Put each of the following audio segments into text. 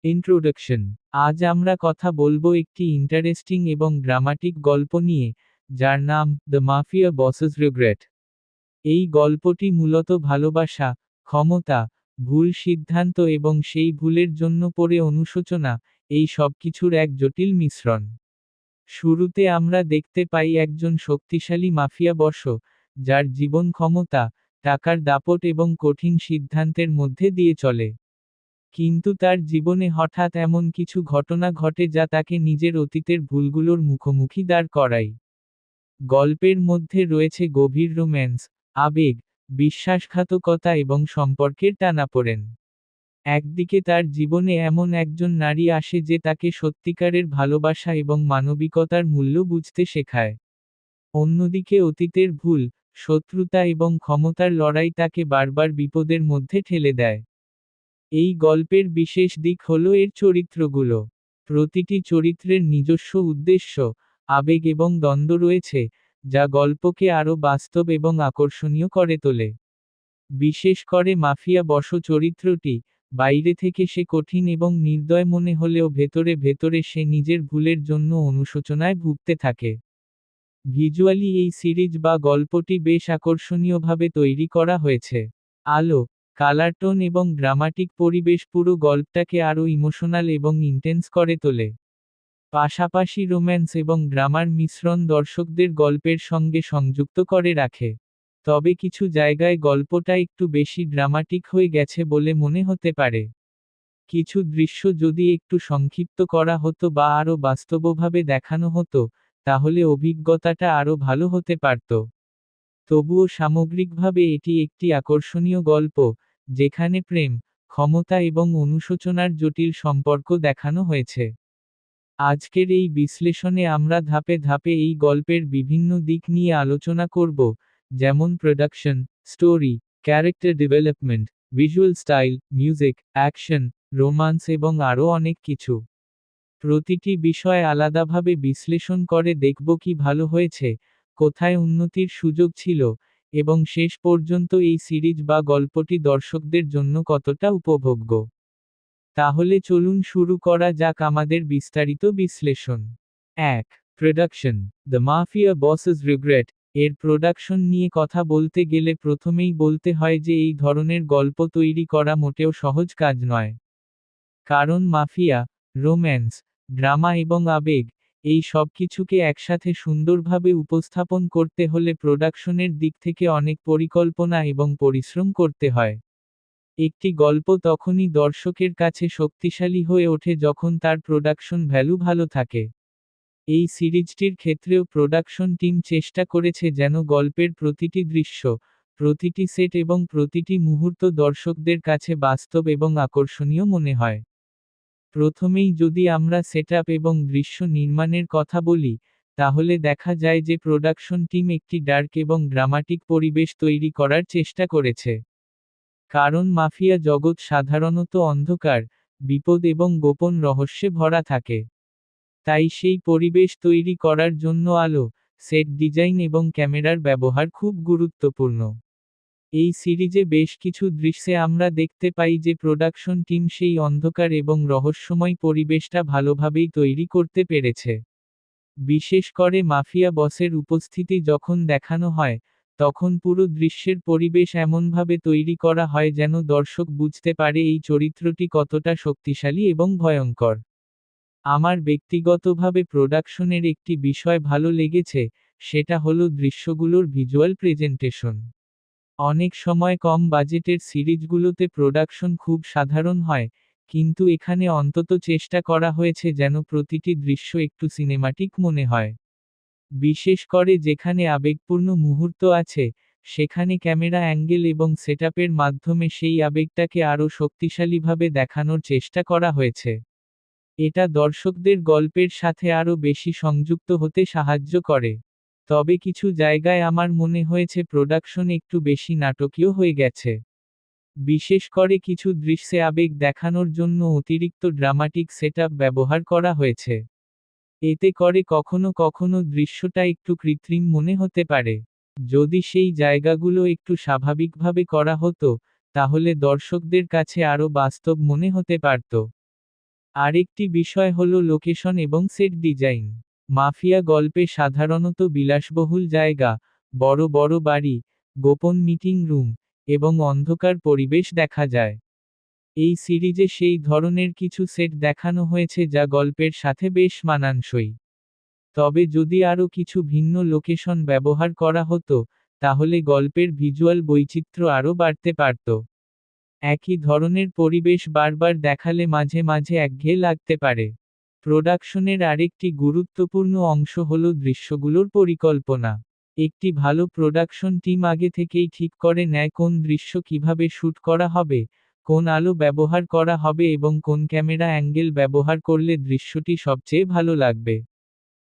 Introduction. আজ আমরা কথা বলবো একটি ইন্টারেস্টিং এবং ড্রামাটিক গল্প নিয়ে, যার নাম দ্য মাফিয়া বসেস রিগ্রেট। এই গল্পটি মূলত ভালোবাসা, ক্ষমতা, ভুল সিদ্ধান্ত এবং সেই ভুলের জন্য পরে অনুশোচনা, এই সবকিছুর এক জটিল মিশ্রণ। শুরুতে আমরা দেখতে পাই একজন শক্তিশালী মাফিয়া বস, যার জীবন ক্ষমতা, টাকার দাপট এবং কঠিন সিদ্ধান্তের মধ্যে দিয়ে চলে। কিন্তু তার জীবনে হঠাৎ এমন কিছু ঘটনা ঘটে যা তাকে নিজের অতীতের ভুলগুলোর মুখোমুখি দাঁড় করায়। গল্পের মধ্যে রয়েছে গভীর রোম্যান্স, আবেগ, বিশ্বাসঘাতকতা এবং সম্পর্কের টানাপোড়েন। একদিকে তার জীবনে এমন একজন নারী আসে যে তাকে সত্যিকারের ভালোবাসা এবং মানবিকতার মূল্য বুঝতে শেখায়। অন্যদিকে অতীতের ভুল, শত্রুতা এবং ক্ষমতার লড়াই তাকে বারবার বিপদের মধ্যে ঠেলে দেয়। এই গল্পের বিশেষ দিক হল এর চরিত্রগুলো। প্রতিটি চরিত্রের নিজস্ব উদ্দেশ্য, আবেগ এবং দ্বন্দ্ব রয়েছে, যা গল্পকে আরও বাস্তব এবং আকর্ষণীয় করে তোলে। বিশেষ করে মাফিয়া বস চরিত্রটি, বাইরে থেকে সে কঠিন এবং নির্দয় মনে হলেও ভেতরে ভেতরে সে নিজের ভুলের জন্য অনুশোচনায় ভুগতে থাকে। ভিজুয়ালি এই সিরিজ বা গল্পটি বেশ আকর্ষণীয়ভাবে তৈরি করা হয়েছে। আলো, কালার টোন এবং ড্রামাটিক পরিবেশ পুরো গল্পটাকে আরও ইমোশনাল এবং ইন্টেন্স করে তোলে। পাশাপাশি রোম্যান্স এবং ড্রামার মিশ্রণ দর্শকদের গল্পের সঙ্গে সংযুক্ত করে রাখে। তবে কিছু জায়গায় গল্পটা একটু বেশি ড্রামাটিক হয়ে গেছে বলে মনে হতে পারে। কিছু দৃশ্য যদি একটু সংক্ষিপ্ত করা হতো বা আরও বাস্তবভাবে দেখানো হতো, তাহলে অভিজ্ঞতাটা আরও ভালো হতে পারত। তবুও সামগ্রিকভাবে এটি একটি আকর্ষণীয় গল্প, যেখানে প্রেম, ক্ষমতা এবং অনুশোচনার জটিল সম্পর্ক দেখানো হয়েছে। আজকের এই বিশ্লেষণে আমরা ধাপে ধাপে এই গল্পের বিভিন্ন দিক নিয়ে আলোচনা করব, যেমন production, story, character development, visual style, music, action, romance এবং আরও অনেক কিছু। প্রতিটি বিষয় আলাদাভাবে বিশ্লেষণ করে দেখব কি ভালো হয়েছে, কোথায় উন্নতির সুযোগ ছিল, এবং শেষ পর্যন্ত এই সিরিজ বা গল্পটি দর্শকদের জন্য কতটা উপভোগ্য। তাহলে চলুন শুরু করা যাক আমাদের বিস্তারিত বিশ্লেষণ। ১. Production, the mafia bosses regret. এর প্রোডাকশন নিয়ে কথা বলতে গেলে প্রথমেই বলতে হয় যে এই ধরনের গল্প তৈরি করা মোটেও সহজ কাজ নয়। কারণ মাফিয়া, রোম্যান্স, ড্রামা এবং আবেগ, এই সব কিছুকে একসাথে সুন্দরভাবে উপস্থাপন করতে হলে প্রোডাকশনের দিক থেকে অনেক পরিকল্পনা এবং পরিশ্রম করতে হয়। একটি গল্প তখনই দর্শকের কাছে শক্তিশালী হয়ে ওঠে যখন তার প্রোডাকশন ভ্যালু ভালো থাকে। এই সিরিজটির ক্ষেত্রেও প্রোডাকশন টিম চেষ্টা করেছে যেন গল্পের প্রতিটি দৃশ্য, প্রতিটি সেট এবং প্রতিটি মুহূর্ত দর্শকদের কাছে বাস্তব এবং আকর্ষণীয় মনে হয়। প্রথমেই যদি আমরা সেটআপ এবং দৃশ্য নির্মাণের কথা বলি, তাহলে দেখা যায় যে প্রোডাকশন টিম একটি ডার্ক এবং ড্রামাটিক পরিবেশ তৈরি করার চেষ্টা করেছে। কারণ মাফিয়া জগৎ সাধারণত অন্ধকার, বিপদ এবং গোপন রহস্যে ভরা থাকে। তাই সেই পরিবেশ তৈরি করার জন্য আলো, সেট ডিজাইন এবং ক্যামেরার ব্যবহার খুব গুরুত্বপূর্ণ। এই সিরিজে বেশ কিছু দৃশ্যে আমরা দেখতে পাই যে প্রোডাকশন টিম সেই অন্ধকার এবং রহস্যময় পরিবেশটা ভালোভাবেই তৈরি করতে পেরেছে। বিশেষ করে মাফিয়া বসের উপস্থিতি যখন দেখানো হয়, তখন পুরো দৃশ্যের পরিবেশ এমনভাবে তৈরি করা হয় যেন দর্শক বুঝতে পারে এই চরিত্রটি কতটা শক্তিশালী এবং ভয়ঙ্কর। আমার ব্যক্তিগতভাবে প্রোডাকশনের একটি বিষয় ভালো লেগেছে, সেটা হলো দৃশ্যগুলোর ভিজুয়াল প্রেজেন্টেশন। অনেক সময় কম বাজেটের সিরিজগুলোতে প্রোডাকশন খুব সাধারণ হয়, কিন্তু এখানে অন্তত চেষ্টা করা হয়েছে যেন প্রতিটি দৃশ্য একটু সিনেমাটিক মনে হয়। বিশেষ করে যেখানে আবেগপূর্ণ মুহূর্ত আছে, সেখানে ক্যামেরা অ্যাঙ্গেল এবং সেটআপের মাধ্যমে সেই আবেগটাকে আরও শক্তিশালীভাবে দেখানোর চেষ্টা করা হয়েছে। এটা দর্শকদের গল্পের সাথে আরও বেশি সংযুক্ত হতে সাহায্য করে। তবে কিছু জায়গায় আমার মনে হয়েছে প্রোডাকশন একটু বেশি নাটকীয় হয়ে গেছে। বিশেষ করে কিছু দৃশ্যে আবেগ দেখানোর জন্য অতিরিক্ত ড্রামাটিক সেটআপ ব্যবহার করা হয়েছে। এতে করে কখনো কখনো দৃশ্যটা একটু কৃত্রিম মনে হতে পারে। যদি সেই জায়গাগুলো একটু স্বাভাবিকভাবে করা হতো, তাহলে দর্শকদের কাছে আরও বাস্তব মনে হতে পারত। আরেকটি বিষয় হল লোকেশন এবং সেট ডিজাইন। মাফিয়া গল্পে সাধারণত বিলাসবহুল জায়গা, বড় বড় বাড়ি, গোপন মিটিং রুম, এবং অন্ধকার পরিবেশ দেখা যায়। এই সিরিজে সেই ধরনের কিছু সেট দেখানো হয়েছে যা গল্পের সাথে বেশ মানানসই। তবে যদি আরও কিছু ভিন্ন লোকেশন ব্যবহার করা হতো, তাহলে গল্পের ভিজুয়াল বৈচিত্র্য আরও বাড়তে পারত। একই ধরনের পরিবেশ বারবার দেখালে মাঝে মাঝে একঘেয়ে লাগতে পারে। প্রোডাকশনের আরেকটি গুরুত্বপূর্ণ অংশ হল দৃশ্যগুলোর পরিকল্পনা। একটি ভালো প্রোডাকশন টিম আগে থেকেই ঠিক করে নেয় কোন দৃশ্য কিভাবে শ্যুট করা হবে, কোন আলো ব্যবহার করা হবে এবং কোন ক্যামেরা অ্যাঙ্গেল ব্যবহার করলে দৃশ্যটি সবচেয়ে ভালো লাগবে।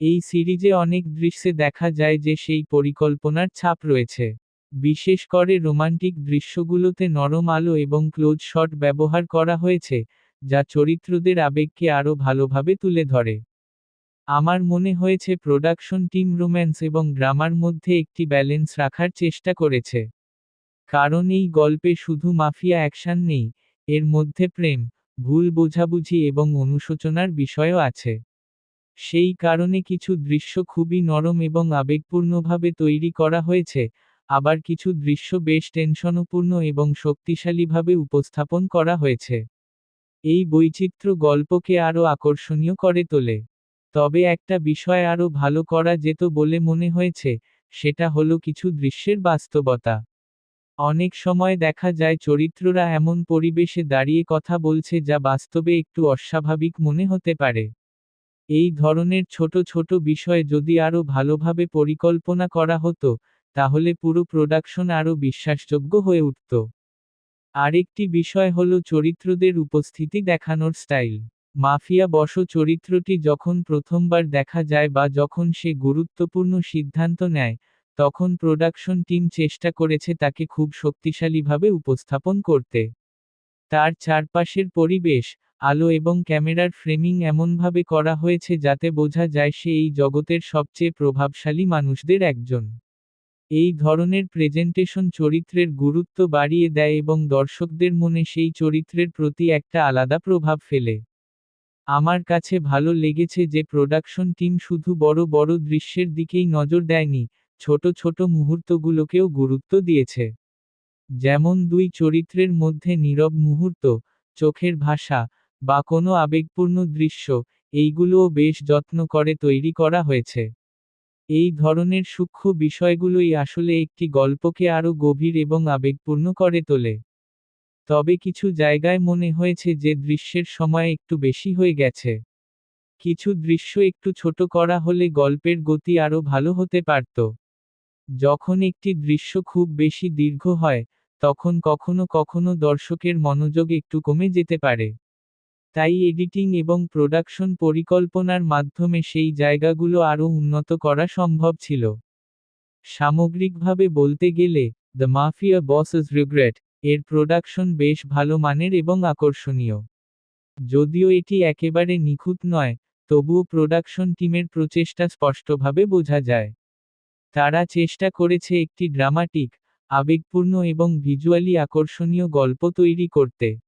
এই সিরিজে অনেক দৃশ্যে দেখা যায় যে সেই পরিকল্পনার ছাপ রয়েছে। বিশেষ করে রোমান্টিক দৃশ্যগুলোতে নরম আলো এবং ক্লোজ শট ব্যবহার করা হয়েছে, যা চরিত্রদের আবেগকে আরও ভালোভাবে তুলে ধরে। আমার মনে হয়েছে প্রোডাকশন টিম রোম্যান্স এবং ড্রামার মধ্যে একটি ব্যালেন্স রাখার চেষ্টা করেছে। কারণ এই গল্পে শুধু মাফিয়া অ্যাকশন নেই, এর মধ্যে প্রেম, ভুল বোঝাবুঝি এবং অনুশোচনার বিষয়ও আছে। সেই কারণে কিছু দৃশ্য খুবই নরম এবং আবেগপূর্ণভাবে তৈরি করা হয়েছে, আবার কিছু দৃশ্য বেশ টেনশনপূর্ণ এবং শক্তিশালীভাবে উপস্থাপন করা হয়েছে। এই বৈচিত্র্য গল্পকে আরও আকর্ষণীয় করে তোলে। তবে একটা বিষয় আরও ভালো করা যেত বলে মনে হয়েছে, সেটা হলো কিছু দৃশ্যের বাস্তবতা। অনেক সময় দেখা যায় চরিত্ররা এমন পরিবেশে দাঁড়িয়ে কথা বলছে যা বাস্তবে একটু অস্বাভাবিক মনে হতে পারে। এই ধরনের ছোট ছোট বিষয় যদি আরও ভালোভাবে পরিকল্পনা করা হতো, তাহলে পুরো প্রোডাকশন আরও বিশ্বাসযোগ্য হয়ে উঠত। আরেকটি বিষয় হল চরিত্রদের উপস্থিতি দেখানোর স্টাইল। মাফিয়া বস চরিত্রটি যখন প্রথমবার দেখা যায় বা যখন সে গুরুত্বপূর্ণ সিদ্ধান্ত নেয়, তখন প্রোডাকশন টিম চেষ্টা করেছে তাকে খুব শক্তিশালীভাবে উপস্থাপন করতে। তার চারপাশের পরিবেশ, আলো এবং ক্যামেরার ফ্রেমিং এমনভাবে করা হয়েছে যাতে বোঝা যায় সে এই জগতের সবচেয়ে প্রভাবশালী মানুষদের একজন। এই ধরনের প্রেজেন্টেশন চরিত্রের গুরুত্ব বাড়িয়ে দেয় এবং দর্শকদের মনে সেই চরিত্রের প্রতি একটা আলাদা প্রভাব ফেলে। আমার কাছে ভালো লেগেছে যে প্রোডাকশন টিম শুধু বড় বড় দৃশ্যের দিকেই নজর দেয়নি, ছোট ছোট মুহূর্তগুলোকেও গুরুত্ব দিয়েছে। যেমন দুই চরিত্রের মধ্যে নীরব মুহূর্ত, চোখের ভাষা, বা কোনো আবেগপূর্ণ দৃশ্য, এইগুলোও বেশ যত্ন করে তৈরি করা হয়েছে। এই ধরনের সূক্ষ্ম বিষয়গুলোই আসলে একটি গল্পকে আরও গভীর এবং আবেগপূর্ণ করে তোলে। তবে কিছু জায়গায় মনে হয়েছে যে দৃশ্যের সময় একটু বেশি হয়ে গেছে। কিছু দৃশ্য একটু ছোট করা হলে গল্পের গতি আরও ভালো হতে পারত। যখন একটি দৃশ্য খুব বেশি দীর্ঘ হয়, তখন কখনো কখনো দর্শকের মনোযোগ একটু কমে যেতে পারে। তাই এডিটিং এবং প্রোডাকশন পরিকল্পনার মাধ্যমে সেই জায়গাগুলো আরও উন্নত করা সম্ভব ছিল। সামগ্রিকভাবে বলতে গেলে, দ্য মাফিয়া বসেস রিগ্রেট এর প্রোডাকশন বেশ ভালো মানের এবং আকর্ষণীয়। যদিও এটি একেবারে নিখুঁত নয়, তবুও প্রোডাকশন টিমের প্রচেষ্টা স্পষ্টভাবে বোঝা যায়। তারা চেষ্টা করেছে একটি ড্রামাটিক, আবেগপূর্ণ এবং ভিজুয়ালি আকর্ষণীয় গল্প তৈরি করতে।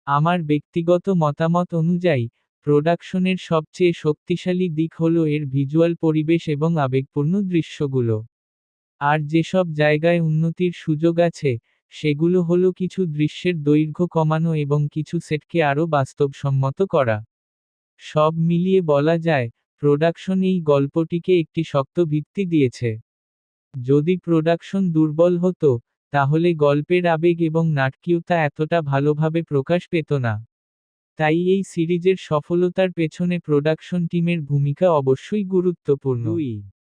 আমার ব্যক্তিগত মতামত অনুযায়ী, প্রোডাকশনের সবচেয়ে শক্তিশালী দিক হল এর ভিজুয়াল পরিবেশ এবং আবেগপূর্ণ দৃশ্যগুলো। আর যেসব জায়গায় উন্নতির সুযোগ আছে, সেগুলো হলো কিছু দৃশ্যের দৈর্ঘ্য কমানো এবং কিছু সেটকে আরও বাস্তবসম্মত করা। সব মিলিয়ে বলা যায়, প্রোডাকশন এই গল্পটিকে একটি শক্ত ভিত্তি দিয়েছে। যদি প্রোডাকশন দুর্বল হতো, তাহলে গল্পের আবেগ এবং নাটকীয়তা এতটা ভালোভাবে প্রকাশ পেত না। তাই এই সিরিজের সফলতার পেছনে প্রোডাকশন টিমের ভূমিকা অবশ্যই গুরুত্বপূর্ণ।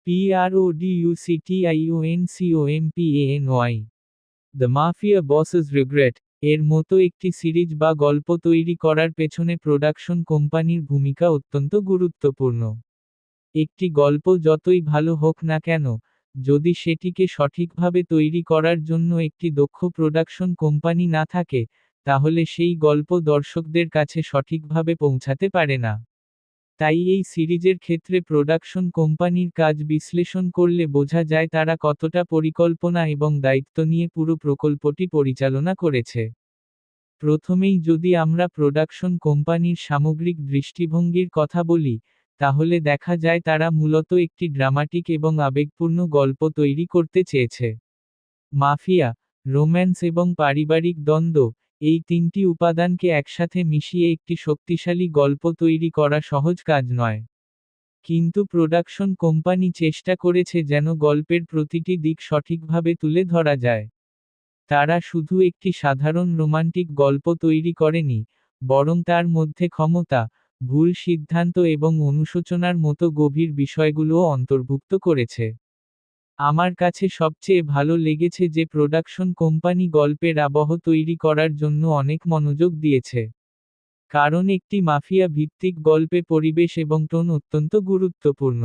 PRODUCTIONCOMPANY the mafia bosses regret এর মতো একটি সিরিজ বা গল্প তৈরি করার পেছনে প্রোডাকশন কোম্পানির ভূমিকা অত্যন্ত গুরুত্বপূর্ণ। একটি গল্প যতই ভালো হোক না কেন, যদি সেটিকে সঠিকভাবে তৈরি করার জন্য একটি দক্ষ প্রোডাকশন কোম্পানি না থাকে, তাহলে সেই গল্প দর্শকদের কাছে সঠিকভাবে পৌঁছাতে পারে না। তাই এই সিরিজের ক্ষেত্রে প্রোডাকশন কোম্পানির কাজ বিশ্লেষণ করলে বোঝা যায় তারা কতটা পরিকল্পনা এবং দায়িত্ব নিয়ে পুরো প্রকল্পটি পরিচালনা করেছে। প্রথমেই যদি আমরা প্রোডাকশন কোম্পানির সামগ্রিক দৃষ্টিভঙ্গির কথা বলি, তাহলে দেখা যায় তারা মূলত একটি ড্রামাটিক এবং আবেগপূর্ণ গল্প তৈরি করতে চেয়েছে। মাফিয়া, রোম্যান্স এবং পারিবারিক দ্বন্দ্ব, এই তিনটি উপাদানকে একসাথে মিশিয়ে একটি শক্তিশালী গল্প তৈরি করা সহজ কাজ নয়। কিন্তু প্রোডাকশন কোম্পানি চেষ্টা করেছে যেন গল্পের প্রতিটি দিক সঠিকভাবে তুলে ধরা যায়। তারা শুধু একটি সাধারণ রোমান্টিক গল্প তৈরি করেনি, বরং তার মধ্যে ক্ষমতা, ভুল সিদ্ধান্ত এবং অনুশোচনার মতো গভীর বিষয়গুলোও অন্তর্ভুক্ত করেছে। আমার কাছে সবচেয়ে ভালো লেগেছে যে প্রোডাকশন কোম্পানি গল্পের আবহ তৈরি করার জন্য অনেক মনোযোগ দিয়েছে। কারণ একটি মাফিয়া ভিত্তিক গল্পে পরিবেশ এবং টোন অত্যন্ত গুরুত্বপূর্ণ।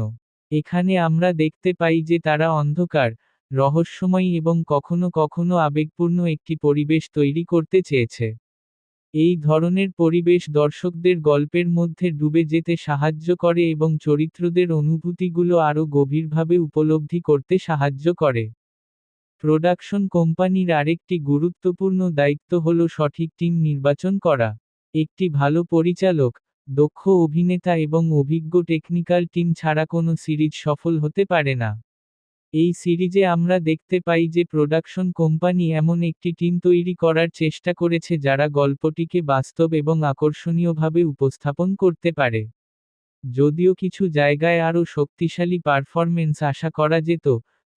এখানে আমরা দেখতে পাই যে তারা অন্ধকার, রহস্যময়ী এবং কখনো কখনো আবেগপূর্ণ একটি পরিবেশ তৈরি করতে চেয়েছে। এই ধরনের পরিবেশ দর্শকদের গল্পের মধ্যে ডুবে যেতে সাহায্য করে এবং চরিত্রদের অনুভূতিগুলো আরও গভীরভাবে উপলব্ধি করতে সাহায্য করে। প্রোডাকশন কোম্পানির আরেকটি গুরুত্বপূর্ণ দায়িত্ব হল সঠিক টিম নির্বাচন করা। একটি ভালো পরিচালক, দক্ষ অভিনেতা এবং অভিজ্ঞ টেকনিক্যাল টিম ছাড়া কোনো সিরিজ সফল হতে পারে না। এই সিরিজে আমরা দেখতে পাই যে প্রোডাকশন কোম্পানি এমন একটি টিম তৈরি করার চেষ্টা করেছে যারা গল্পটিকে বাস্তব এবং আকর্ষণীয়ভাবে উপস্থাপন করতে পারে। যদিও কিছু জায়গায় আরও শক্তিশালী পারফরমেন্স আশা করা যেত,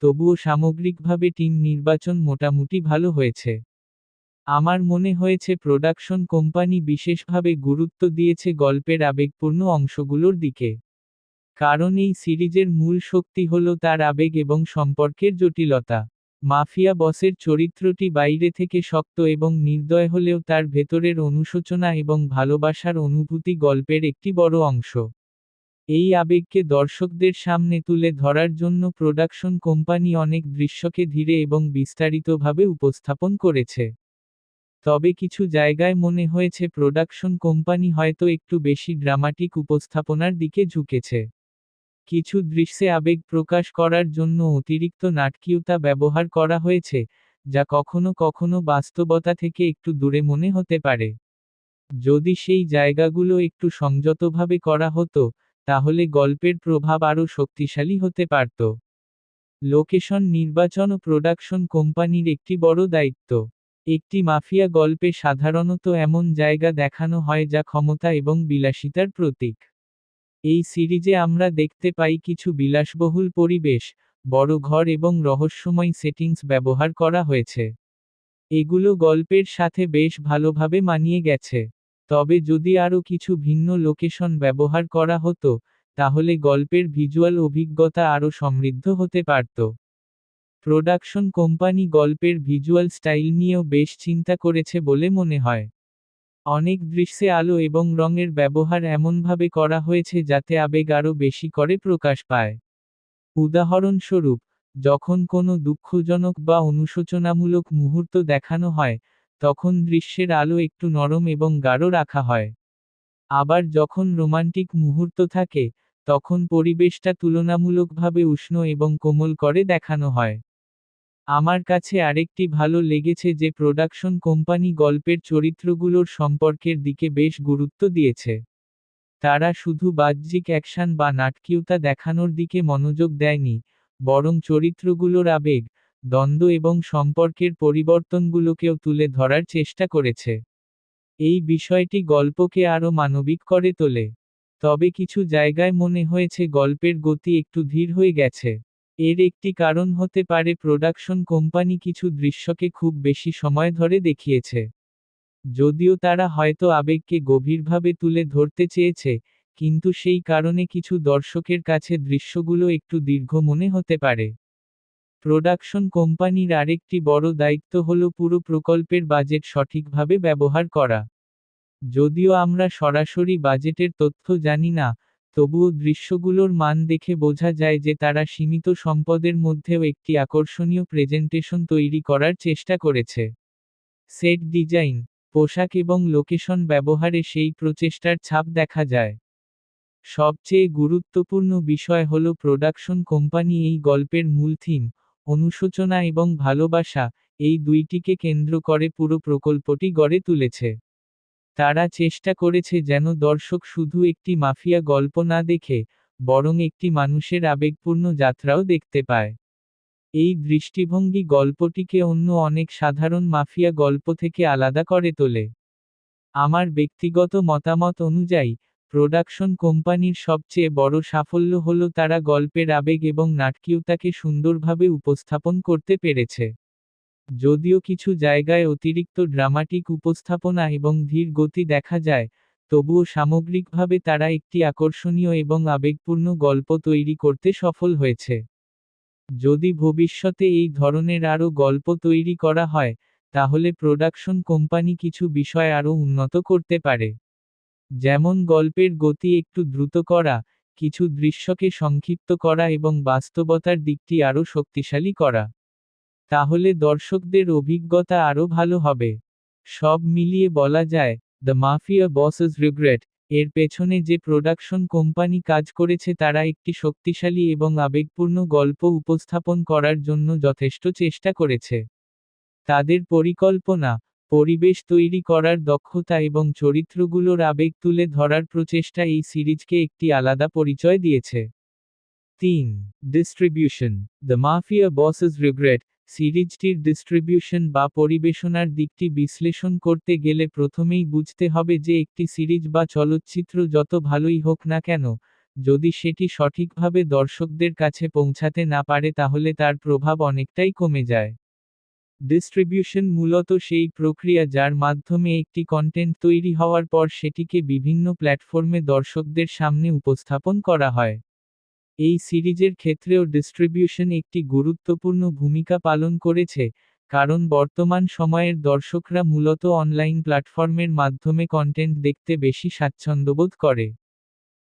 তবুও সামগ্রিকভাবে টিম নির্বাচন মোটামুটি ভালো হয়েছে। আমার মনে হয়েছে প্রোডাকশন কোম্পানি বিশেষভাবে গুরুত্ব দিয়েছে গল্পের আবেগপূর্ণ অংশগুলোর দিকে। কারণ এই সিরিজের মূল শক্তি হল তার আবেগ এবং সম্পর্কের জটিলতা। মাফিয়া বসের চরিত্রটি বাইরে থেকে শক্ত এবং নির্দয় হলেও তার ভেতরের অনুশোচনা এবং ভালোবাসার অনুভূতি গল্পের একটি বড় অংশ। এই আবেগকে দর্শকদের সামনে তুলে ধরার জন্য প্রোডাকশন কোম্পানি অনেক দৃশ্যকে ধীরে এবং বিস্তারিতভাবে উপস্থাপন করেছে। তবে কিছু জায়গায় মনে হয়েছে প্রোডাকশন কোম্পানি হয়তো একটু বেশি ড্রামাটিক উপস্থাপনার দিকে ঝুঁকেছে। কিছু দৃশ্যে আবেগ প্রকাশ করার জন্য অতিরিক্ত নাটকীয়তা ব্যবহার করা হয়েছে, যা কখনো কখনো বাস্তবতা থেকে একটু দূরে মনে হতে পারে। যদি সেই জায়গাগুলো একটু সংযতভাবে করা হতো, তাহলে গল্পের প্রভাব আরও শক্তিশালী হতে পারত। লোকেশন নির্বাচন ও প্রোডাকশন কোম্পানির একটি বড় দায়িত্ব। একটি মাফিয়া গল্পে সাধারণত এমন জায়গা দেখানো হয় যা ক্ষমতা এবং বিলাসিতার প্রতীক। এই সিরিজে আমরা দেখতে পাই কিছু বিলাসবহুল পরিবেশ, বড় ঘর এবং রহস্যময় সেটিংস ব্যবহার করা হয়েছে। এগুলো গল্পের সাথে বেশ ভালোভাবে মানিয়ে গেছে। তবে যদি আরও কিছু ভিন্ন লোকেশন ব্যবহার করা হতো, তাহলে গল্পের ভিজুয়াল অভিজ্ঞতা আরও সমৃদ্ধ হতে পারত। প্রোডাকশন কোম্পানি গল্পের ভিজুয়াল স্টাইল নিয়েও বেশ চিন্তা করেছে বলে মনে হয়। অনেক দৃশ্যে আলো এবং রঙের ব্যবহার এমনভাবে করা হয়েছে যাতে আবেগ আরও বেশি করে প্রকাশ পায়। উদাহরণস্বরূপ, যখন কোনো দুঃখজনক বা অনুশোচনামূলক মুহূর্ত দেখানো হয়, তখন দৃশ্যের আলো একটু নরম এবং গাঢ় রাখা হয়। আবার যখন রোমান্টিক মুহূর্ত থাকে, তখন পরিবেশটা তুলনামূলকভাবে উষ্ণ এবং কোমল করে দেখানো হয়। আমার কাছে আরেকটি ভালো লেগেছে যে প্রোডাকশন কোম্পানি গল্পের চরিত্রগুলোর সম্পর্কের দিকে বেশ গুরুত্ব দিয়েছে। তারা শুধু বাহ্যিক অ্যাকশন বা নাটকীয়তা দেখানোর দিকে মনোযোগ দেয়নি, বরং চরিত্রগুলোর আবেগ, দ্বন্দ্ব এবং সম্পর্কের পরিবর্তনগুলোকেও তুলে ধরার চেষ্টা করেছে। এই বিষয়টি গল্পকে আরও মানবিক করে তোলে। তবে কিছু জায়গায় মনে হয়েছে গল্পের গতি একটু ধীর হয়ে গেছে। এর একটি কারণ হতে পারে প্রোডাকশন কোম্পানি কিছু দৃশ্যকে খুব বেশি সময় ধরে দেখিয়েছে। যদিও তারা হয়তো আবেগকে গভীরভাবে তুলে ধরতে চেয়েছে, কিন্তু সেই কারণে কিছু দর্শকের কাছে দৃশ্যগুলো একটু দীর্ঘ মনে হতে পারে। প্রোডাকশন কোম্পানির আরেকটি বড় দায়িত্ব হল পুরো প্রকল্পের বাজেট সঠিকভাবে ব্যবহার করা। যদিও আমরা সরাসরি বাজেটের তথ্য জানি না, তবুও দৃশ্যগুলোর মান দেখে বোঝা যায় যে তারা সীমিত সম্পদের মধ্যেও একটি আকর্ষণীয় প্রেজেন্টেশন তৈরি করার চেষ্টা করেছে। সেট ডিজাইন, পোশাক এবং লোকেশন ব্যবহারে সেই প্রচেষ্টার ছাপ দেখা যায়। সবচেয়ে গুরুত্বপূর্ণ বিষয় হল প্রোডাকশন কোম্পানি এই গল্পের মূল থিম, অনুশোচনা এবং ভালোবাসা, এই দুইটিকে কেন্দ্র করে পুরো প্রকল্পটি গড়ে তুলেছে। তারা চেষ্টা করেছে যেন দর্শক শুধু একটি মাফিয়া গল্প না দেখে, বরং একটি মানুষের আবেগপূর্ণ যাত্রাও দেখতে পায়। এই দৃষ্টিভঙ্গি গল্পটিকে অন্য অনেক সাধারণ মাফিয়া গল্প থেকে আলাদা করে তোলে। আমার ব্যক্তিগত মতামত অনুযায়ী, প্রোডাকশন কোম্পানির সবচেয়ে বড় সাফল্য হল তারা গল্পের আবেগ এবং নাটকীয়তাকে সুন্দরভাবে উপস্থাপন করতে পেরেছে। যদিও কিছু জায়গায় অতিরিক্ত ড্রামাটিক উপস্থাপনা এবং ধীর গতি দেখা যায়, তবুও সামগ্রিকভাবে তারা একটি আকর্ষণীয় এবং আবেগপূর্ণ গল্প তৈরি করতে সফল হয়েছে। যদি ভবিষ্যতে এই ধরনের আরও গল্প তৈরি করা হয়, তাহলে প্রোডাকশন কোম্পানি কিছু বিষয় আরও উন্নত করতে পারে। যেমন গল্পের গতি একটু দ্রুত করা, কিছু দৃশ্যকে সংক্ষিপ্ত করা এবং বাস্তবতার দিকটি আরও শক্তিশালী করা। তাহলে দর্শকদের অভিজ্ঞতা আরও ভালো হবে। সব মিলিয়ে বলা যায়, দ্য মাফিয়া বসেস রিগ্রেট এর পেছনে যে প্রোডাকশন কোম্পানি কাজ করেছে তারা একটি শক্তিশালী এবং আবেগপূর্ণ গল্প উপস্থাপন করার জন্য যথেষ্ট চেষ্টা করেছে। তাদের পরিকল্পনা, পরিবেশ তৈরি করার দক্ষতা এবং চরিত্রগুলোর আবেগ তুলে ধরার প্রচেষ্টা এই সিরিজকে একটি আলাদা পরিচয় দিয়েছে। ৩. Distribution. The mafia bosses regret সিরিজটির ডিস্ট্রিবিউশন বা পরিবেশনার দিকটি বিশ্লেষণ করতে গেলে প্রথমেই বুঝতে হবে যে একটি সিরিজ বা চলচ্চিত্র যত ভালোই হোক না কেন, যদি সেটি সঠিকভাবে দর্শকদের কাছে পৌঁছাতে না পারে তাহলে তার প্রভাব অনেকটাই কমে যায়। ডিস্ট্রিবিউশন মূলত সেই প্রক্রিয়া যার মাধ্যমে একটি কন্টেন্ট তৈরি হওয়ার পর সেটিকে বিভিন্ন প্ল্যাটফর্মে দর্শকদের সামনে উপস্থাপন করা হয়। এই সিরিজের ক্ষেত্রেও ডিস্ট্রিবিউশন একটি গুরুত্বপূর্ণ ভূমিকা পালন করেছে, কারণ বর্তমান সময়ের দর্শকরা মূলত অনলাইন প্ল্যাটফর্মের মাধ্যমে কন্টেন্ট দেখতে বেশি স্বাচ্ছন্দ্যবোধ করে।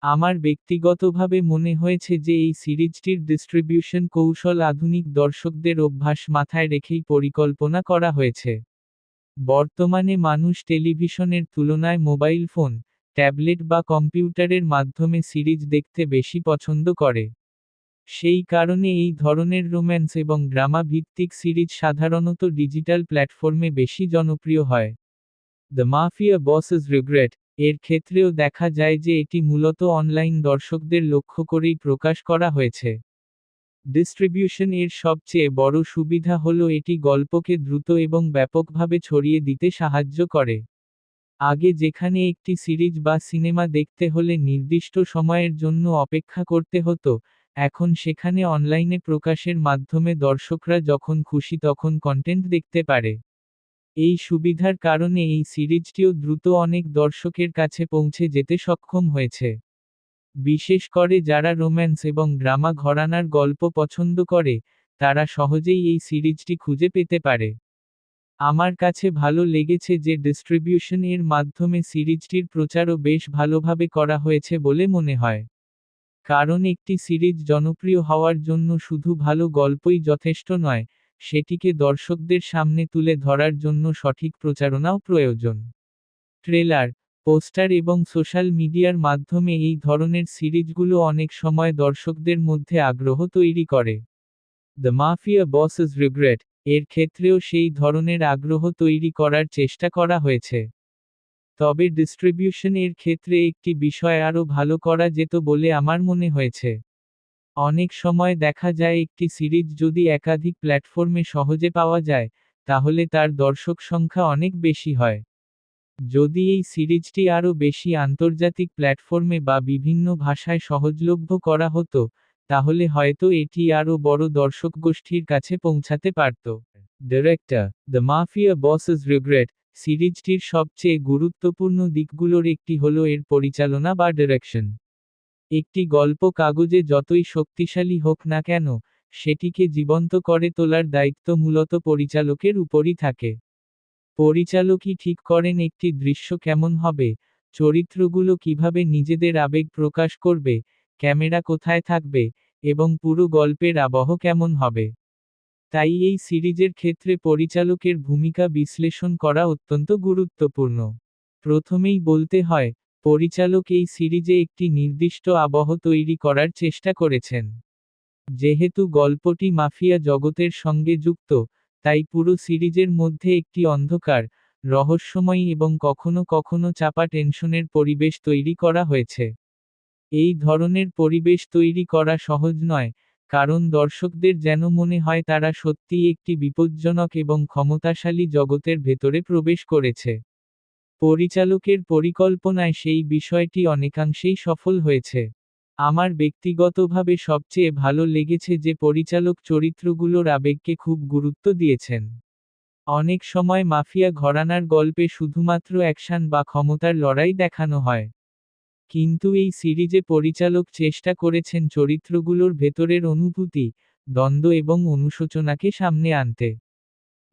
আমার ব্যক্তিগতভাবে মনে হয়েছে যে এই সিরিজটির ডিস্ট্রিবিউশন কৌশল আধুনিক দর্শকদের অভ্যাস মাথায় রেখেই পরিকল্পনা করা হয়েছে। বর্তমানে মানুষ টেলিভিশনের তুলনায় মোবাইল ফোন, ট্যাবলেট বা কম্পিউটারের মাধ্যমে সিরিজ দেখতে বেশি পছন্দ করে। সেই কারণে এই ধরনের রোম্যান্স এবং ড্রামা ভিত্তিক সিরিজ সাধারণত ডিজিটাল প্ল্যাটফর্মে বেশি জনপ্রিয় হয়। দ্য মাফিয়া বসেস রিগ্রেট এর ক্ষেত্রেও দেখা যায় যে এটি মূলত অনলাইন দর্শকদের লক্ষ্য করেই প্রকাশ করা হয়েছে। ডিস্ট্রিবিউশন এর সবচেয়ে বড় সুবিধা হল এটি গল্পকে দ্রুত এবং ব্যাপকভাবে ছড়িয়ে দিতে সাহায্য করে। আগে যেখানে একটি সিরিজ বা সিনেমা দেখতে হলে নির্দিষ্ট সময়ের জন্য অপেক্ষা করতে হতো, এখন সেখানে অনলাইনে প্রকাশের মাধ্যমে দর্শকরা যখন খুশি তখন কন্টেন্ট দেখতে পারে। এই সুবিধার কারণে এই সিরিজটিও দ্রুত অনেক দর্শকের কাছে পৌঁছে যেতে সক্ষম হয়েছে। বিশেষ করে যারা রোম্যান্স এবং ড্রামা ঘরানার গল্প পছন্দ করে, তারা সহজেই এই সিরিজটি খুঁজে পেতে পারে। আমার কাছে ভালো লেগেছে যে ডিস্ট্রিবিউশন এর মাধ্যমে সিরিজটির প্রচারও বেশ ভালোভাবে করা হয়েছে বলে মনে হয়। কারণ একটি সিরিজ জনপ্রিয় হওয়ার জন্য শুধু ভালো গল্পই যথেষ্ট নয়, সেটিকে দর্শকদের সামনে তুলে ধরার জন্য সঠিক প্রচারণাও প্রয়োজন। ট্রেলার, পোস্টার এবং সোশ্যাল মিডিয়ার মাধ্যমে এই ধরনের সিরিজগুলো অনেক সময় দর্শকদের মধ্যে আগ্রহ তৈরি করে। দ্য মাফিয়া বসেস রিগ্রেট এর ক্ষেত্রেও সেই ধরনের আগ্রহ তৈরি করার চেষ্টা করা হয়েছে। তবে ডিস্ট্রিবিউশন এর ক্ষেত্রে একটি বিষয় আরও ভালো করা যেত বলে আমার মনে হয়েছে। অনেক সময় দেখা যায় একটি সিরিজ যদি একাধিক প্ল্যাটফর্মে সহজে পাওয়া যায়, তাহলে তার দর্শক সংখ্যা অনেক বেশি হয়। যদি এই সিরিজটি আরও বেশি আন্তর্জাতিক প্ল্যাটফর্মে বা বিভিন্ন ভাষায় সহজলভ্য করা হতো, তাহলে হয়তো এটি আরও বড় দর্শকগোষ্ঠীর কাছে পৌঁছাতে পারত। Director, the mafia bosses regret সিরিজটির সবচেয়ে গুরুত্বপূর্ণ দিকগুলোর একটি হল এর পরিচালনা বা ডিরেকশন। একটি গল্প কাগজে যতই শক্তিশালী হোক না কেন, সেটিকে জীবন্ত করে তোলার দায়িত্ব মূলত পরিচালকের উপরই থাকে। পরিচালকই ঠিক করেন একটি দৃশ্য কেমন হবে, চরিত্রগুলো কিভাবে নিজেদের আবেগ প্রকাশ করবে, ক্যামেরা কোথায় থাকবে, এবং পুরো গল্পের আবহ কেমন হবে। তাই এই সিরিজের ক্ষেত্রে পরিচালকের ভূমিকা বিশ্লেষণ করা অত্যন্ত গুরুত্বপূর্ণ। প্রথমেই বলতে হয়, পরিচালক এই সিরিজে একটি নির্দিষ্ট আবহ তৈরি করার চেষ্টা করেছেন। যেহেতু গল্পটি মাফিয়া জগতের সঙ্গে যুক্ত, তাই পুরো সিরিজের মধ্যে একটি অন্ধকার, রহস্যময়ী এবং কখনো কখনো চাপা টেনশনের পরিবেশ তৈরি করা হয়েছে। এই ধরনের পরিবেশ তৈরি করা সহজ নয়, কারণ দর্শকদের যেন মনে হয় তারা সত্যিই একটি বিপজ্জনক এবং ক্ষমতাশালী জগতের ভেতরে প্রবেশ করেছে। পরিচালকের পরিকল্পনায় সেই বিষয়টি অনেকাংশেই সফল হয়েছে। আমার ব্যক্তিগতভাবে সবচেয়ে ভালো লেগেছে যে পরিচালক চরিত্রগুলোর আবেগকে খুব গুরুত্ব দিয়েছেন। অনেক সময় মাফিয়া ঘরানার গল্পে শুধুমাত্র অ্যাকশন বা ক্ষমতার লড়াই দেখানো হয়। কিন্তু এই সিরিজে পরিচালক চেষ্টা করেছেন চরিত্রগুলোর ভেতরের অনুভূতি, দ্বন্দ্ব এবং অনুশোচনাকে সামনে আনতে।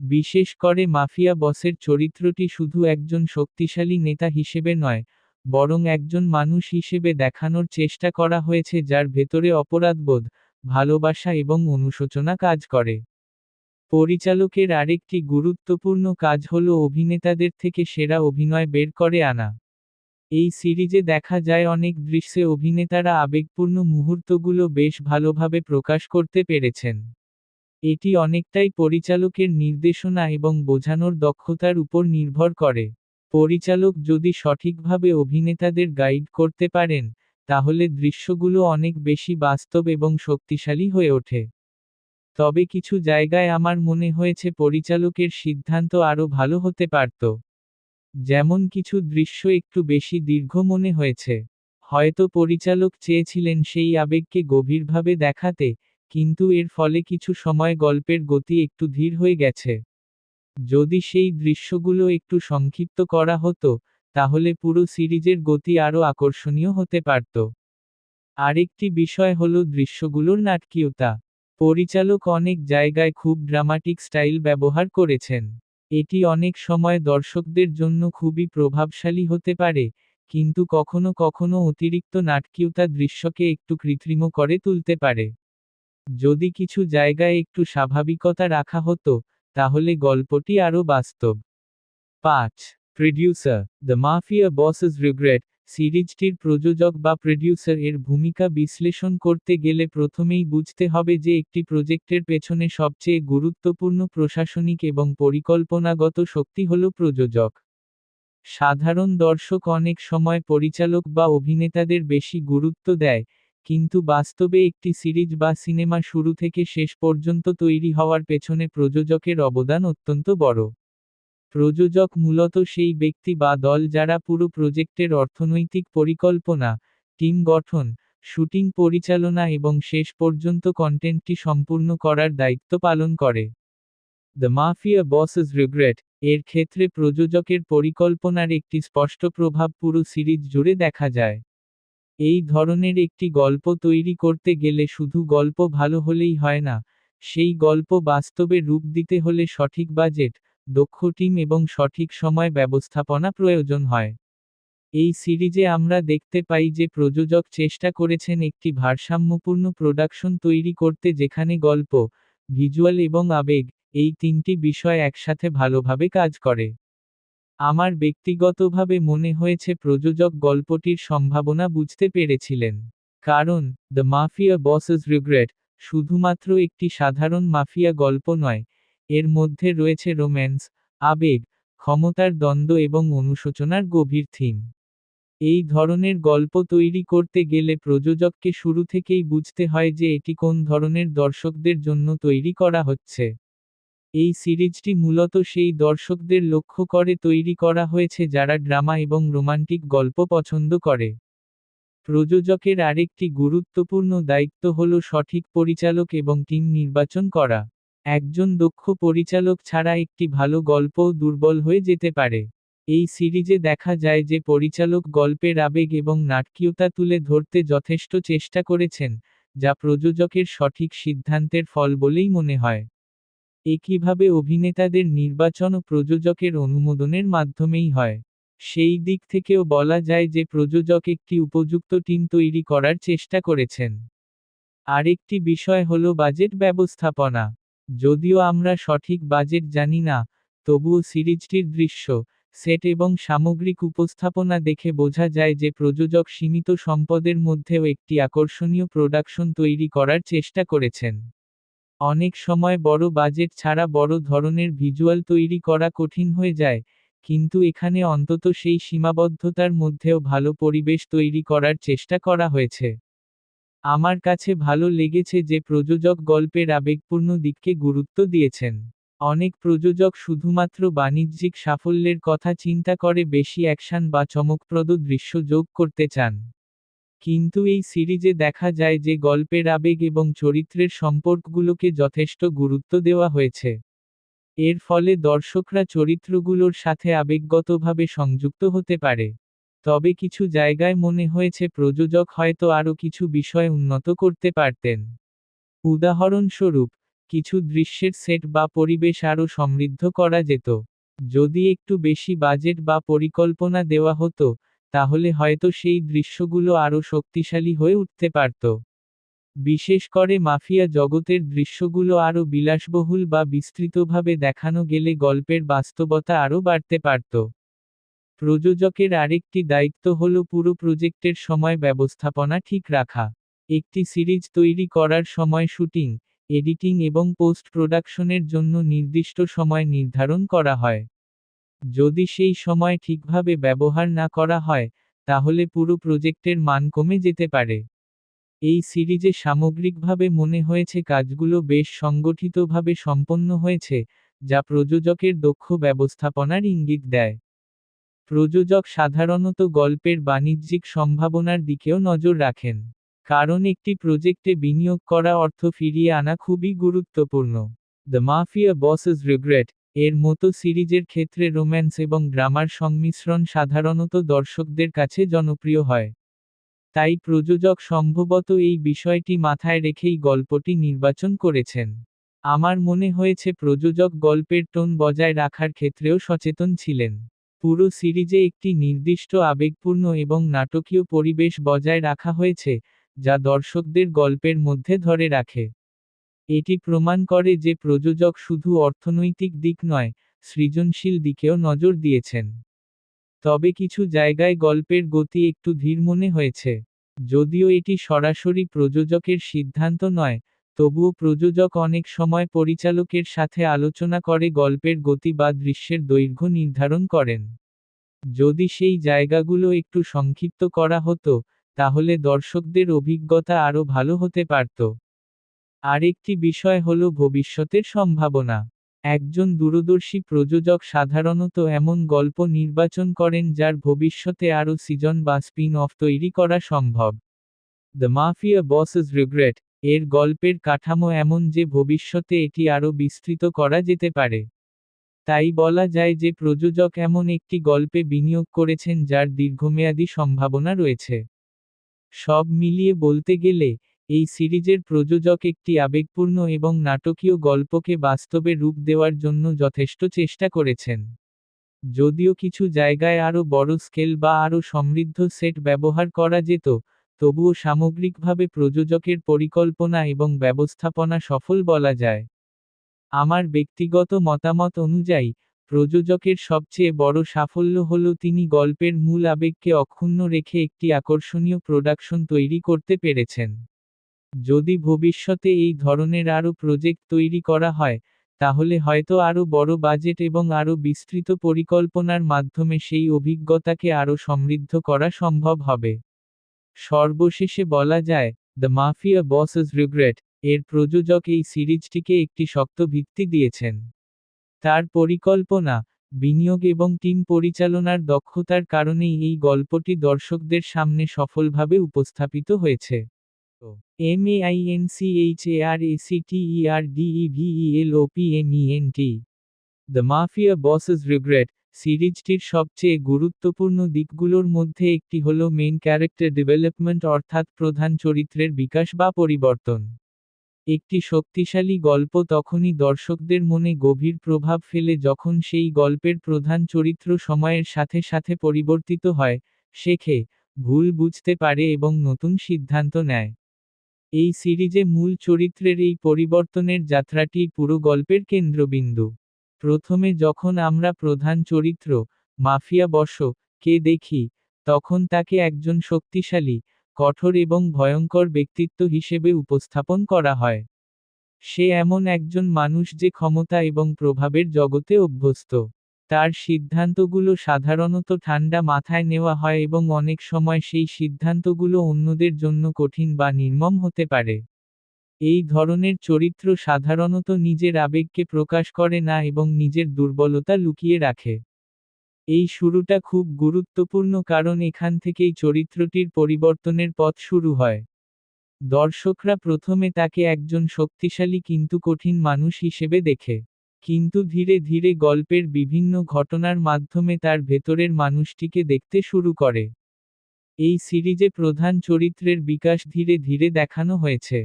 বিশেষ করে মাফিয়া বসের চরিত্রটি শুধু একজন শক্তিশালী নেতা হিসেবে নয়, বরং একজন মানুষ হিসেবে দেখানোর চেষ্টা করা হয়েছে যার ভেতরে অপরাধবোধ, ভালোবাসা এবং অনুশোচনা কাজ করে। পরিচালকের আরেকটি গুরুত্বপূর্ণ কাজ হল অভিনেতাদের থেকে সেরা অভিনয় বের করে আনা। এই সিরিজে দেখা যায় অনেক দৃশ্যে অভিনেতারা আবেগপূর্ণ মুহূর্তগুলো বেশ ভালোভাবে প্রকাশ করতে পেরেছেন। এটি অনেকটাই পরিচালকের নির্দেশনা এবং বোঝানোর দক্ষতার উপর নির্ভর করে। পরিচালক যদি সঠিকভাবে অভিনেতাদের গাইড করতে পারেন, তাহলে দৃশ্যগুলো অনেক বেশি বাস্তব এবং শক্তিশালী হয়ে ওঠে। তবে কিছু জায়গায় আমার মনে হয়েছে পরিচালকের সিদ্ধান্ত আরও ভালো হতে পারত। যেমন কিছু দৃশ্য একটু বেশি দীর্ঘ মনে হয়েছে। হয়তো পরিচালক চেয়েছিলেন সেই আবেগকে গভীরভাবে দেখাতে, কিন্তু এর ফলে কিছু সময় গল্পের গতি একটু ধীর হয়ে গেছে। যদি সেই দৃশ্যগুলো একটু সংক্ষিপ্ত করা হতো, তাহলে পুরো সিরিজের গতি আরও আকর্ষণীয় হতে পারত। আরেকটি বিষয় হলো দৃশ্যগুলোর নাটকীয়তা। পরিচালক অনেক জায়গায় খুব ড্রামাটিক স্টাইল ব্যবহার করেছেন। এটি অনেক সময় দর্শকদের জন্য খুবই প্রভাবশালী হতে পারে, কিন্তু কখনো কখনো অতিরিক্ত নাটকীয়তা দৃশ্যকে একটু কৃত্রিম করে তুলতে পারে। যদি কিছু জায়গায় একটু স্বাভাবিকতা রাখা হতো, তাহলে গল্পটি আরও বাস্তব। 5. Producer, the mafia bosses regret. সিরিজটির প্রযোজক বা প্রডিউসার এর ভূমিকা বিশ্লেষণ করতে গেলে প্রথমেই বুঝতে হবে যে একটি প্রজেক্টের পেছনে সবচেয়ে গুরুত্বপূর্ণ প্রশাসনিক এবং পরিকল্পনাগত শক্তি হল প্রযোজক। সাধারণ দর্শক অনেক সময় পরিচালক বা অভিনেতাদের বেশি গুরুত্ব দেয়, কিন্তু বাস্তবে একটি সিরিজ বা সিনেমা শুরু থেকে শেষ পর্যন্ত তৈরি হওয়ার পেছনে প্রযোজকের অবদান অত্যন্ত বড়। প্রযোজক মূলত সেই ব্যক্তি বা দল যারা পুরো প্রজেক্টের অর্থনৈতিক পরিকল্পনা, টিম গঠন, শুটিং পরিচালনা এবং শেষ পর্যন্ত কন্টেন্টটি সম্পূর্ণ করার দায়িত্ব পালন করে। দ্য মাফিয়া বসেস রিগ্রেট এর ক্ষেত্রে প্রযোজকের পরিকল্পনার একটি স্পষ্ট প্রভাব পুরো সিরিজ জুড়ে দেখা যায়। এই ধরনের একটি গল্প তৈরি করতে গেলে শুধু গল্প ভালো হলেই হয় না, সেই গল্প বাস্তবে রূপ দিতে হলে সঠিক বাজেট, দক্ষ টিম এবং সঠিক সময় ব্যবস্থাপনা প্রয়োজন হয়। এই সিরিজে আমরা দেখতে পাই যে প্রযোজক চেষ্টা করেছেন একটি ভারসাম্যপূর্ণ প্রোডাকশন তৈরি করতে যেখানে গল্প, ভিজুয়াল এবং আবেগ, এই তিনটি বিষয় একসাথে ভালোভাবে কাজ করে। আমার ব্যক্তিগতভাবে মনে হয়েছে প্রযোজক গল্পটির সম্ভাবনা বুঝতে পেরেছিলেন। কারণ, দ্য মাফিয়া বসেস রিগ্রেট শুধুমাত্র একটি সাধারণ মাফিয়া গল্প নয়, এর মধ্যে রয়েছে রোম্যান্স, আবেগ, ক্ষমতার দ্বন্দ্ব এবং অনুশোচনার গভীর থিম। এই ধরনের গল্প তৈরি করতে গেলে প্রযোজককে শুরু থেকেই বুঝতে হয় যে এটি কোন ধরনের দর্শকদের জন্য তৈরি করা হচ্ছে। এই সিরিজটি মূলত সেই দর্শকদের লক্ষ্য করে তৈরি করা হয়েছে যারা ড্রামা এবং রোমান্টিক গল্প পছন্দ করে। প্রযোজকের আরেকটি গুরুত্বপূর্ণ দায়িত্ব হল সঠিক পরিচালক এবং টিম নির্বাচন করা। একজন দক্ষ পরিচালক ছাড়া একটি ভালো গল্পও দুর্বল হয়ে যেতে পারে। এই সিরিজে দেখা যায় যে পরিচালক গল্পের আবেগ এবং নাটকীয়তা তুলে ধরতে যথেষ্ট চেষ্টা করেছেন, যা প্রযোজকের সঠিক সিদ্ধান্তের ফল বলেই মনে হয়। একইভাবে অভিনেতাদের নির্বাচনও প্রযোজকের অনুমোদনের মাধ্যমেই হয়। সেই দিক থেকেও বলা যায় যে প্রযোজক একটি উপযুক্ত টিম তৈরি করার চেষ্টা করেছেন। আরেকটি বিষয় হল বাজেট ব্যবস্থাপনা। যদিও আমরা সঠিক বাজেট জানি না, তবুও সিরিজটির দৃশ্য, সেট এবং সামগ্রিক উপস্থাপনা দেখে বোঝা যায় যে প্রযোজক সীমিত সম্পদের মধ্যেও একটি আকর্ষণীয় প্রোডাকশন তৈরি করার চেষ্টা করেছেন। অনেক সময় বড় বাজেট ছাড়া বড় ধরনের ভিজুয়াল তৈরি করা কঠিন হয়ে যায়, কিন্তু এখানে অন্তত সেই সীমাবদ্ধতার মধ্যেও ভালো পরিবেশ তৈরি করার চেষ্টা করা হয়েছে। আমার কাছে ভালো লেগেছে যে প্রযোজক গল্পের আবেগপূর্ণ দিককে গুরুত্ব দিয়েছেন। অনেক প্রযোজক শুধুমাত্র বাণিজ্যিক সাফল্যের কথা চিন্তা করে বেশি অ্যাকশন বা চমকপ্রদ দৃশ্য যোগ করতে চান। কিন্তু এই সিরিজে দেখা যায় যে গল্পের আবেগ এবং চরিত্রের সম্পর্কগুলোকে যথেষ্ট গুরুত্ব দেওয়া হয়েছে। এর ফলে দর্শকরা চরিত্রগুলোর সাথে আবেগগতভাবে সংযুক্ত হতে পারে। তবে কিছু জায়গায় মনে হয়েছে প্রযোজক হয়তো আরও কিছু বিষয় উন্নত করতে পারতেন। উদাহরণস্বরূপ, কিছু দৃশ্যের সেট বা পরিবেশ আরও সমৃদ্ধ করা যেত। যদি একটু বেশি বাজেট বা পরিকল্পনা দেওয়া হতো, তাহলে হয়তো সেই দৃশ্যগুলো আরও শক্তিশালী হয়ে উঠতে পারত। বিশেষ করে মাফিয়া জগতের দৃশ্যগুলো আরও বিলাসবহুল বা বিস্তৃতভাবে দেখানো গেলে গল্পের বাস্তবতা আরও বাড়তে পারত। প্রযোজকের আরেকটি দায়িত্ব হল পুরো প্রজেক্টের সময় ব্যবস্থাপনা ঠিক রাখা। একটি সিরিজ তৈরি করার সময় শুটিং, এডিটিং এবং পোস্ট প্রোডাকশনের জন্য নির্দিষ্ট সময় নির্ধারণ করা হয়। যদি সেই সময় ঠিকভাবে ব্যবহার না করা হয়, তাহলে পুরো প্রজেক্টের মান কমে যেতে পারে। এই সিরিজে সামগ্রিকভাবে মনে হয়েছে কাজগুলো বেশ সংগঠিতভাবে সম্পন্ন হয়েছে, যা প্রযোজকের দক্ষ ব্যবস্থাপনার ইঙ্গিত দেয়। প্রযোজক সাধারণত গল্পের বাণিজ্যিক সম্ভাবনার দিকেও নজর রাখেন। কারণ একটি প্রজেক্টে বিনিয়োগ করা অর্থ ফিরিয়ে আনা খুবই গুরুত্বপূর্ণ। দ্য মাফিয়া বসেস রিগ্রেট এর মতো সিরিজের ক্ষেত্রে রোম্যান্স এবং ড্রামার সংমিশ্রণ সাধারণত দর্শকদের কাছে জনপ্রিয় হয়। তাই প্রযোজক সম্ভবত এই বিষয়টি মাথায় রেখেই গল্পটি নির্বাচন করেছেন। আমার মনে হয়েছে প্রযোজক গল্পের টোন বজায় রাখার ক্ষেত্রেও সচেতন ছিলেন। পুরো সিরিজে একটি নির্দিষ্ট আবেগপূর্ণ এবং নাটকীয় পরিবেশ বজায় রাখা হয়েছে, যা দর্শকদের গল্পের মধ্যে ধরে রাখে। এটি প্রমাণ করে যে প্রযোজক শুধু অর্থনৈতিক দিক নয়, সৃজনশীল দিকেও নজর দিয়েছেন। তবে কিছু জায়গায় গল্পের গতি একটু ধীর মনে হয়েছে। যদিও এটি সরাসরি প্রযোজকের সিদ্ধান্ত নয়, তবুও প্রযোজক অনেক সময় পরিচালকের সাথে আলোচনা করে গল্পের গতি বা দৃশ্যের দৈর্ঘ্য নির্ধারণ করেন। যদি সেই জায়গাগুলো একটু সংক্ষিপ্ত করা হতো, তাহলে দর্শকদের অভিজ্ঞতা আরও ভালো হতে পারত। আরেকটি বিষয় হল ভবিষ্যতের সম্ভাবনা। একজন দূরদর্শী প্রযোজক সাধারণত এমন গল্প নির্বাচন করেন যার ভবিষ্যতে আরও সিজন বা স্পিন অফ তৈরি করা সম্ভব। দ্য মাফিয়া বসেস রিগ্রেট এর গল্পের কাঠামো এমন যে ভবিষ্যতে এটি আরও বিস্তৃত করা যেতে পারে। তাই বলা যায় যে প্রযোজক এমন একটি গল্পে বিনিয়োগ করেছেন যার দীর্ঘমেয়াদী সম্ভাবনা রয়েছে। সব মিলিয়ে বলতে গেলে, এই সিরিজের প্রযোজক একটি আবেগপূর্ণ এবং নাটকীয় গল্পকে বাস্তবে রূপ দেওয়ার জন্য যথেষ্ট চেষ্টা করেছেন। যদিও কিছু জায়গায় আরও বড় স্কেল বা আরও সমৃদ্ধ সেট ব্যবহার করা যেত, তবুও সামগ্রিকভাবে প্রযোজকের পরিকল্পনা এবং ব্যবস্থাপনা সফল বলা যায়। আমার ব্যক্তিগত মতামত অনুযায়ী, প্রযোজকের সবচেয়ে বড় সাফল্য হল তিনি গল্পের মূল আবেগকে অক্ষুণ্ণ রেখে একটি আকর্ষণীয় প্রোডাকশন তৈরি করতে পেরেছেন। যদি ভবিষ্যতে এই ধরনের আরও প্রজেক্ট তৈরি করা হয়, তাহলে হয়তো আরও বড় বাজেট এবং আরও বিস্তৃত পরিকল্পনার মাধ্যমে সেই অভিজ্ঞতাকে আরও সমৃদ্ধ করা সম্ভব হবে। সর্বশেষে বলা যায়, দ্য মাফিয়া বসেস রিগ্রেট এর প্রযোজক এই সিরিজটিকে একটি শক্ত ভিত্তি দিয়েছেন। তার পরিকল্পনা, বিনিয়োগ এবং টিম পরিচালনার দক্ষতার কারণেই এই গল্পটি দর্শকদের সামনে সফলভাবে উপস্থাপিত হয়েছে। MAINCHARACTERDEVELOPMENT the mafia bosses regret সিরিজটির সবচেয়ে গুরুত্বপূর্ণ দিকগুলোর মধ্যে একটি হল মেইন ক্যারেক্টার ডেভেলপমেন্ট, অর্থাৎ প্রধান চরিত্রের বিকাশ বা পরিবর্তন। একটি শক্তিশালী গল্প তখনই দর্শকদের মনে গভীর প্রভাব ফেলে যখন সেই গল্পের প্রধান চরিত্র সময়ের সাথে সাথে পরিবর্তিত হয়, শেখে, ভুল বুঝতে পারে এবং নতুন সিদ্ধান্ত নেয়। এই সিরিজে মূল চরিত্রের এই পরিবর্তনের যাত্রাটি পুরো গল্পের কেন্দ্রবিন্দু। প্রথমে যখন আমরা প্রধান চরিত্র, মাফিয়া বস-কে দেখি, তখন তাকে একজন শক্তিশালী, কঠোর এবং ভয়ঙ্কর ব্যক্তিত্ব হিসেবে উপস্থাপন করা হয়। সে এমন একজন মানুষ যে ক্ষমতা এবং প্রভাবের জগতে অভ্যস্ত। তার সিদ্ধান্তগুলো সাধারণত ঠান্ডা মাথায় নেওয়া হয় এবং অনেক সময় সেই সিদ্ধান্তগুলো অন্যদের জন্য কঠিন বা নির্মম হতে পারে। এই ধরনের চরিত্র সাধারণত নিজের আবেগকে প্রকাশ করে না এবং নিজের দুর্বলতা লুকিয়ে রাখে। এই শুরুটা খুব গুরুত্বপূর্ণ কারণ এখান থেকেই চরিত্রটির পরিবর্তনের পথ শুরু হয়। দর্শকরা প্রথমে তাকে একজন শক্তিশালী কিন্তু কঠিন মানুষ হিসেবে দেখে। কিন্তু ধীরে ধীরে গল্পের বিভিন্ন ঘটনার মাধ্যমে তার ভেতরের মানুষটিকে দেখতে শুরু করে। এই সিরিজে প্রধান চরিত্রের বিকাশ ধীরে ধীরে দেখানো হয়েছে।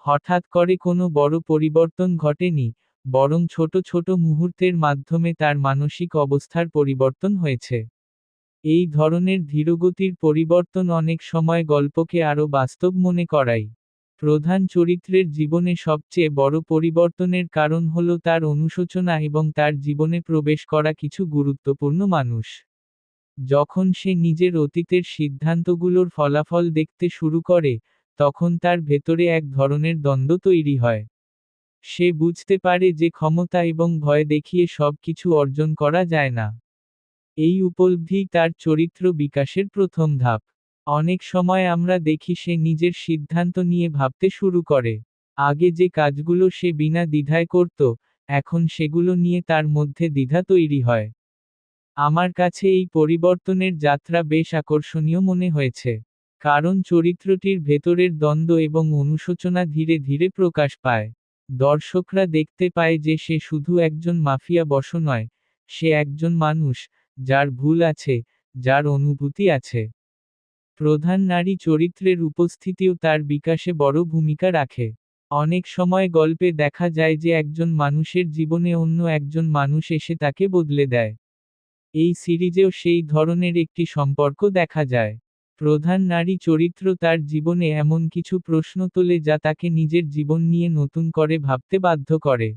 হঠাৎ করে কোনো বড় পরিবর্তন ঘটেনি, বরং ছোট ছোট মুহূর্তের মাধ্যমে তার মানসিক অবস্থার পরিবর্তন হয়েছে। এই ধরনের ধীরগতির পরিবর্তন অনেক সময় গল্পকে আরও বাস্তব মনে করায়। প্রধান চরিত্রের জীবনে সবচেয়ে বড় পরিবর্তনের কারণ হল তার অনুশোচনা এবং তার জীবনে প্রবেশ করা কিছু গুরুত্বপূর্ণ মানুষ। যখন সে নিজের অতীতের সিদ্ধান্তগুলোর ফলাফল দেখতে শুরু করে, তখন তার ভেতরে এক ধরনের দ্বন্দ্ব তৈরি হয়। সে বুঝতে পারে যে ক্ষমতা এবং ভয় দেখিয়ে সব কিছু অর্জন করা যায় না। এই উপলব্ধিই তার চরিত্র বিকাশের প্রথম ধাপ। অনেক সময় আমরা দেখি সে নিজের সিদ্ধান্ত নিয়ে ভাবতে শুরু করে। আগে যে কাজগুলো সে বিনা দ্বিধায় করত, এখন সেগুলো নিয়ে তার মধ্যে দ্বিধা তৈরি হয়। আমার কাছে এই পরিবর্তনের যাত্রা বেশ আকর্ষণীয় মনে হয়েছে। কারণ চরিত্রটির ভেতরের দ্বন্দ্ব এবং অনুশোচনা ধীরে ধীরে প্রকাশ পায়। দর্শকরা দেখতে পায় যে সে শুধু একজন মাফিয়া বস নয়, সে একজন মানুষ, যার ভুল আছে, যার অনুভূতি আছে। প্রধান নারী চরিত্রের উপস্থিতিও তার বিকাশে বড় ভূমিকা রাখে। অনেক সময় গল্পে দেখা যায় যে একজন মানুষের জীবনে অন্য একজন মানুষ এসে তাকে বদলে দেয়। এই সিরিজেও সেই ধরনের একটি সম্পর্ক দেখা যায়। প্রধান নারী চরিত্র তার জীবনে এমন কিছু প্রশ্ন তোলে যা তাকে নিজের জীবন নিয়ে নতুন করে ভাবতে বাধ্য করে।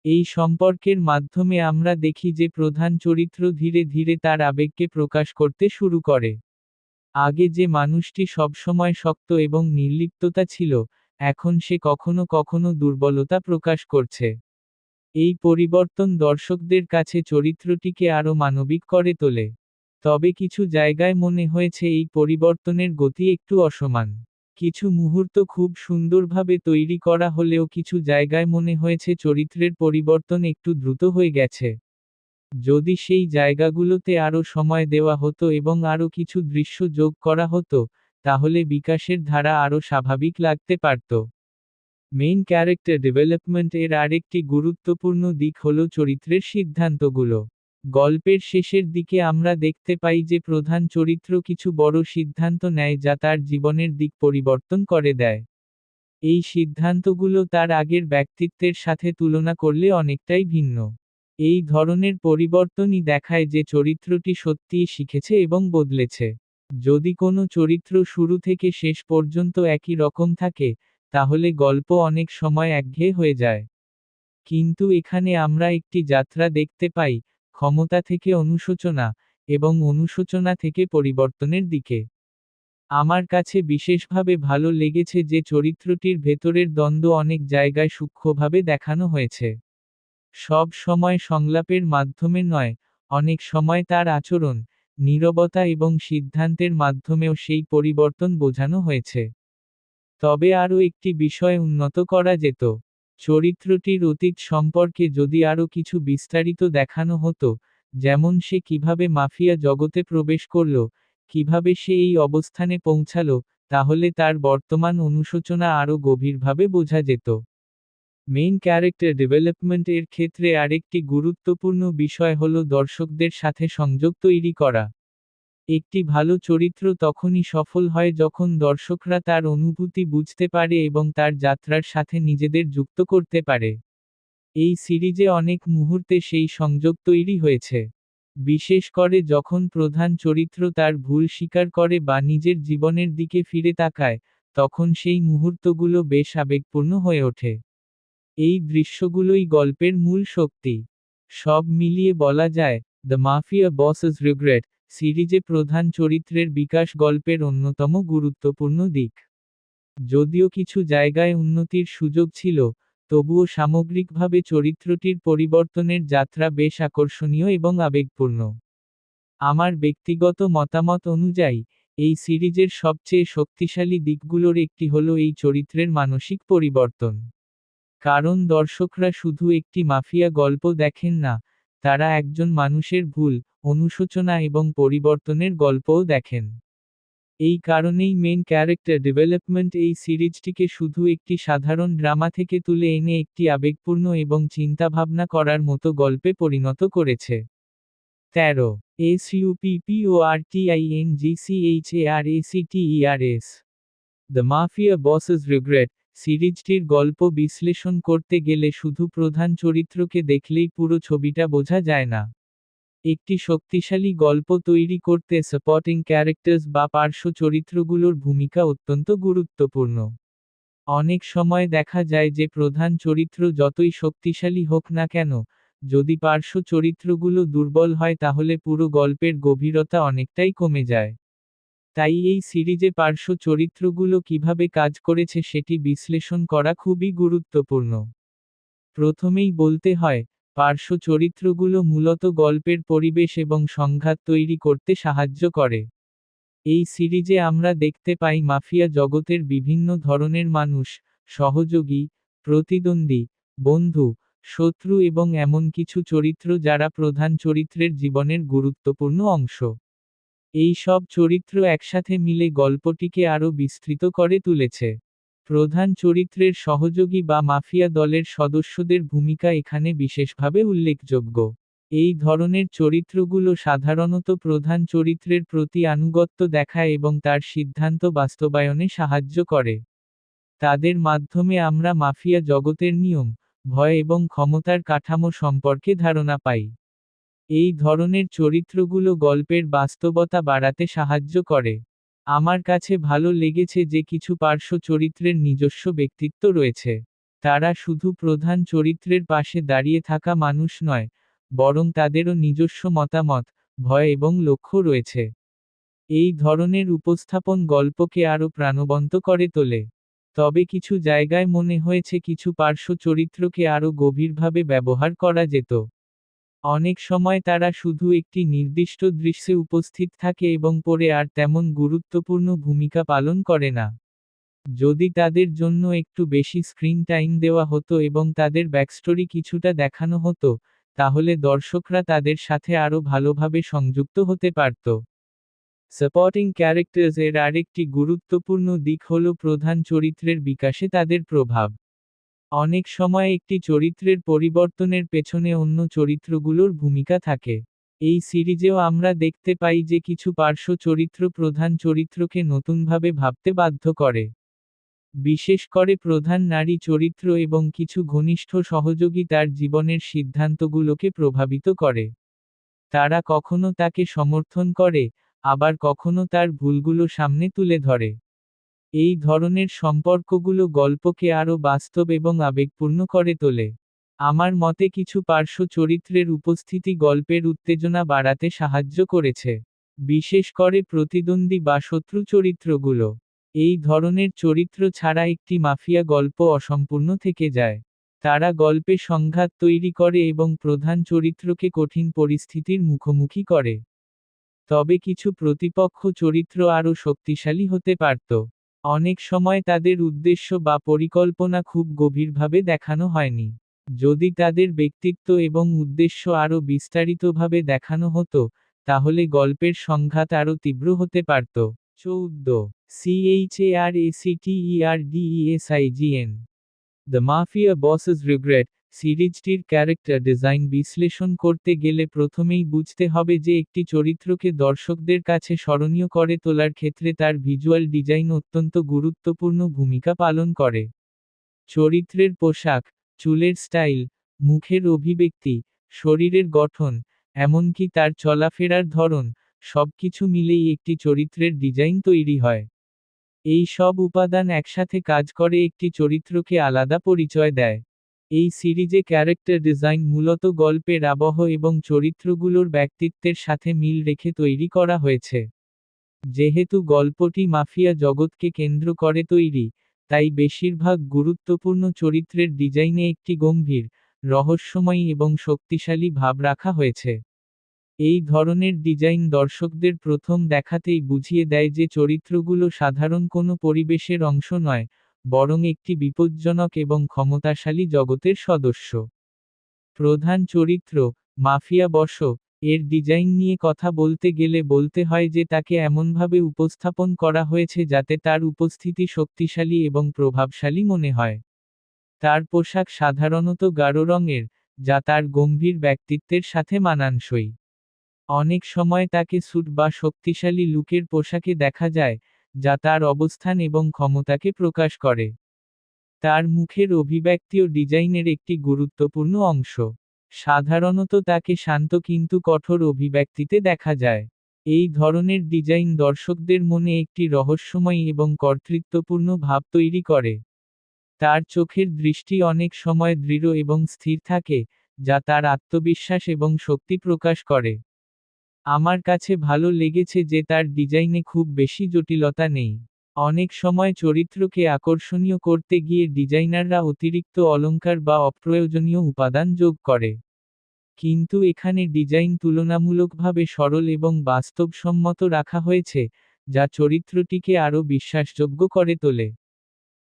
এই সম্পর্কের মাধ্যমে আমরা দেখি যে প্রধান চরিত্র ধীরে ধীরে তার আবেগকে প্রকাশ করতে শুরু করে। আগে যে মানুষটি সবসময় শক্ত এবং নির্লিপ্ততা ছিল, এখন সে কখনো কখনো দুর্বলতা প্রকাশ করছে। এই পরিবর্তন দর্শকদের কাছে চরিত্রটিকে আরও মানবিক করে তোলে। তবে কিছু জায়গায় মনে হয়েছে এই পরিবর্তনের গতি একটু অসমান। কিছু মুহূর্ত খুব সুন্দরভাবে তৈরি করা হলেও কিছু জায়গায় মনে হয়েছে চরিত্রের পরিবর্তন একটু দ্রুত হয়ে গেছে। যদি সেই জায়গাগুলোতে আরও সময় দেওয়া হতো এবং আরও কিছু দৃশ্য যোগ করা হতো, তাহলে বিকাশের ধারা আরও স্বাভাবিক লাগতে পারত। মেইন ক্যারেক্টার ডেভেলপমেন্ট এর আরেকটি গুরুত্বপূর্ণ দিক হল চরিত্রের সিদ্ধান্তগুলো। গল্পের শেষের দিকে আমরা দেখতে পাই যে প্রধান চরিত্র কিছু বড় সিদ্ধান্ত নেয় যা তার জীবনের দিক পরিবর্তন করে দেয়। এই সিদ্ধান্তগুলো তার আগের ব্যক্তিত্বের সাথে তুলনা করলে অনেকটাই ভিন্ন। এই ধরনের পরিবর্তনই দেখায় যে চরিত্রটি সত্যিই শিখেছে এবং বদলেছে। যদি কোনো চরিত্র শুরু থেকে শেষ পর্যন্ত একই রকম থাকে, তাহলে গল্প অনেক সময় একঘেয়ে হয়ে যায়। কিন্তু এখানে আমরা একটি যাত্রা দেখতে পাই, ক্ষমতা থেকে অনুশোচনা, এবং অনুশোচনা থেকে পরিবর্তনের দিকে। আমার কাছে বিশেষভাবে ভালো লেগেছে যে চরিত্রটির ভেতরের দ্বন্দ্ব অনেক জায়গায় সূক্ষ্মভাবে দেখানো হয়েছে। সব সময় সংলাপের মাধ্যমে নয়, অনেক সময় তার আচরণ, নীরবতা এবং সিদ্ধান্তের মাধ্যমেও সেই পরিবর্তন বোঝানো হয়েছে। তবে আরও একটি বিষয় উন্নত করা যেত। চরিত্রটির অতীত সম্পর্কে যদি আরও কিছু বিস্তারিত দেখানো হতো, যেমন সে কিভাবে মাফিয়া জগতে প্রবেশ করল, কিভাবে সে এই অবস্থানে পৌঁছালো, তাহলে তার বর্তমান অনুশোচনা আরও গভীরভাবে বোঝা যেত। মেইন ক্যারেক্টার ডেভেলপমেন্ট এর ক্ষেত্রে আরেকটি গুরুত্বপূর্ণ বিষয় হল দর্শকদের সাথে সংযোগ তৈরি করা। একটি ভালো চরিত্র তখনই সফল হয় যখন দর্শকরা তার অনুভূতি বুঝতে পারে এবং তার যাত্রার সাথে নিজেদের যুক্ত করতে পারে। এই সিরিজে অনেক মুহূর্তে সেই সংযোগ তৈরি হয়েছে। বিশেষ করে যখন প্রধান চরিত্র তার ভুল স্বীকার করে বা নিজের জীবনের দিকে ফিরে তাকায়, তখন সেই মুহূর্তগুলো বেশ আবেগপূর্ণ হয়ে ওঠে। এই দৃশ্যগুলোই গল্পের মূল শক্তি। সব মিলিয়ে বলা যায়, দ্য মাফিয়া বসেস রিগ্রেট সিরিজে প্রধান চরিত্রের বিকাশ গল্পের অন্যতম গুরুত্বপূর্ণ দিক। যদিও কিছু জায়গায় উন্নতির সুযোগ ছিল, তবুও সামগ্রিকভাবে চরিত্রটির পরিবর্তনের যাত্রা বেশ আকর্ষণীয় এবং আবেগপূর্ণ। আমার ব্যক্তিগত মতামত অনুযায়ী, এই সিরিজের সবচেয়ে শক্তিশালী দিকগুলোর একটি হলো এই চরিত্রের মানসিক পরিবর্তন। কারণ দর্শকরা শুধু একটি মাফিয়া গল্প দেখেন না, তারা একজন মানুষের ভুল, অনুশোচনা এবং পরিবর্তনের গল্পও দেখেন। এই কারণেই মেইন ক্যারেক্টার ডেভেলপমেন্ট এই সিরিজটিকে শুধু একটি সাধারণ ড্রামা থেকে তুলে এনে একটি আবেগপূর্ণ এবং চিন্তাভাবনা করার মতো গল্পে পরিণত করেছে। 13. SUPPORTINGCHARACTERS the mafia bosses regret সিরিজটির গল্প বিশ্লেষণ করতে গেলে শুধু প্রধান চরিত্রকে দেখলেই পুরো ছবিটা বোঝা যায় না। একটি শক্তিশালী গল্প তৈরি করতে সাপোর্টিং ক্যারেক্টার্স বা পার্শ্ব চরিত্রগুলোর ভূমিকা অত্যন্ত গুরুত্বপূর্ণ। অনেক সময় দেখা যায় যে প্রধান চরিত্র যতই শক্তিশালী হোক না কেন, যদি পার্শ্ব চরিত্রগুলো দুর্বল হয় তাহলে পুরো গল্পের গভীরতা অনেকটাই কমে যায়। তাই এই সিরিজে পার্শ্ব চরিত্রগুলো কিভাবে কাজ করেছে সেটি বিশ্লেষণ করা খুবই গুরুত্বপূর্ণ। প্রথমেই বলতে হয়, পার্শ্ব চরিত্রগুলো মূলত গল্পের পরিবেশ এবং সংঘাত তৈরি করতে সাহায্য করে। এই সিরিজে আমরা দেখতে পাই মাফিয়া জগতের বিভিন্ন ধরনের মানুষ, সহযোগী, প্রতিদ্বন্দ্বী, বন্ধু, শত্রু এবং এমন কিছু চরিত্র যারা প্রধান চরিত্রের জীবনের গুরুত্বপূর্ণ অংশ। এই সব চরিত্র একসাথে মিলে গল্পটিকে আরও বিস্তৃত করে তুলেছে। প্রধান চরিত্রের সহযোগী বা মাফিয়া দলের সদস্যদের ভূমিকা এখানে বিশেষভাবে উল্লেখযোগ্য। এই ধরনের চরিত্রগুলো সাধারণত প্রধান চরিত্রের প্রতি আনুগত্য দেখায় এবং তার সিদ্ধান্ত বাস্তবায়নে সাহায্য করে। তাদের মাধ্যমে আমরা মাফিয়া জগতের নিয়ম, ভয় এবং ক্ষমতার কাঠামো সম্পর্কে ধারণা পাই। এই ধরনের চরিত্রগুলো গল্পের বাস্তবতা বাড়াতে সাহায্য করে। আমার কাছে ভালো লেগেছে যে কিছু পার্শ্ব চরিত্রের নিজস্ব ব্যক্তিত্ব রয়েছে। তারা শুধু প্রধান চরিত্রের পাশে দাঁড়িয়ে থাকা মানুষ নয়, বরং তাদেরও নিজস্ব মতামত, ভয় এবং লক্ষ্য রয়েছে। এই ধরনের উপস্থাপন গল্পকে আরও প্রাণবন্ত করে তোলে। তবে কিছু জায়গায় মনে হয়েছে কিছু পার্শ্ব চরিত্রকে আরও গভীরভাবে ব্যবহার করা যেত। অনেক সময় তারা শুধু একটি নির্দিষ্ট দৃশ্যে উপস্থিত থাকে এবং পরে আর তেমন গুরুত্বপূর্ণ ভূমিকা পালন করে না। যদি তাদের জন্য একটু বেশি স্ক্রিন টাইম দেওয়া হতো এবং তাদের ব্যাকস্টোরি কিছুটা দেখানো হতো, তাহলে দর্শকরা তাদের সাথে আরও ভালোভাবে সংযুক্ত হতে পারত। সাপোর্টিং ক্যারেক্টার্স এর আরেকটি গুরুত্বপূর্ণ দিক হল প্রধান চরিত্রের বিকাশে তাদের প্রভাব। অনেক সময় একটি চরিত্রের পরিবর্তনের পেছনে অন্য চরিত্রগুলোর ভূমিকা থাকে। এই সিরিজেও আমরা দেখতে পাই যে কিছু পার্শ্ব চরিত্র প্রধান চরিত্রকে নতুনভাবে ভাবতে বাধ্য করে। বিশেষ করে প্রধান নারী চরিত্র এবং কিছু ঘনিষ্ঠ সহযোগী তার জীবনের সিদ্ধান্তগুলোকে প্রভাবিত করে। তারা কখনো তাকে সমর্থন করে, আবার কখনো তার ভুলগুলো সামনে তুলে ধরে। এই ধরনের সম্পর্কগুলো গল্পকে আরও বাস্তব এবং আবেগপূর্ণ করে তোলে। আমার মতে কিছু পার্শ্ব চরিত্রের উপস্থিতি গল্পের উত্তেজনা বাড়াতে সাহায্য করেছে। বিশেষ করে প্রতিদ্বন্দ্বী বা শত্রু চরিত্রগুলো। এই ধরনের চরিত্র ছাড়া একটি মাফিয়া গল্প অসম্পূর্ণ থেকে যায়। তারা গল্পে সংঘাত তৈরি করে এবং প্রধান চরিত্রকে কঠিন পরিস্থিতির মুখোমুখি করে। তবে কিছু প্রতিপক্ষ চরিত্র আরও শক্তিশালী হতে পারত। অনেক সময় তাদের উদ্দেশ্য বা পরিকল্পনা খুব গভীরভাবে দেখানো হয়নি। যদি তাদের ব্যক্তিত্ব এবং উদ্দেশ্য আরও বিস্তারিতভাবে দেখানো হতো, তাহলে গল্পের সংঘাত আরও তীব্র হতে পারত। 14. CHARACTERDESIGN the mafia bosses regret সিরিজটির ক্যারেক্টার ডিজাইন বিশ্লেষণ করতে গেলে প্রথমেই বুঝতে হবে যে একটি চরিত্রকে দর্শকদের কাছে স্মরণীয় করে তোলার ক্ষেত্রে তার ভিজুয়াল ডিজাইন অত্যন্ত গুরুত্বপূর্ণ ভূমিকা পালন করে। চরিত্রের পোশাক, চুলের স্টাইল, মুখের অভিব্যক্তি, শরীরের গঠন, এমনকি তার চলাফেরার ধরন, সবকিছু মিলেই একটি চরিত্রের ডিজাইন তৈরি হয়। এই সব উপাদান একসাথে কাজ করে একটি চরিত্রকে আলাদা পরিচয় দেয়। এই সিরিজে ক্যারেক্টার ডিজাইন মূলত গল্পের আবহ এবং চরিত্রগুলোর ব্যক্তিত্বের সাথে মিল রেখে তৈরি করা হয়েছে। যেহেতু গল্পটি মাফিয়া জগৎকে কেন্দ্র করে তৈরি, তাই বেশিরভাগ গুরুত্বপূর্ণ চরিত্রের ডিজাইনে একটি গম্ভীর, রহস্যময়ী এবং শক্তিশালী ভাব রাখা হয়েছে। এই ধরনের ডিজাইন দর্শকদের প্রথম দেখাতেই বুঝিয়ে দেয় যে চরিত্রগুলো সাধারণ কোনো পরিবেশের অংশ নয়, বরং একটি বিপজ্জনক এবং ক্ষমতাশালী জগতের সদস্য। প্রধান চরিত্র, মাফিয়া বস, এর ডিজাইন নিয়ে কথা বলতে গেলে বলতে হয় যে তাকে এমনভাবে উপস্থাপন করা হয়েছে যাতে তার উপস্থিতি শক্তিশালী এবং প্রভাবশালী মনে হয়। তার পোশাক সাধারণত গাঢ় রঙের, যা তার গম্ভীর ব্যক্তিত্বের সাথে মানানসই। অনেক সময় তাকে স্যুট বা শক্তিশালী লুকের পোশাকে দেখা যায়, যা তার অবস্থান এবং ক্ষমতাকে প্রকাশ করে। তার মুখের অভিব্যক্তিও ডিজাইনের একটি গুরুত্বপূর্ণ অংশ। সাধারণত তাকে শান্ত কিন্তু কঠোর অভিব্যক্তিতে দেখা যায়। এই ধরনের ডিজাইন দর্শকদের মনে একটি রহস্যময় এবং কর্তৃত্বপূর্ণ ভাব তৈরি করে। তার চোখের দৃষ্টি অনেক সময় দৃঢ় এবং স্থির থাকে, যা তার আত্মবিশ্বাস এবং শক্তি প্রকাশ করে। আমার কাছে ভালো লেগেছে যে তার ডিজাইনে খুব বেশি জটিলতা নেই। অনেক সময় চরিত্রকে আকর্ষণীয় করতে গিয়ে ডিজাইনাররা অতিরিক্ত অলংকার বা অপ্রয়োজনীয় উপাদান যোগ করে। কিন্তু এখানে ডিজাইন তুলনামূলকভাবে সরল এবং বাস্তবসম্মত রাখা হয়েছে, যা চরিত্রটিকে আরও বিশ্বাসযোগ্য করে তোলে।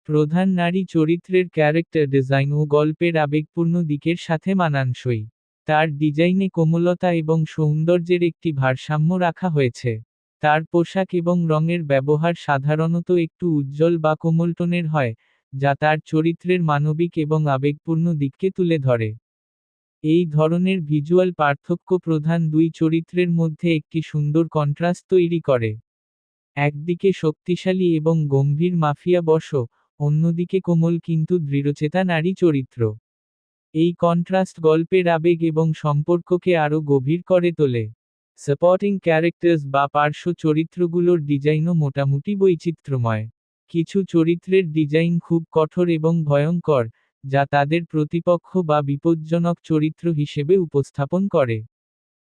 প্রধান নারী চরিত্রের ক্যারেক্টার ডিজাইন ও গল্পের আবেগপূর্ণ দিকের সাথে মানানসই। তার ডিজাইনে কোমলতা এবং সৌন্দর্যের একটি ভারসাম্য রাখা হয়েছে। তার পোশাক এবং রঙের ব্যবহার সাধারণত একটু উজ্জ্বল বা কোমল টোনের হয়, যা তার চরিত্রের মানবিক এবং আবেগপূর্ণ দিককে তুলে ধরে। এই ধরনের ভিজুয়াল পার্থক্য প্রধান দুই চরিত্রের মধ্যে একটি সুন্দর কন্ট্রাস্ট তৈরি করে। একদিকে শক্তিশালী এবং গম্ভীর মাফিয়া বস, অন্যদিকে কোমল কিন্তু দৃঢ়চেতা নারী চরিত্র। এই কন্ট্রাস্ট গল্পের আবেগ এবং সম্পর্ককে আরও গভীর করে তোলে। সাপোর্টিং ক্যারেক্টার্স বা পার্শ্ব চরিত্রগুলোর ডিজাইনও মোটামুটি বৈচিত্র্যময়। কিছু চরিত্রের ডিজাইন খুব কঠোর এবং ভয়ঙ্কর, যা তাদের প্রতিপক্ষ বা বিপজ্জনক চরিত্র হিসেবে উপস্থাপন করে।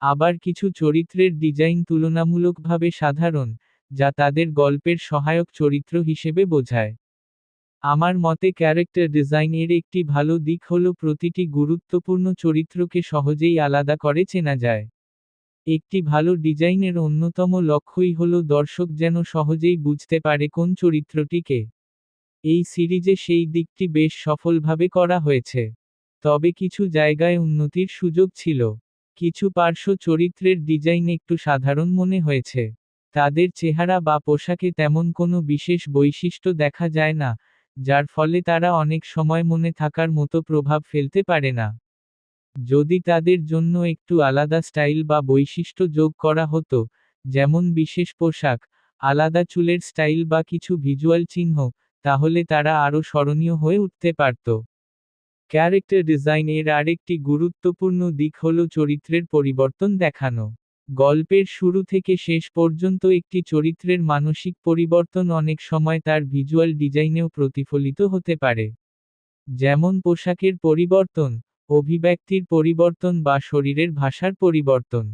আবার কিছু চরিত্রের ডিজাইন তুলনামূলকভাবে সাধারণ, যা তাদের গল্পের সহায়ক চরিত্র হিসেবে বোঝায়। আমার মতে ক্যারেক্টার ডিজাইন এর একটি ভালো দিক হল প্রতিটি গুরুত্বপূর্ণ চরিত্রকে সহজেই আলাদা করে চেনা যায়। একটি ভালো ডিজাইনের অন্যতম লক্ষ্যই হল দর্শক যেন সহজেই বুঝতে পারে কোন চরিত্রটিকে। এই সিরিজে সেই দিকটি বেশ সফলভাবে করা হয়েছে। তবে কিছু জায়গায় উন্নতির সুযোগ ছিল। কিছু পার্শ্ব চরিত্রের ডিজাইন একটু সাধারণ মনে হয়েছে। তাদের চেহারা বা পোশাকে তেমন কোনো বিশেষ বৈশিষ্ট্য দেখা যায় না, যার ফলে তারা অনেক সময় মনে থাকার মতো প্রভাব ফেলতে পারে না। যদি তাদের জন্য একটু আলাদা স্টাইল বা বৈশিষ্ট্য যোগ করা হতো, যেমন বিশেষ পোশাক, আলাদা চুলের স্টাইল বা কিছু ভিজুয়াল চিহ্ন, তাহলে তারা আরও স্মরণীয় হয়ে উঠতে পারত। ক্যারেক্টার ডিজাইন এর আরেকটি গুরুত্বপূর্ণ দিক হল চরিত্রের পরিবর্তন দেখানো। গল্পের শুরু থেকে শেষ পর্যন্ত একটি চরিত্রের মানসিক পরিবর্তন অনেক সময় তার ভিজুয়াল ডিজাইনেও প্রতিফলিত হতে পারে। যেমন পোশাকের পরিবর্তন, অভিব্যক্তির পরিবর্তন বা শরীরের ভাষার পরিবর্তন।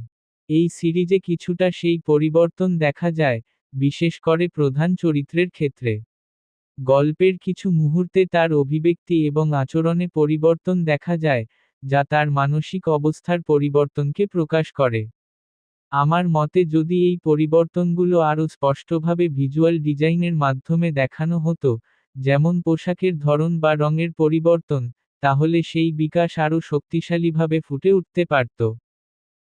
এই সিরিজে কিছুটা সেই পরিবর্তন দেখা যায়, বিশেষ করে প্রধান চরিত্রের ক্ষেত্রে। গল্পের কিছু মুহূর্তে তার অভিব্যক্তি এবং আচরণে পরিবর্তন দেখা যায়, যা তার মানসিক অবস্থার পরিবর্তনকে প্রকাশ করে। আমার মতে যদি এই পরিবর্তনগুলো আরও স্পষ্টভাবে ভিজুয়াল ডিজাইনের মাধ্যমে দেখানো হতো, যেমন পোশাকের ধরন বা রঙের পরিবর্তন, তাহলে সেই বিকাশ আরও শক্তিশালীভাবে ফুটে উঠতে পারত।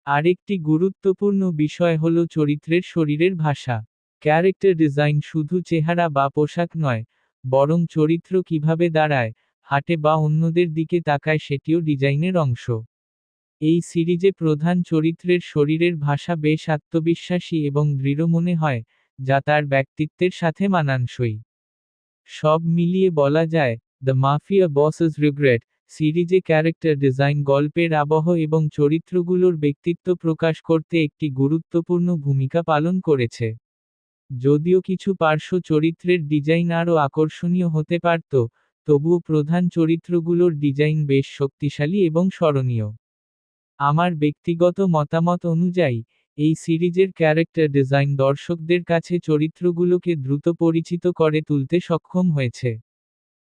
আরেকটি গুরুত্বপূর্ণ বিষয় হল চরিত্রের শরীরের ভাষা। ক্যারেক্টার ডিজাইন শুধু চেহারা বা পোশাক নয়, বরং চরিত্র কিভাবে দাঁড়ায়, হাঁটে বা অন্যদের দিকে তাকায় সেটিও ডিজাইনের অংশ। এই সিরিজে প্রধান চরিত্রের শরীরের ভাষা বেশ আত্মবিশ্বাসী এবং দৃঢ় মনে হয়, যা তার ব্যক্তিত্বের সাথে মানানসই। সব মিলিয়ে বলা যায়, দ্য মাফিয়া বসেস রিগ্রেট সিরিজে ক্যারেক্টার ডিজাইন গল্পের আবহ এবং চরিত্রগুলোর ব্যক্তিত্ব প্রকাশ করতে একটি গুরুত্বপূর্ণ ভূমিকা পালন করেছে। যদিও কিছু পার্শ্ব চরিত্রের ডিজাইন আরও আকর্ষণীয় হতে পারত, তবুও প্রধান চরিত্রগুলোর ডিজাইন বেশ শক্তিশালী এবং স্মরণীয়। আমার ব্যক্তিগত মতামত অনুযায়ী, এই সিরিজের ক্যারেক্টার ডিজাইন দর্শকদের কাছে চরিত্রগুলোকে দ্রুত পরিচিত করে তুলতে সক্ষম হয়েছে।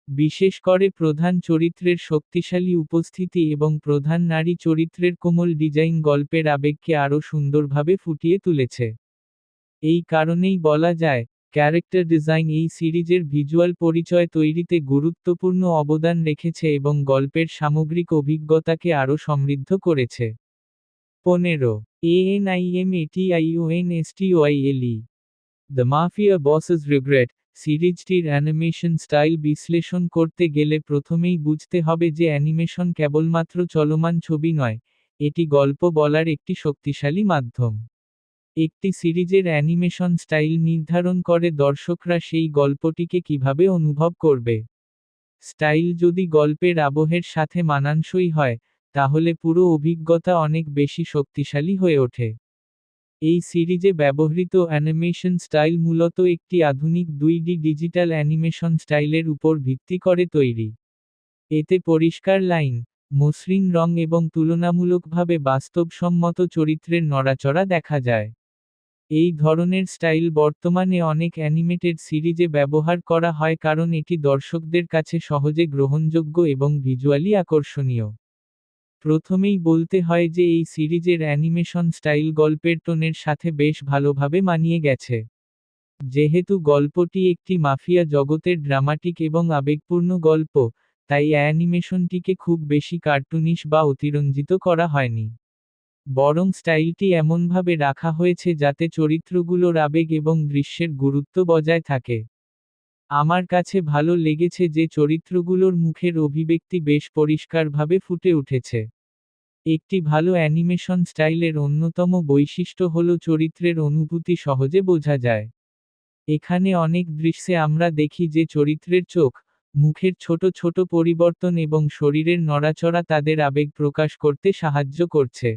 বিশেষ করে প্রধান চরিত্রের শক্তিশালী উপস্থিতি এবং প্রধান নারী চরিত্রের কোমল ডিজাইন গল্পের আবেগকে আরও সুন্দরভাবে ফুটিয়ে তুলেছে। এই কারণেই বলা যায়, ক্যারেক্টার ডিজাইন এই সিরিজের ভিজুয়াল পরিচয় তৈরিতে গুরুত্বপূর্ণ অবদান রেখেছে এবং গল্পের সামগ্রিক অভিজ্ঞতাকে আরও সমৃদ্ধ করেছে। 15. ANIMATIONSTOILE the mafia bosses regret সিরিজটির অ্যানিমেশন স্টাইল বিশ্লেষণ করতে গেলে প্রথমেই বুঝতে হবে যে অ্যানিমেশন কেবলমাত্র চলমান ছবি নয়, এটি গল্প বলার একটি শক্তিশালী মাধ্যম। একটি সিরিজের অ্যানিমেশন স্টাইল নির্ধারণ করে দর্শকরা সেই গল্পটিকে কিভাবে অনুভব করবে। স্টাইল যদি গল্পের আবহের সাথে মানানসই হয়, তাহলে পুরো অভিজ্ঞতা অনেক বেশি শক্তিশালী হয়ে ওঠে। এই সিরিজে ব্যবহৃত অ্যানিমেশন স্টাইল মূলত একটি আধুনিক 2D ডিজিটাল অ্যানিমেশন স্টাইলের উপর ভিত্তি করে তৈরি। এতে পরিষ্কার লাইন, মসৃণ রং এবং তুলনামূলকভাবে বাস্তবসম্মত চরিত্রের নড়াচড়া দেখা যায়। এই ধরনের স্টাইল বর্তমানে অনেক অ্যানিমেটেড সিরিজে ব্যবহার করা হয় কারণ এটি দর্শকদের কাছে সহজে গ্রহণযোগ্য এবং ভিজুয়ালি আকর্ষণীয়। প্রথমেই বলতে হয় যে এই সিরিজের অ্যানিমেশন স্টাইল গল্পের টোনের সাথে বেশ ভালোভাবে মানিয়ে গেছে। যেহেতু গল্পটি একটি মাফিয়া জগতের ড্রামাটিক এবং আবেগপূর্ণ গল্প, তাই অ্যানিমেশনটিকে খুব বেশি কার্টুনিশ বা অতিরঞ্জিত করা হয়নি। বরং স্টাইলটি এমনভাবে রাখা হয়েছে যাতে চরিত্রগুলোর আবেগ এবং দৃশ্যের গুরুত্ব বজায় থাকে। আমার কাছে ভালো লেগেছে যে চরিত্রগুলোর মুখের অভিব্যক্তি বেশ পরিষ্কারভাবে ফুটে উঠেছে। একটি ভালো অ্যানিমেশন স্টাইলের অন্যতম বৈশিষ্ট্য হল চরিত্রের অনুভূতি সহজে বোঝা যায়। এখানে অনেক দৃশ্যে আমরা দেখি যে চরিত্রের চোখ, মুখের ছোট ছোট পরিবর্তন এবং শরীরের নড়াচড়া তাদের আবেগ প্রকাশ করতে সাহায্য করছে।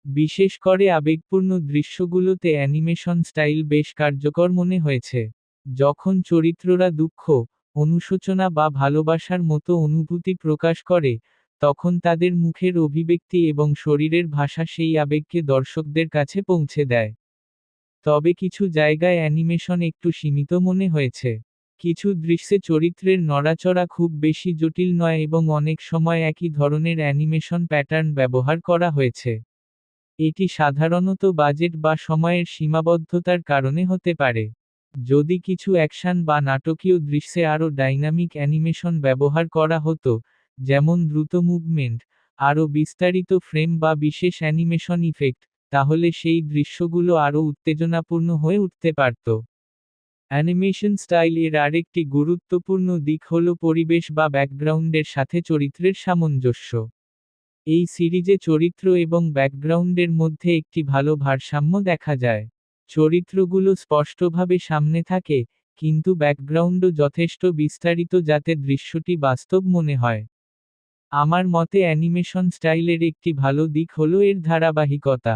বিশেষ করে আবেগপূর্ণ দৃশ্যগুলোতে অ্যানিমেশন স্টাইল বেশ কার্যকর মনে হয়েছে। যখন চরিত্ররা দুঃখ, অনুশোচনা বা ভালোবাসার মতো অনুভূতি প্রকাশ করে, তখন তাদের মুখের অভিব্যক্তি এবং শরীরের ভাষা সেই আবেগকে দর্শকদের কাছে পৌঁছে দেয়। তবে কিছু জায়গায় অ্যানিমেশন একটু সীমিত মনে হয়েছে। কিছু দৃশ্যে চরিত্রের নড়াচড়া খুব বেশি জটিল নয় এবং অনেক সময় একই ধরনের অ্যানিমেশন প্যাটার্ন ব্যবহার করা হয়েছে। এটি সাধারণত বাজেট বা সময়ের সীমাবদ্ধতার কারণে হতে পারে। যদি কিছু অ্যাকশন বা নাটকীয় দৃশ্যে আরও ডাইনামিক অ্যানিমেশন ব্যবহার করা হতো, যেমন দ্রুত মুভমেন্ট, আরও বিস্তারিত ফ্রেম বা বিশেষ অ্যানিমেশন ইফেক্ট, তাহলে সেই দৃশ্যগুলো আরও উত্তেজনাপূর্ণ হয়ে উঠতে পারত। অ্যানিমেশন স্টাইল এর আরেকটি গুরুত্বপূর্ণ দিক হল পরিবেশ বা ব্যাকগ্রাউন্ডের সাথে চরিত্রের সামঞ্জস্য। এই সিরিজে চরিত্র এবং ব্যাকগ্রাউন্ডের মধ্যে একটি ভালো ভারসাম্য দেখা যায়। চরিত্রগুলো স্পষ্টভাবে সামনে থাকে, কিন্তু ব্যাকগ্রাউন্ডও যথেষ্ট বিস্তারিত যাতে দৃশ্যটি বাস্তব মনে হয়। আমার মতে অ্যানিমেশন স্টাইলের একটি ভালো দিক হল এর ধারাবাহিকতা।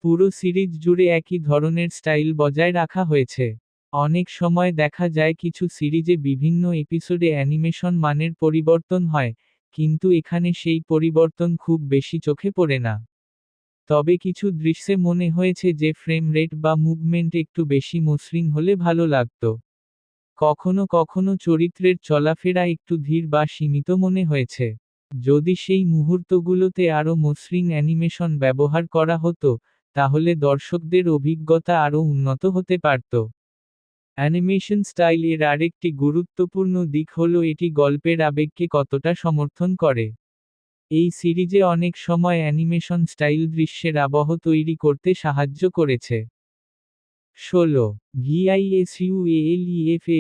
পুরো সিরিজ জুড়ে একই ধরনের স্টাইল বজায় রাখা হয়েছে। অনেক সময় দেখা যায় কিছু সিরিজে বিভিন্ন এপিসোডে অ্যানিমেশন মানের পরিবর্তন হয়, কিন্তু এখানে সেই পরিবর্তন খুব বেশি চোখে পড়ে না। তবে কিছু দৃশ্যে মনে হয়েছে যে ফ্রেম রেট বা মুভমেন্ট একটু বেশি মসৃণ হলে ভালো লাগত। কখনো কখনো চরিত্রের চলাফেরা একটু ধীর বা সীমিত মনে হয়েছে। যদি সেই মুহূর্তগুলোতে আরও মসৃণ অ্যানিমেশন ব্যবহার করা হতো, তাহলে দর্শকদের অভিজ্ঞতা আরও উন্নত হতে পারত। অ্যানিমেশন স্টাইল এর আরেকটি গুরুত্বপূর্ণ দিক হল এটি গল্পের আবেগকে কতটা সমর্থন করে। এই সিরিজে অনেক সময় অ্যানিমেশন স্টাইল দৃশ্যের আবহ তৈরি করতে সাহায্য করেছে। 16. VISUALEFFECTS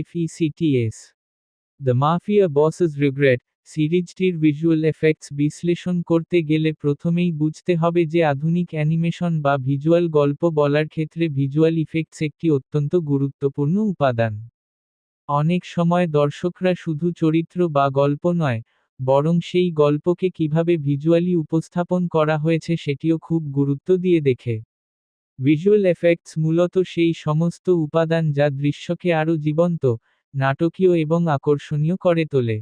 the mafia bosses regret সিরিজটির ভিজুয়াল এফেক্টস বিশ্লেষণ করতে গেলে প্রথমেই বুঝতে হবে যে আধুনিক অ্যানিমেশন বা ভিজুয়াল গল্প বলার ক্ষেত্রে ভিজুয়াল ইফেক্টস একটি অত্যন্ত গুরুত্বপূর্ণ উপাদান। অনেক সময় দর্শকরা শুধু চরিত্র বা গল্প নয়, বরং সেই গল্পকে কিভাবে ভিজুয়ালি উপস্থাপন করা হয়েছে সেটিও খুব গুরুত্ব দিয়ে দেখে। ভিজুয়াল এফেক্টস মূলত সেই সমস্ত উপাদান যা দৃশ্যকে আরও জীবন্ত, নাটকীয় এবং আকর্ষণীয় করে তোলে।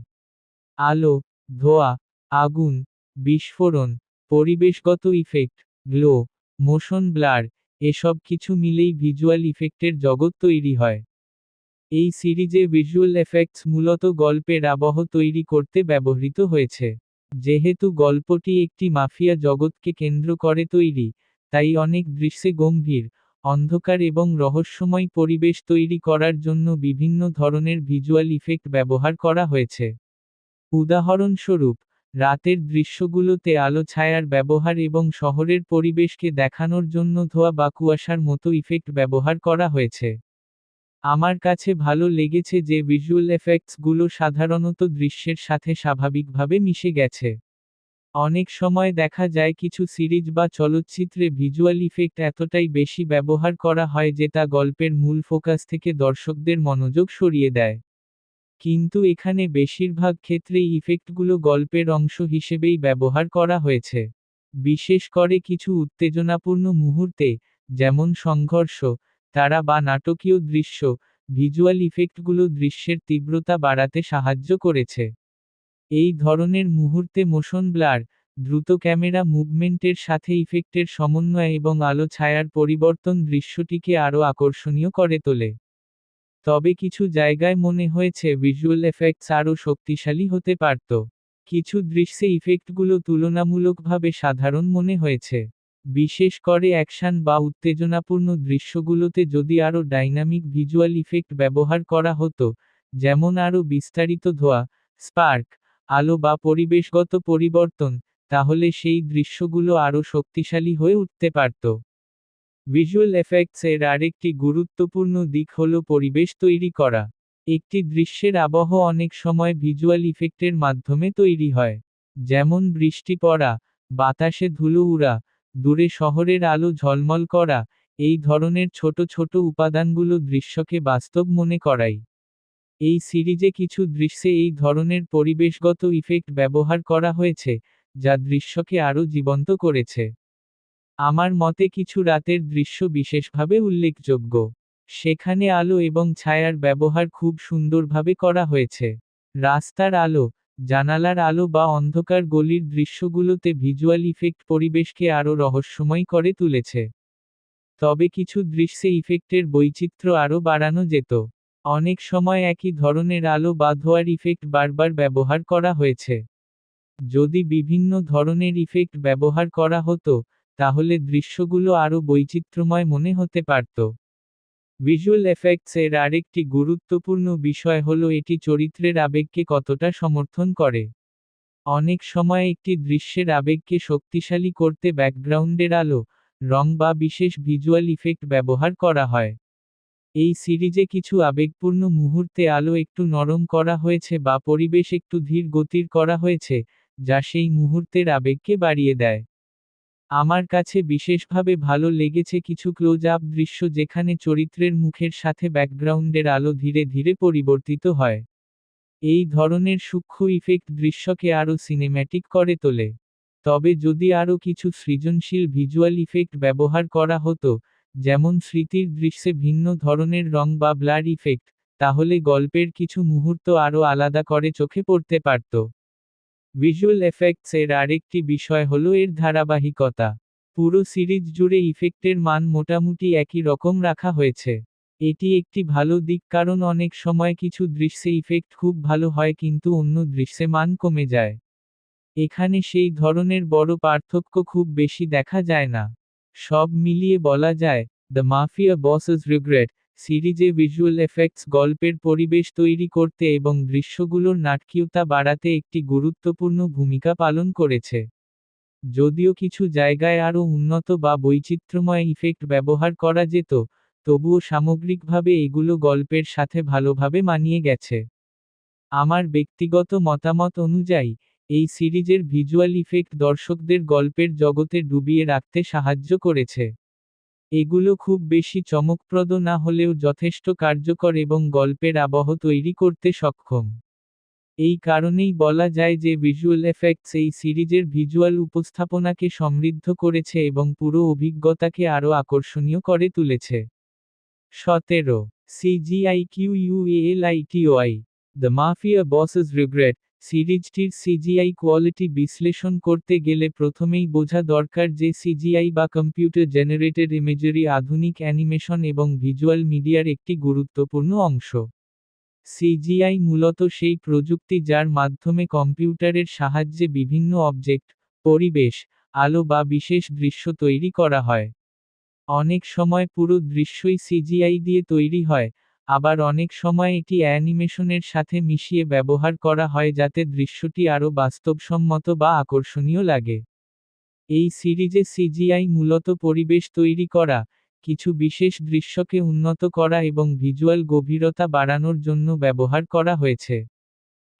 আলো, ধোঁয়া, আগুন, বিস্ফোরণ, পরিবেশগত ইফেক্ট, গ্লো, মোশন ব্লার, এসব কিছু মিলেই ভিজুয়াল ইফেক্টের জগৎ তৈরি হয়। এই সিরিজে ভিজুয়াল এফেক্টস মূলত গল্পের আবহ তৈরি করতে ব্যবহৃত হয়েছে। যেহেতু গল্পটি একটি মাফিয়া জগৎকে কেন্দ্র করে তৈরি, তাই অনেক দৃশ্যে গম্ভীর, অন্ধকার এবং রহস্যময় পরিবেশ তৈরি করার জন্য বিভিন্ন ধরনের ভিজুয়াল ইফেক্ট ব্যবহার করা হয়েছে। উদাহরণস্বরূপ, রাতের দৃশ্যগুলোতে আলো ছায়ার ব্যবহার এবং শহরের পরিবেশকে দেখানোর জন্য ধোঁয়া বা কুয়াশার মতো ইফেক্ট ব্যবহার করা হয়েছে। আমার কাছে ভালো লেগেছে যে ভিজুয়াল এফেক্টসগুলো সাধারণত দৃশ্যের সাথে স্বাভাবিকভাবে মিশে গেছে। অনেক সময় দেখা যায় কিছু সিরিজ বা চলচ্চিত্রে ভিজুয়াল ইফেক্ট এতটাই বেশি ব্যবহার করা হয় যে তা গল্পের মূল ফোকাস থেকে দর্শকদের মনোযোগ সরিয়ে দেয়। কিন্তু এখানে বেশিরভাগ ক্ষেত্রেই ইফেক্টগুলো গল্পের অংশ হিসেবেই ব্যবহার করা হয়েছে। বিশেষ করে কিছু উত্তেজনাপূর্ণ মুহূর্তে, যেমন সংঘর্ষ, তারা বা নাটকীয় দৃশ্য, ভিজুয়াল ইফেক্টগুলো দৃশ্যের তীব্রতা বাড়াতে সাহায্য করেছে। এই ধরনের মুহূর্তে মোশন ব্লার, দ্রুত ক্যামেরা মুভমেন্টের সাথে ইফেক্টের সমন্বয় এবং আলো ছায়ার পরিবর্তন দৃশ্যটিকে আরও আকর্ষণীয় করে তোলে। তবে কিছু জায়গায় মনে হয়েছে ভিজুয়াল এফেক্টস আরও শক্তিশালী হতে পারত। কিছু দৃশ্যে ইফেক্টগুলো তুলনামূলকভাবে সাধারণ মনে হয়েছে। বিশেষ করে অ্যাকশন বা উত্তেজনাপূর্ণ দৃশ্যগুলোতে যদি আরও ডাইনামিক ভিজুয়াল ইফেক্ট ব্যবহার করা হতো, যেমন আরও বিস্তারিত ধোঁয়া, স্পার্ক, আলো বা পরিবেশগত পরিবর্তন, তাহলে সেই দৃশ্যগুলো আরও শক্তিশালী হয়ে উঠতে পারত। ভিজুয়াল এফেক্টস এর আরেকটি গুরুত্বপূর্ণ দিক হল পরিবেশ তৈরি করা। একটি দৃশ্যের আবহ অনেক সময় ভিজুয়াল ইফেক্টের মাধ্যমে তৈরি হয়। যেমন বৃষ্টি পড়া, বাতাসে ধুলো উড়া, দূরে শহরের আলো ঝলমল করা, এই ধরনের ছোট ছোট উপাদানগুলো দৃশ্যকে বাস্তব মনে করায়। এই সিরিজে কিছু দৃশ্যে এই ধরনের পরিবেশগত ইফেক্ট ব্যবহার করা হয়েছে, যা দৃশ্যকে আরও জীবন্ত করেছে। আমার মতে কিছু রাতের দৃশ্য বিশেষভাবে উল্লেখযোগ্য। সেখানে আলো এবং ছায়ার ব্যবহার খুব সুন্দরভাবে করা হয়েছে। রাস্তার আলো, জানালার আলো বা অন্ধকার গলির দৃশ্যগুলোতে ভিজুয়াল ইফেক্ট পরিবেশকে আরও রহস্যময় করে তুলেছে। তবে কিছু দৃশ্যে ইফেক্টের বৈচিত্র্য আরও বাড়ানো যেত। অনেক সময় একই ধরনের আলো বা ধোঁয়ার ইফেক্ট বারবার ব্যবহার করা হয়েছে। যদি বিভিন্ন ধরনের ইফেক্ট ব্যবহার করা হতো, তাহলে দৃশ্যগুলো আরও বৈচিত্র্যময় মনে হতে পারত। ভিজুয়াল এফেক্টস এর আরেকটি গুরুত্বপূর্ণ বিষয় হল এটি চরিত্রের আবেগকে কতটা সমর্থন করে। অনেক সময় একটি দৃশ্যের আবেগকে শক্তিশালী করতে ব্যাকগ্রাউন্ডের আলো, রং বা বিশেষ ভিজুয়াল ইফেক্ট ব্যবহার করা হয়। এই সিরিজে কিছু আবেগপূর্ণ মুহূর্তে আলো একটু নরম করা হয়েছে বা পরিবেশ একটু ধীর গতির করা হয়েছে, যা সেই মুহূর্তের আবেগকে বাড়িয়ে দেয়। আমার কাছে বিশেষভাবে ভালো লেগেছে কিছু ক্লোজ আপ দৃশ্য যেখানে চরিত্রের মুখের সাথে ব্যাকগ্রাউন্ডের আলো ধীরে ধীরে পরিবর্তিত হয়। এই ধরনের সূক্ষ্ম ইফেক্ট দৃশ্যকে আরও সিনেম্যাটিক করে তোলে। তবে যদি আরও কিছু সৃজনশীল ভিজুয়াল ইফেক্ট ব্যবহার করা হতো, যেমন স্মৃতির দৃশ্যে ভিন্ন ধরনের রং বা ব্লার ইফেক্ট, তাহলে গল্পের কিছু মুহূর্ত আরও আলাদা করে চোখে পড়তে পারত। ভিজুয়াল এফেক্টস এর আরেকটি বিষয় হল এর ধারাবাহিকতা। পুরো সিরিজ জুড়ে ইফেক্টের মান মোটামুটি একই রকম রাখা হয়েছে। এটি একটি ভালো দিক কারণ অনেক সময় কিছু দৃশ্যে ইফেক্ট খুব ভালো হয় কিন্তু অন্য দৃশ্যে মান কমে যায়। এখানে সেই ধরনের বড় পার্থক্য খুব বেশি দেখা যায় না। সব মিলিয়ে বলা যায়, দ্য মাফিয়া বসেস রিগ্রেট সিরিজে ভিজুয়াল এফেক্টস গল্পের পরিবেশ তৈরি করতে এবং দৃশ্যগুলোর নাটকীয়তা বাড়াতে একটি গুরুত্বপূর্ণ ভূমিকা পালন করেছে। যদিও কিছু জায়গায় আরও উন্নত বা বৈচিত্র্যময় ইফেক্ট ব্যবহার করা যেত, তবুও সামগ্রিকভাবে এগুলো গল্পের সাথে ভালোভাবে মানিয়ে গেছে। আমার ব্যক্তিগত মতামত অনুযায়ী, এই সিরিজের ভিজুয়াল ইফেক্ট দর্শকদের গল্পের জগতে ডুবিয়ে রাখতে সাহায্য করেছে। এগুলো খুব বেশি চমকপ্রদ না হলেও যথেষ্ট কার্যকর এবং গল্পের আবহ তৈরি করতে সক্ষম। এই কারণেই বলা যায় যে ভিজুয়াল এফেক্টস এই সিরিজের ভিজুয়াল উপস্থাপনাকে সমৃদ্ধ করেছে এবং পুরো অভিজ্ঞতাকে আরও আকর্ষণীয় করে তুলেছে। 17. CGIQUALITOI the mafia bosses regret সিরিজটির সিজিআই কোয়ালিটি বিশ্লেষণ করতে গেলে প্রথমেই বোঝা দরকার যে সিজিআই বা কম্পিউটার জেনারেটেড ইমেজারি আধুনিক অ্যানিমেশন এবং ভিজুয়াল মিডিয়ার একটি গুরুত্বপূর্ণ অংশ। সিজিআই মূলত সেই প্রযুক্তি যার মাধ্যমে কম্পিউটারের সাহায্যে বিভিন্ন অবজেক্ট, পরিবেশ, আলো বা বিশেষ দৃশ্য তৈরি করা হয়। অনেক সময় পুরো দৃশ্যই সিজিআই দিয়ে তৈরি হয়, আবার অনেক সময় এটি অ্যানিমেশনের সাথে মিশিয়ে ব্যবহার করা হয় যাতে দৃশ্যটি আরও বাস্তবসম্মত বা আকর্ষণীয় লাগে। এই সিরিজে সিজিআই মূলত পরিবেশ তৈরি করা, কিছু বিশেষ দৃশ্যকে উন্নত করা এবং ভিজুয়াল গভীরতা বাড়ানোর জন্য ব্যবহার করা হয়েছে।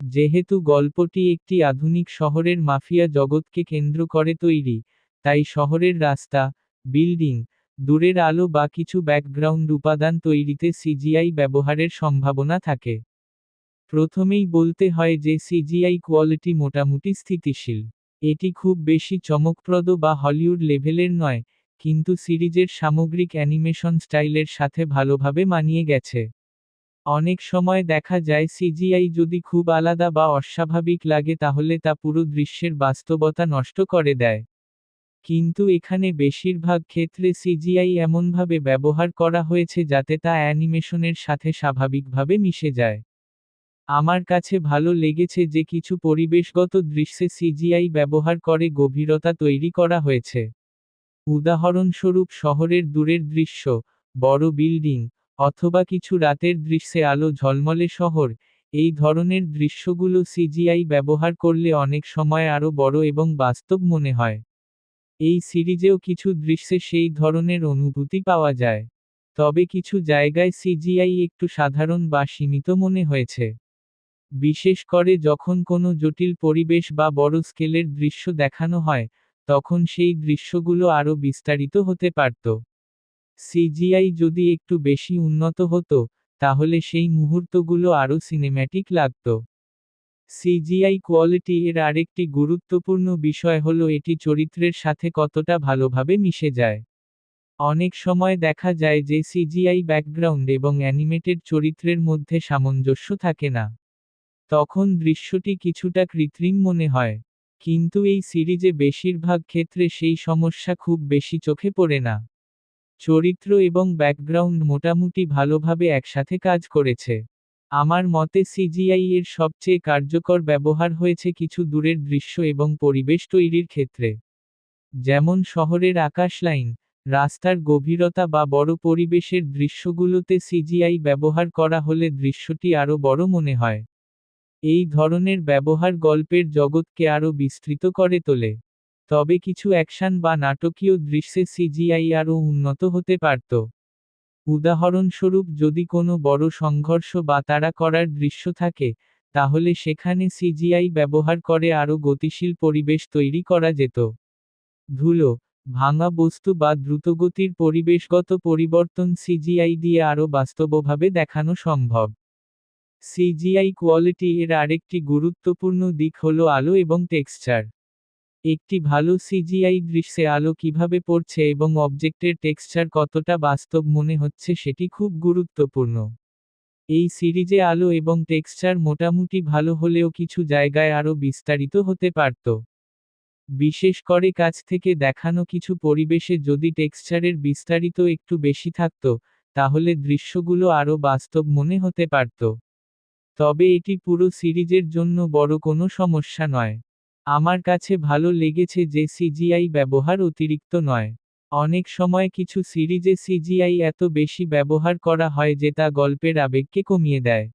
যেহেতু গল্পটি একটি আধুনিক শহরের মাফিয়া জগৎকে কেন্দ্র করে তৈরি, তাই শহরের রাস্তা, বিল্ডিং, দূরের আলো বা কিছু ব্যাকগ্রাউন্ড উপাদান তৈরিতে সিজিআই ব্যবহারের সম্ভাবনা থাকে। প্রথমেই বলতে হয় যে সিজিআই কোয়ালিটি মোটামুটি স্থিতিশীল। এটি খুব বেশি চমকপ্রদ বা হলিউড লেভেলের নয়, কিন্তু সিরিজের সামগ্রিক অ্যানিমেশন স্টাইলের সাথে ভালোভাবে মানিয়ে গেছে। অনেক সময় দেখা যায় সিজিআই যদি খুব আলাদা বা অস্বাভাবিক লাগে তাহলে তা পুরো দৃশ্যের বাস্তবতা নষ্ট করে দেয়। কিন্তু এখানে বেশিরভাগ ক্ষেত্রে সিজিআই এমনভাবে ব্যবহার করা হয়েছে যাতে তা অ্যানিমেশনের সাথে স্বাভাবিকভাবে মিশে যায়। আমার কাছে ভালো লেগেছে যে কিছু পরিবেশগত দৃশ্যে সিজিআই ব্যবহার করে গভীরতা তৈরি করা হয়েছে। উদাহরণস্বরূপ শহরের দূরের দৃশ্য, বড় বিল্ডিং, অথবা কিছু রাতের দৃশ্যে আলো ঝলমলে শহর, এই ধরনের দৃশ্যগুলো সিজিআই ব্যবহার করলে অনেক সময় আরও বড় এবং বাস্তব মনে হয়। এই সিরিজেও কিছু দৃশ্যে সেই ধরনের অনুভূতি পাওয়া যায়। তবে কিছু জায়গায় সিজিআই একটু সাধারণ বা সীমিত মনে হয়েছে। বিশেষ করে যখন কোনো জটিল পরিবেশ বা বড় স্কেলের দৃশ্য দেখানো হয়, তখন সেই দৃশ্যগুলো আরও বিস্তারিত হতে পারত। সিজিআই যদি একটু বেশি উন্নত হতো, তাহলে সেই মুহূর্তগুলো আরও সিনেম্যাটিক লাগত। সিজিআই কোয়ালিটি এর আরেকটি গুরুত্বপূর্ণ বিষয় হলো এটি চরিত্রের সাথে কতটা ভালোভাবে মিশে যায়। অনেক সময় দেখা যায় যে সিজিআই ব্যাকগ্রাউন্ড এবং অ্যানিমেটেড চরিত্রের মধ্যে সামঞ্জস্য থাকে না। তখন দৃশ্যটি কিছুটা কৃত্রিম মনে হয়। কিন্তু এই সিরিজে বেশিরভাগ ক্ষেত্রে সেই সমস্যা খুব বেশি চোখে পড়ে না। চরিত্র এবং ব্যাকগ্রাউন্ড মোটামুটি ভালোভাবে একসাথে কাজ করেছে। আমার মতে সিজিআই এর সবচেয়ে কার্যকর ব্যবহার হয়েছে কিছু দূরের দৃশ্য এবং পরিবেশ তৈরির ক্ষেত্রে। যেমন শহরের আকাশ লাইন, রাস্তার গভীরতা বা বড় পরিবেশের দৃশ্যগুলোতে সিজিআই ব্যবহার করা হলে দৃশ্যটি আরও বড় মনে হয়। এই ধরনের ব্যবহার গল্পের জগৎকে আরও বিস্তৃত করে তোলে। তবে কিছু অ্যাকশন বা নাটকীয় দৃশ্যে সিজিআই আরও উন্নত হতে পারত। উদাহরণস্বরূপ যদি কোনো বড় সংঘর্ষ বা তাড়া করার দৃশ্য থাকে, তাহলে সেখানে সিজিআই ব্যবহার করে আরও গতিশীল পরিবেশ তৈরি করা যেত। ধুলো, ভাঙা বস্তু বা দ্রুতগতির পরিবেশগত পরিবর্তন সিজিআই দিয়ে আরও বাস্তবভাবে দেখানো সম্ভব। সিজিআই কোয়ালিটি এর আরেকটি গুরুত্বপূর্ণ দিক হল আলো এবং টেক্সচার। একটি ভালো সিজিআই দৃশ্যে আলো কিভাবে পড়ছে এবং অবজেক্টের টেক্সচার কতটা বাস্তব মনে হচ্ছে সেটি খুব গুরুত্বপূর্ণ। এই সিরিজে আলো এবং টেক্সচার মোটামুটি ভালো হলেও কিছু জায়গায় আরও বিস্তারিত হতে পারত। বিশেষ করে কাছ থেকে দেখানো কিছু পরিবেশে যদি টেক্সচারের বিস্তারিত একটু বেশি থাকত, তাহলে দৃশ্যগুলো আরও বাস্তব মনে হতে পারত। তবে এটি পুরো সিরিজের জন্য বড় কোনো সমস্যা নয়। আমার কাছে ভালো লেগেছে যে সিজিআই ব্যবহার অতিরিক্ত নয়। অনেক সময় কিছু সিরিজে সিজিআই এত বেশি ব্যবহার করা হয় যে তা গল্পের আবেগকে কমিয়ে দেয়।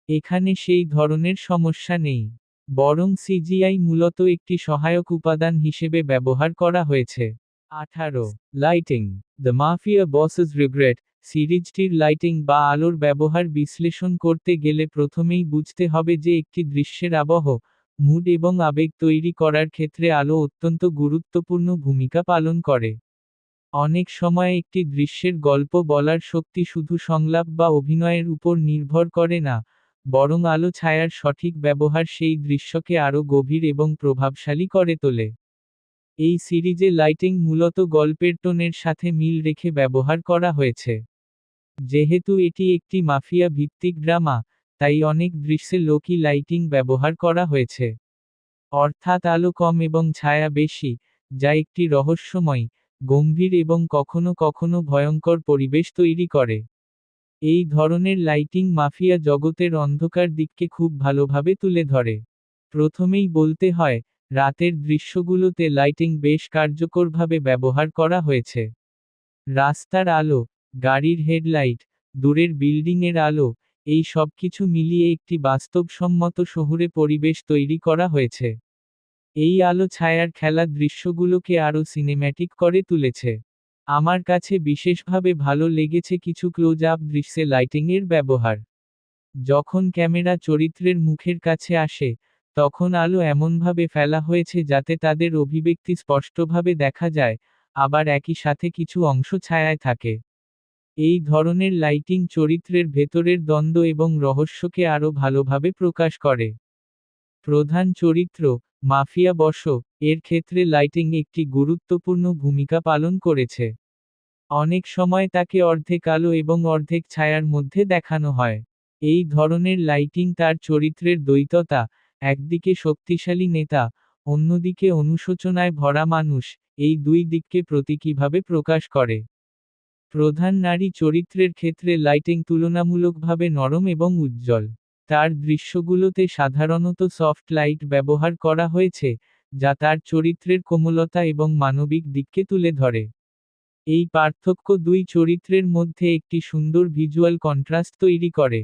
এখানে সেই ধরনের সমস্যা নেই। বরং সিজিআই মূলত একটি সহায়ক উপাদান হিসেবে ব্যবহার করা হয়েছে। 18. Lighting, the mafia bosses regret. সিরিজটির লাইটিং বা আলোর ব্যবহার বিশ্লেষণ করতে গেলে প্রথমেই বুঝতে হবে যে একটি দৃশ্যের আবহ, মুড এবং আবেগ তৈরি করার ক্ষেত্রে আলো অত্যন্ত গুরুত্বপূর্ণ ভূমিকা পালন করে। অনেক সময় একটি দৃশ্যের গল্প বলার শক্তি শুধু সংলাপ বা অভিনয়ের উপর নির্ভর করে না, বরং আলো ছায়ার সঠিক ব্যবহার সেই দৃশ্যকে আরও গভীর এবং প্রভাবশালী করে তোলে। এই সিরিজে লাইটিং মূলত গল্পের টোনের সাথে মিল রেখে ব্যবহার করা হয়েছে। যেহেতু এটি একটি মাফিয়া ভিত্তিক ড্রামা, তাই অনেক দৃশ্যে লোকি লাইটিং ব্যবহার করা হয়েছে। অর্থাৎ আলো কম এবং ছায়া বেশি, যা একটি রহস্যময়, গম্ভীর এবং কখনো কখনো ভয়ঙ্কর পরিবেশ তৈরি করে। এই ধরনের লাইটিং মাফিয়া জগতের অন্ধকার দিককে খুব ভালোভাবে তুলে ধরে। প্রথমেই বলতে হয়, রাতের দৃশ্যগুলোতে লাইটিং বেশ কার্যকরভাবে ব্যবহার করা হয়েছে। রাস্তার আলো, গাড়ির হেডলাইট, দূরের বিল্ডিংয়ের আলো, এই সবকিছু মিলিয়ে একটি বাস্তবসম্মত শহুরে পরিবেশ তৈরি করা হয়েছে। এই আলো ছায়ার খেলা দৃশ্যগুলোকে আরও সিনেম্যাটিক করে তুলেছে। আমার কাছে বিশেষভাবে ভালো লেগেছে কিছু ক্লোজ আপ দৃশ্যে লাইটিংয়ের ব্যবহার। যখন ক্যামেরা চরিত্রের মুখের কাছে আসে, তখন আলো এমনভাবে ফেলা হয়েছে যাতে তাদের অভিব্যক্তি স্পষ্টভাবে দেখা যায়, আবার একই সাথে কিছু অংশ ছায়ায় থাকে। এই ধরনের লাইটিং চরিত্রের ভেতরের দ্বন্দ্ব এবং রহস্যকে আরও ভালোভাবে প্রকাশ করে। প্রধান চরিত্র, মাফিয়া বস, এর ক্ষেত্রে লাইটিং একটি গুরুত্বপূর্ণ ভূমিকা পালন করেছে। অনেক সময় তাকে অর্ধেক আলো এবং অর্ধেক ছায়ার মধ্যে দেখানো হয়। এই ধরনের লাইটিং তার চরিত্রের দ্বৈততা, একদিকে শক্তিশালী নেতা, অন্যদিকে অনুশোচনায় ভরা মানুষ, এই দুই দিককে প্রতীকীভাবে প্রকাশ করে। প্রধান নারী চরিত্রের ক্ষেত্রে লাইটিং তুলনামূলকভাবে নরম এবং উজ্জ্বল। তার দৃশ্যগুলোতে সাধারণত সফট লাইট ব্যবহার করা হয়েছে, যা তার চরিত্রের কোমলতা এবং মানবিক দিককে তুলে ধরে। এই পার্থক্য দুই চরিত্রের মধ্যে একটি সুন্দর ভিজুয়াল কন্ট্রাস্ট তৈরি করে।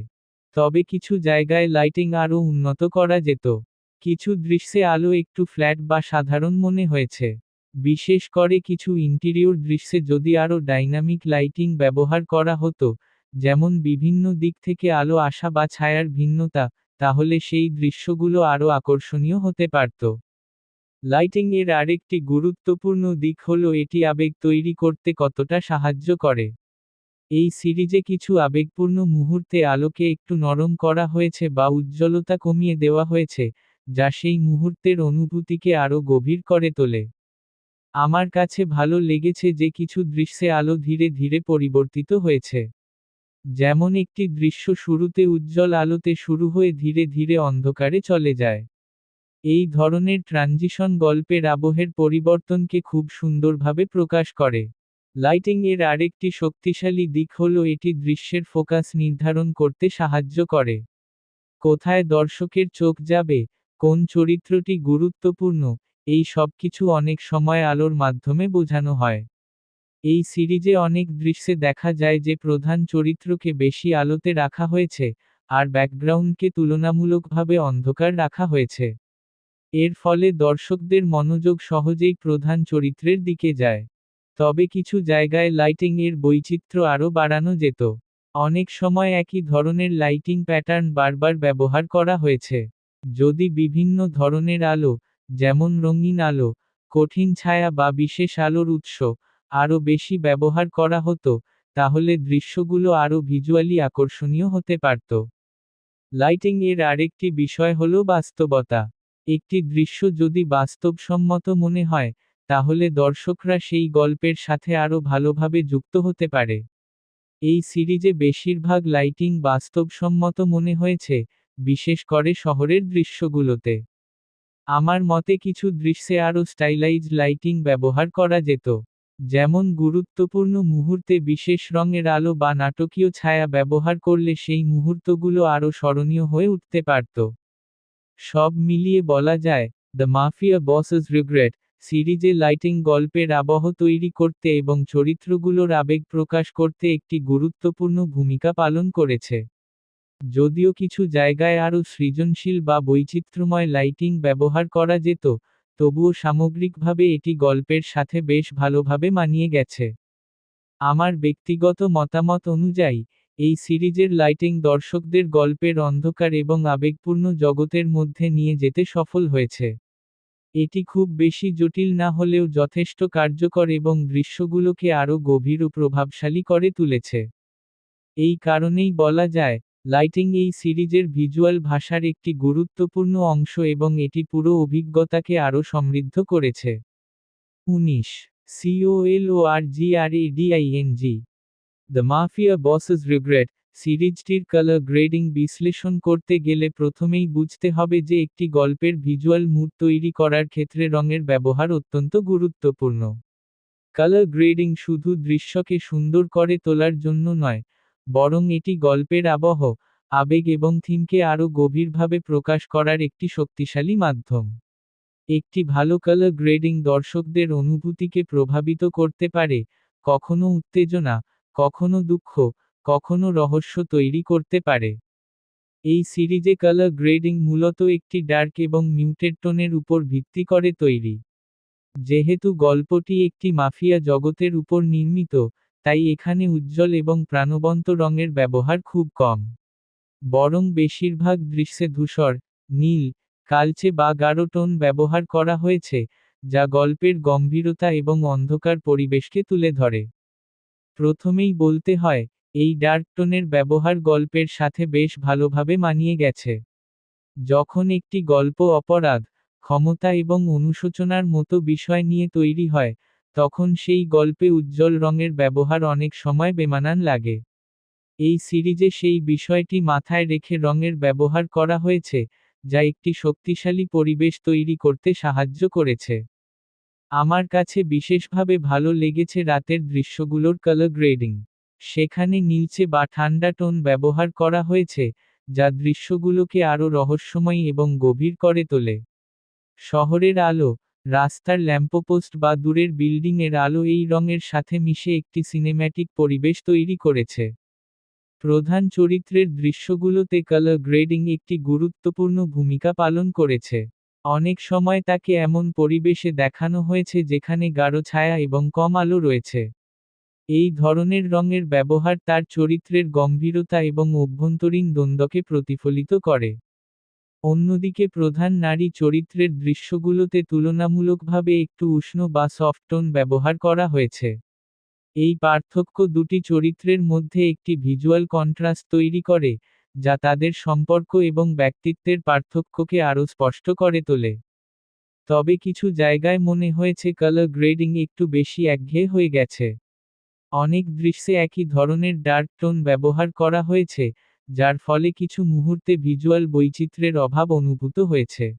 তবে কিছু জায়গায় লাইটিং আরও উন্নত করা যেত। কিছু দৃশ্যে আলো একটু ফ্ল্যাট বা সাধারণ মনে হয়েছে। বিশেষ করে কিছু ইন্টেরিয়র দৃশ্যে যদি আরও ডাইনামিক লাইটিং ব্যবহার করা হতো, যেমন বিভিন্ন দিক থেকে আলো আসা বা ছায়ার ভিন্নতা, তাহলে সেই দৃশ্যগুলো আরও আকর্ষণীয় হতে পারত। লাইটিং এর আরেকটি গুরুত্বপূর্ণ দিক হল এটি আবেগ তৈরি করতে কতটা সাহায্য করে। এই সিরিজে কিছু আবেগপূর্ণ মুহূর্তে আলোকে একটু নরম করা হয়েছে বা উজ্জ্বলতা কমিয়ে দেওয়া হয়েছে, যা সেই মুহূর্তের অনুভূতিকে আরও গভীর করে তোলে। আমার কাছে ভালো লেগেছে যে কিছু দৃশ্যে আলো ধীরে ধীরে পরিবর্তিত হয়েছে। যেমন একটি দৃশ্য শুরুতে উজ্জ্বল আলোতে শুরু হয়ে ধীরে ধীরে অন্ধকারে চলে যায়। এই ধরনের ট্রানজিশন গল্পের আবহের পরিবর্তনকে খুব সুন্দরভাবে প্রকাশ করে। লাইটিং এর আরেকটি শক্তিশালী দিক হল এটি দৃশ্যের ফোকাস নির্ধারণ করতে সাহায্য করে। কোথায় দর্শকের চোখ যাবে, কোন চরিত্রটি গুরুত্বপূর্ণ, এই সবকিছু অনেক সময় আলোর মাধ্যমে বোঝানো হয়। এই সিরিজে অনেক দৃশ্যে দেখা যায় যে প্রধান চরিত্রকে বেশি আলোতে রাখা হয়েছে, আর ব্যাকগ্রাউন্ডকে তুলনামূলকভাবে অন্ধকার রাখা হয়েছে। এর ফলে দর্শকদের মনোযোগ সহজেই প্রধান চরিত্রের দিকে যায়। তবে কিছু জায়গায় লাইটিং এর বৈচিত্র্য আরও বাড়ানো যেত। অনেক সময় একই ধরনের লাইটিং প্যাটার্ন বারবার ব্যবহার করা হয়েছে। যদি বিভিন্ন ধরনের আলো, যেমন রঙিন আলো, কঠিন ছায়া বা বিশেষ আলোর উৎস, আরও বেশি ব্যবহার করা হতো, তাহলে দৃশ্যগুলো আরও ভিজুয়ালি আকর্ষণীয় হতে পারত। লাইটিং এর আরেকটি বিষয় হল বাস্তবতা। একটি দৃশ্য যদি বাস্তবসম্মত মনে হয়, তাহলে দর্শকরা সেই গল্পের সাথে আরও ভালোভাবে যুক্ত হতে পারে। এই সিরিজে বেশিরভাগ লাইটিং বাস্তবসম্মত মনে হয়েছে, বিশেষ করে শহরের দৃশ্যগুলোতে। আমার মতে কিছু দৃশ্যে আরও স্টাইলাইজড লাইটিং ব্যবহার করা যেত। যেমন গুরুত্বপূর্ণ মুহূর্তে বিশেষ রঙের আলো বা নাটকীয় ছায়া ব্যবহার করলে সেই মুহূর্তগুলো আরও স্মরণীয় হয়ে উঠতে পারত। সব মিলিয়ে বলা যায়, দ্য মাফিয়া বসেস রিগ্রেট সিরিজে লাইটিং গল্পের আবহ তৈরি করতে এবং চরিত্রগুলোর আবেগ প্রকাশ করতে একটি গুরুত্বপূর্ণ ভূমিকা পালন করেছে। যদিও কিছু জায়গায় আরও সৃজনশীল বা বৈচিত্র্যময় লাইটিং ব্যবহার করা যেত, তবুও সামগ্রিকভাবে এটি গল্পের সাথে বেশ ভালোভাবে মানিয়ে গেছে। আমার ব্যক্তিগত মতামত অনুযায়ী, এই সিরিজের লাইটিং দর্শকদের গল্পের অন্ধকার এবং আবেগপূর্ণ জগতের মধ্যে নিয়ে যেতে সফল হয়েছে। এটি খুব বেশি জটিল না হলেও যথেষ্ট কার্যকর এবং দৃশ্যগুলোকে আরও গভীর ও প্রভাবশালী করে তুলেছে। এই কারণেই বলা যায়, লাইটিং এই সিরিজের ভিজুয়াল ভাষার একটি গুরুত্বপূর্ণ অংশ এবং এটি পুরো অভিজ্ঞতাকে আরও সমৃদ্ধ করেছে। 19. COLORGRADING the mafia bosses regret সিরিজটির কালার গ্রেডিং বিশ্লেষণ করতে গেলে প্রথমেই বুঝতে হবে যে একটি গল্পের ভিজুয়াল মুড তৈরি করার ক্ষেত্রে রঙের ব্যবহার অত্যন্ত গুরুত্বপূর্ণ। কালার গ্রেডিং শুধু দৃশ্যকে সুন্দর করে তোলার জন্য নয়, বরং এটি গল্পের আবহ, আবেগ এবং থিমকে আরও গভীরভাবে প্রকাশ করার একটি শক্তিশালী মাধ্যম। একটি ভালো কালার গ্রেডিং দর্শকদের অনুভূতিকে প্রভাবিত করতে পারে, কখনো উত্তেজনা, কখনো দুঃখ, কখনো রহস্য তৈরি করতে পারে। এই সিরিজে কালার গ্রেডিং মূলত একটি ডার্ক এবং মিউটেড টোনের উপর ভিত্তি করে তৈরি। যেহেতু গল্পটি একটি মাফিয়া জগতের উপর নির্মিত, তাই এখানে উজ্জ্বল এবং প্রাণবন্ত রঙের ব্যবহার খুব কম। বরং বেশিরভাগ দৃশ্যে ধূসর, নীল, কালচে বা গাঢ় টোন ব্যবহার করা হয়েছে, যা গল্পের গম্ভীরতা এবং অন্ধকার পরিবেশকে তুলে ধরে। প্রথমেই বলতে হয়, এই ডার্ক টোনের ব্যবহার গল্পের সাথে বেশ ভালোভাবে মানিয়ে গেছে। যখন একটি গল্প অপরাধ, ক্ষমতা এবং অনুশোচনার মতো বিষয় নিয়ে তৈরি হয়, তখন সেই গল্পে উজ্জ্বল রঙের ব্যবহার অনেক সময় বেমানান লাগে। এই সিরিজে সেই বিষয়টি মাথায় রেখে রঙের ব্যবহার করা হয়েছে, যা একটি শক্তিশালী পরিবেশ তৈরি করতে সাহায্য করেছে। আমার কাছে বিশেষভাবে ভালো লেগেছে রাতের দৃশ্যগুলোর কালার গ্রেডিং। সেখানে নীলচে বা ঠান্ডা টোন ব্যবহার করা হয়েছে, যা দৃশ্যগুলোকে আরও রহস্যময়ী এবং গভীর করে তোলে। শহরের আলো, রাস্তার ল্যাম্পপোস্ট বা দূরের বিল্ডিংয়ের আলো এই রঙের সাথে মিশে একটি সিনেম্যাটিক পরিবেশ তৈরি করেছে। প্রধান চরিত্রের দৃশ্যগুলোতে কালার গ্রেডিং একটি গুরুত্বপূর্ণ ভূমিকা পালন করেছে। অনেক সময় তাকে এমন পরিবেশে দেখানো হয়েছে যেখানে গাঢ় ছায়া এবং কম আলো রয়েছে। এই ধরনের রঙের ব্যবহার তার চরিত্রের গম্ভীরতা এবং অভ্যন্তরীণ দ্বন্দ্বকে প্রতিফলিত করে। অন্যদিকে প্রধান নারী চরিত্রের দৃশ্যগুলোতে তুলনামূলকভাবে একটু উষ্ণ বা সফট টোন ব্যবহার করা হয়েছে। এই পার্থক্য দুটি চরিত্রের মধ্যে একটি ভিজুয়াল কন্ট্রাস্ট তৈরি করে, যা তাদের সম্পর্ক এবং ব্যক্তিত্বের পার্থক্যকে আরও স্পষ্ট করে তোলে। তবে কিছু জায়গায় মনে হয়েছে কালার গ্রেডিং একটু বেশি একঘেয়ে হয়ে গেছে। অনেক দৃশ্যে একই ধরনের ডার্ক টোন ব্যবহার করা হয়েছে, যার ফলে কিছু মুহূর্তে ভিজুয়াল বৈচিত্র্যের অভাব অনুভূত হয়েছে।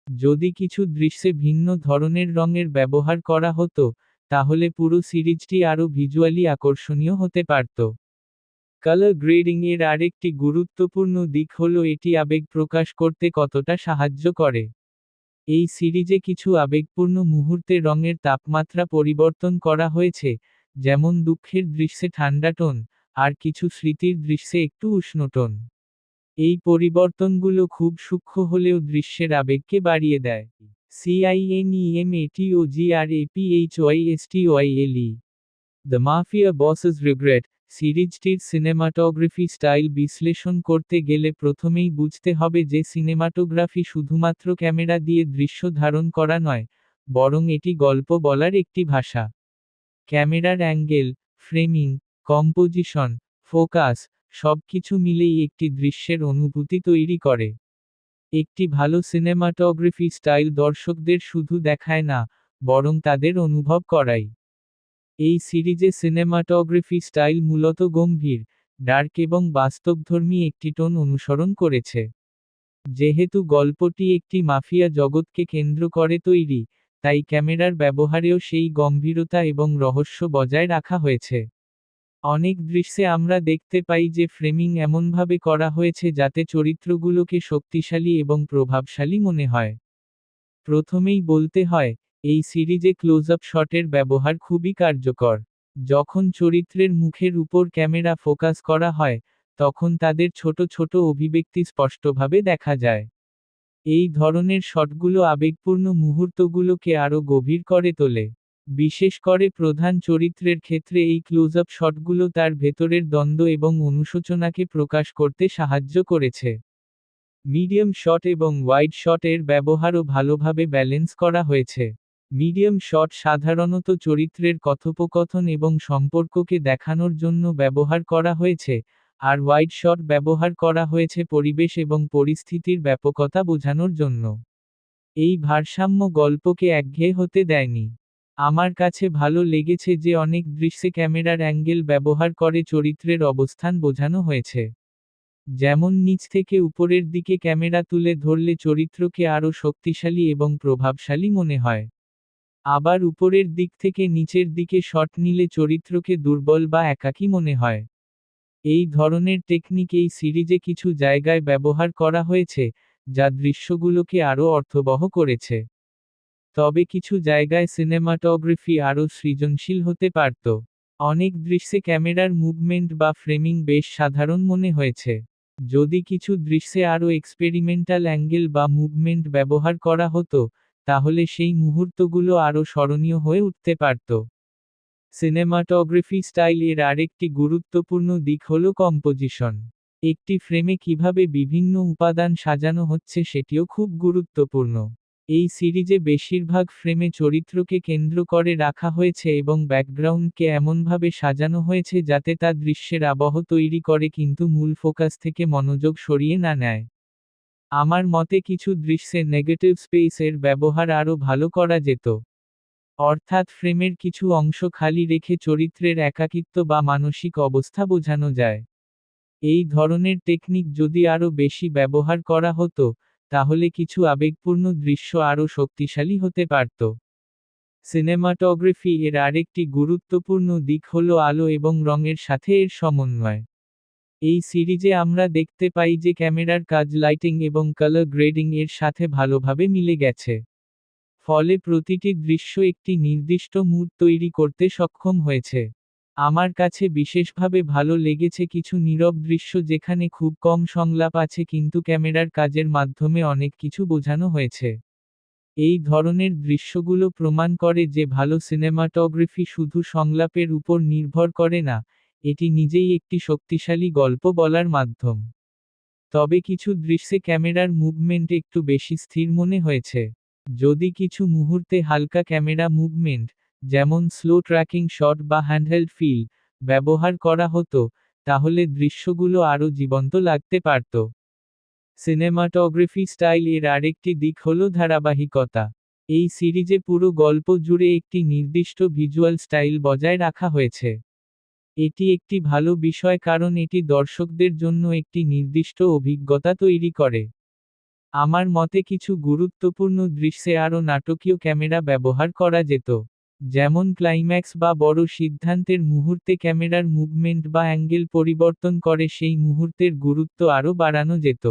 যদি কিছু দৃশ্যে ভিন্ন ধরনের রঙের ব্যবহার করা হতো, তাহলে পুরো সিরিজটি আরও ভিজুয়ালি আকর্ষণীয় হতে পারত। কালার গ্রেডিং এর আরেকটি গুরুত্বপূর্ণ দিক হল এটি আবেগ প্রকাশ করতে কতটা সাহায্য করে। এই সিরিজে কিছু আবেগপূর্ণ মুহূর্তে রঙের তাপমাত্রা পরিবর্তন করা হয়েছে, যেমন দুঃখের দৃশ্যে ঠান্ডা টোন, আর কিছু স্মৃতির দৃশ্যে একটু উষ্ণ টোন। এই পরিবর্তনগুলো খুব সূক্ষ্ম হলেও দৃশ্যের আবেগকে বাড়িয়ে দেয়। CINEMATOGRAPHYSTYLE the mafia bosses regret সিরিজটির সিনেমাটোগ্রাফি স্টাইল বিশ্লেষণ করতে গেলে প্রথমেই বুঝতে হবে যে সিনেমাটোগ্রাফি শুধুমাত্র ক্যামেরা দিয়ে দৃশ্য ধারণ করা নয়, বরং এটি গল্প বলার একটি ভাষা। ক্যামেরার অ্যাঙ্গেল, ফ্রেমিং, কম্পোজিশন, ফোকাস, সবকিছু মিলেই একটি দৃশ্যের অনুভূতি তৈরি করে। একটি ভালো সিনেমাটোগ্রাফি স্টাইল দর্শকদের শুধু দেখায় না, বরং তাদের অনুভব করায়। এই সিরিজে সিনেমাটোগ্রাফি স্টাইল মূলত গম্ভীর, ডার্ক এবং বাস্তবধর্মী একটি টোন অনুসরণ করেছে। যেহেতু গল্পটি একটি মাফিয়া জগৎকে কেন্দ্র করে তৈরি, তাই ক্যামেরার ব্যবহারেও সেই গম্ভীরতা এবং রহস্য বজায় রাখা হয়েছে। অনেক দৃশ্যে আমরা দেখতে পাই যে ফ্রেমিং এমনভাবে করা হয়েছে যাতে চরিত্রগুলোকে শক্তিশালী এবং প্রভাবশালী মনে হয়। প্রথমেই বলতে হয়, এই সিরিজে ক্লোজ-আপ শটের ব্যবহার খুবই কার্যকর। যখন চরিত্রের মুখের উপর ক্যামেরা ফোকাস করা হয়, তখন তাদের ছোট ছোট অভিব্যক্তি স্পষ্টভাবে দেখা যায়। এই ধরনের শটগুলো আবেগপূর্ণ মুহূর্তগুলোকে আরও গভীর করে তোলে। বিশেষ করে প্রধান চরিত্রের ক্ষেত্রে এই ক্লোজ-আপ শটগুলো তার ভেতরের দ্বন্দ্ব এবং অনুশোচনাকে প্রকাশ করতে সাহায্য করেছে। মিডিয়াম শট এবং ওয়াইড শট এর ব্যবহারও ভালোভাবে ব্যালেন্স করা হয়েছে। মিডিয়াম শট সাধারণত চরিত্রের কথোপকথন এবং সম্পর্ককে দেখানোর জন্য ব্যবহার করা হয়েছে, আর ওয়াইড শট ব্যবহার করা হয়েছে পরিবেশ এবং পরিস্থিতির ব্যাপকতা বোঝানোর জন্য। এই ভারসাম্য গল্পকে একঘেয়ে হতে দেয়নি। আমার কাছে ভালো লেগেছে যে অনেক দৃশ্যে ক্যামেরার অ্যাঙ্গেল ব্যবহার করে চরিত্রের অবস্থান বোঝানো হয়েছে। যেমন নিচ থেকে উপরের দিকে ক্যামেরা তুলে ধরলে চরিত্রকে আরও শক্তিশালী এবং প্রভাবশালী মনে হয়। আবার উপরের দিক থেকে নিচের দিকে শট নিলে চরিত্রকে দুর্বল বা একাকী মনে হয়। এই ধরনের টেকনিক এই সিরিজে কিছু জায়গায় ব্যবহার করা হয়েছে, যা দৃশ্যগুলোকে আরও অর্থবহ করেছে। তবে কিছু জায়গায় সিনেমাটোগ্রাফি আরও সৃজনশীল হতে পারত। অনেক দৃশ্যে ক্যামেরার মুভমেন্ট বা ফ্রেমিং বেশ সাধারণ মনে হয়েছে। যদি কিছু দৃশ্যে আরও এক্সপেরিমেন্টাল অ্যাঙ্গেল বা মুভমেন্ট ব্যবহার করা হতো, তাহলে সেই মুহূর্তগুলো আরও স্মরণীয় হয়ে উঠতে পারত। সিনেমাটোগ্রাফি স্টাইল এর আরেকটি গুরুত্বপূর্ণ দিক হল কম্পোজিশন। একটি ফ্রেমে কিভাবে বিভিন্ন উপাদান সাজানো হচ্ছে সেটিও খুব গুরুত্বপূর্ণ। এই সিরিজে বেশিরভাগ ফ্রেমে চরিত্রকে কেন্দ্র করে রাখা হয়েছে এবং ব্যাকগ্রাউন্ডকে এমনভাবে সাজানো হয়েছে যাতে তা দৃশ্যের আবহ তৈরি করে কিন্তু মূল ফোকাস থেকে মনোযোগ সরিয়ে না নেয়। আমার মতে কিছু দৃশ্যে নেগেটিভ স্পেস এর ব্যবহার আরও ভালো করা যেত। অর্থাৎ ফ্রেমের কিছু অংশ খালি রেখে চরিত্রের একাকিত্ব বা মানসিক অবস্থা বোঝানো যায়। এই ধরনের টেকনিক যদি আরও বেশি ব্যবহার করা হতো, তাহলে কিছু আবেগপূর্ণ দৃশ্য আরও শক্তিশালী হতে পারত। সিনেমাটোগ্রাফি এর আরেকটি গুরুত্বপূর্ণ দিক হল আলো এবং রঙের সাথে এর সমন্বয়। এই সিরিজে আমরা দেখতে পাই যে ক্যামেরার কাজ লাইটিং এবং কালার গ্রেডিং এর সাথে ভালোভাবে মিলে গেছে। ফলে প্রতিটি দৃশ্য একটি নির্দিষ্ট মুড তৈরি করতে সক্ষম হয়েছে। আমার কাছে বিশেষভাবে ভালো লেগেছে কিছু নীরব দৃশ্য যেখানে খুব কম সংলাপ আছে কিন্তু ক্যামেরার কাজের মাধ্যমে অনেক কিছু বোঝানো হয়েছে। এই ধরনের দৃশ্যগুলো প্রমাণ করে যে ভালো সিনেমাটোগ্রাফি শুধু সংলাপের উপর নির্ভর করে না, এটি নিজেই একটি শক্তিশালী গল্প বলার মাধ্যম। তবে কিছু দৃশ্যে ক্যামেরার মুভমেন্ট একটু বেশি স্থির মনে হয়েছে। যদি কিছু মুহূর্তে হালকা ক্যামেরা মুভমেন্ট, যেমন স্লো ট্র্যাকিং শট বা হ্যান্ডহেল্ড ফিল, ব্যবহার করা হতো, তাহলে দৃশ্যগুলো আরও জীবন্ত লাগতে পারত। সিনেমাটোগ্রাফি স্টাইল এর আরেকটি দিক হল ধারাবাহিকতা। এই সিরিজে পুরো গল্প জুড়ে একটি নির্দিষ্ট ভিজুয়াল স্টাইল বজায় রাখা হয়েছে। এটি একটি ভালো বিষয় কারণ এটি দর্শকদের জন্য একটি নির্দিষ্ট অভিজ্ঞতা তৈরি করে। আমার মতে কিছু গুরুত্বপূর্ণ দৃশ্যে আরও নাটকীয় ক্যামেরা ব্যবহার করা যেত। যেমন ক্লাইম্যাক্স বা বড় সিদ্ধান্তের মুহূর্তে ক্যামেরার মুভমেন্ট বা অ্যাঙ্গেল পরিবর্তন করে সেই মুহূর্তের গুরুত্ব আরও বাড়ানো যেত।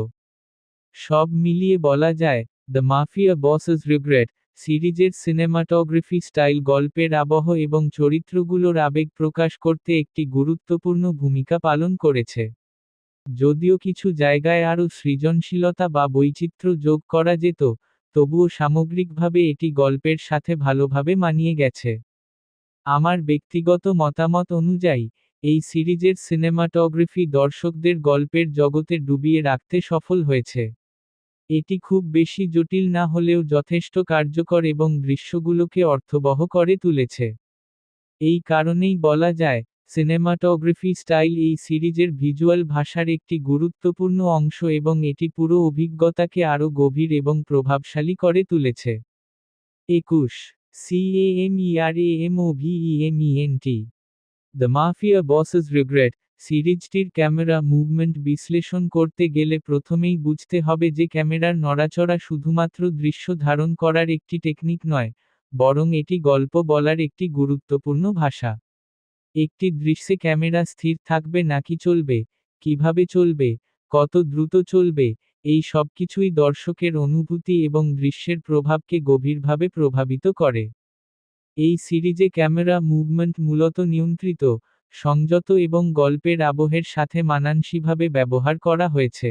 সব মিলিয়ে বলা যায়, দ্য মাফিয়া বসেস রিগ্রেট সিরিজের সিনেমাটোগ্রাফি স্টাইল গল্পের আবহ এবং চরিত্রগুলোর আবেগ প্রকাশ করতে একটি গুরুত্বপূর্ণ ভূমিকা পালন করেছে। যদিও কিছু জায়গায় আরও সৃজনশীলতা বা বৈচিত্র্য যোগ করা যেত, তবুও সামগ্রিকভাবে এটি গল্পের সাথে ভালোভাবে মানিয়ে গেছে। আমার ব্যক্তিগত মতামত অনুযায়ী, এই সিরিজের সিনেমাটোগ্রাফি দর্শকদের গল্পের জগতে ডুবিয়ে রাখতে সফল হয়েছে। এটি খুব বেশি জটিল না হলেও যথেষ্ট কার্যকর এবং দৃশ্যগুলোকে অর্থবহ করে তুলেছে। এই কারণেই বলা যায়, সিনেমাটোগ্রাফি স্টাইল এই সিরিজের ভিজুয়াল ভাষার একটি গুরুত্বপূর্ণ অংশ এবং এটি পুরো অভিজ্ঞতাকে আরও গভীর এবং প্রভাবশালী করে তুলেছে। 21. CAMERAMOVEMENT the mafia bosses regret সিরিজটির ক্যামেরা মুভমেন্ট বিশ্লেষণ করতে গেলে প্রথমেই বুঝতে হবে যে ক্যামেরার নড়াচড়া শুধুমাত্র দৃশ্য ধারণ করার একটি টেকনিক নয়, বরং এটি গল্প বলার একটি গুরুত্বপূর্ণ ভাষা। একটি দৃশ্যে ক্যামেরা স্থির থাকবে নাকি চলবে, কিভাবে চলবে, কত দ্রুত চলবে, এই সবকিছুই দর্শকের অনুভূতি এবং দৃশ্যের প্রভাবকে গভীরভাবে প্রভাবিত করে। এই সিরিজে ক্যামেরা মুভমেন্ট মূলত নিয়ন্ত্রিত, সংযত এবং গল্পের আবহের সাথে মানানসইভাবে ব্যবহার করা হয়েছে।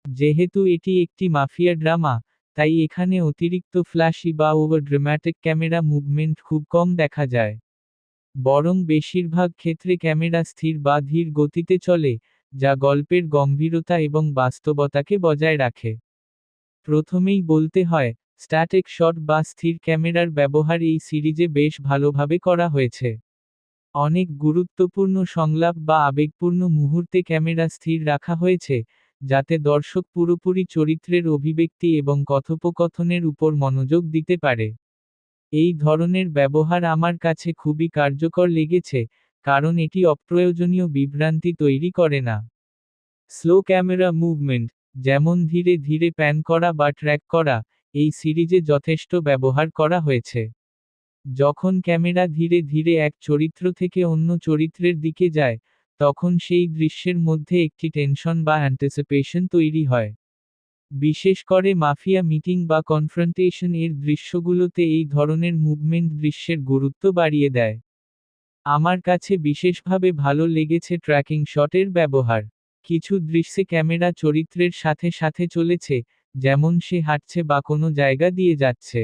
যেহেতু এটি একটি মাফিয়া ড্রামা, তাই এখানে অতিরিক্ত ফ্ল্যাশি বা ওভার ড্রামাটিক ক্যামেরা মুভমেন্ট খুব কম দেখা যায়। বরং বেশিরভাগ ক্ষেত্রে ক্যামেরা স্থির বা ধীর গতিতে চলে, যা গল্পের গম্ভীরতা এবং বাস্তবতাকে বজায় রাখে। প্রথমেই বলতে হয়, স্ট্যাটিক শট বা স্থির ক্যামেরার ব্যবহার এই সিরিজে বেশ ভালোভাবে করা হয়েছে। অনেক গুরুত্বপূর্ণ সংলাপ বা আবেগপূর্ণ মুহূর্তে ক্যামেরা স্থির রাখা হয়েছে, যাতে দর্শক পুরোপুরি চরিত্রের অভিব্যক্তি এবং কথোপকথনের উপর মনোযোগ দিতে পারে। এই ধরনের ব্যবহার আমার কাছে খুবই কার্যকর লেগেছে, কারণ এটি অপ্রয়োজনীয় বিভ্রান্তি তৈরি করে না। স্লো ক্যামেরা মুভমেন্ট, যেমন ধীরে ধীরে প্যান করা বা ট্র্যাক করা, এই সিরিজে যথেষ্ট ব্যবহার করা হয়েছে। যখন ক্যামেরা ধীরে ধীরে এক চরিত্র থেকে অন্য চরিত্রের দিকে যায়, তখন সেই দৃশ্যের মধ্যে একটি টেনশন বা অ্যান্টিসিপেশন তৈরি হয়। বিশেষ করে মাফিয়া মিটিং বা কনফ্রন্টেশন এর দৃশ্যগুলোতে এই ধরনের মুভমেন্ট দৃশ্যের গুরুত্ব বাড়িয়ে দেয়। আমার কাছে বিশেষভাবে ভালো লেগেছে ট্র্যাকিং শটের ব্যবহার। কিছু দৃশ্যে ক্যামেরা চরিত্রের সাথে সাথে চলেছে, যেমন সে হাঁটছে বা কোনো জায়গা দিয়ে যাচ্ছে।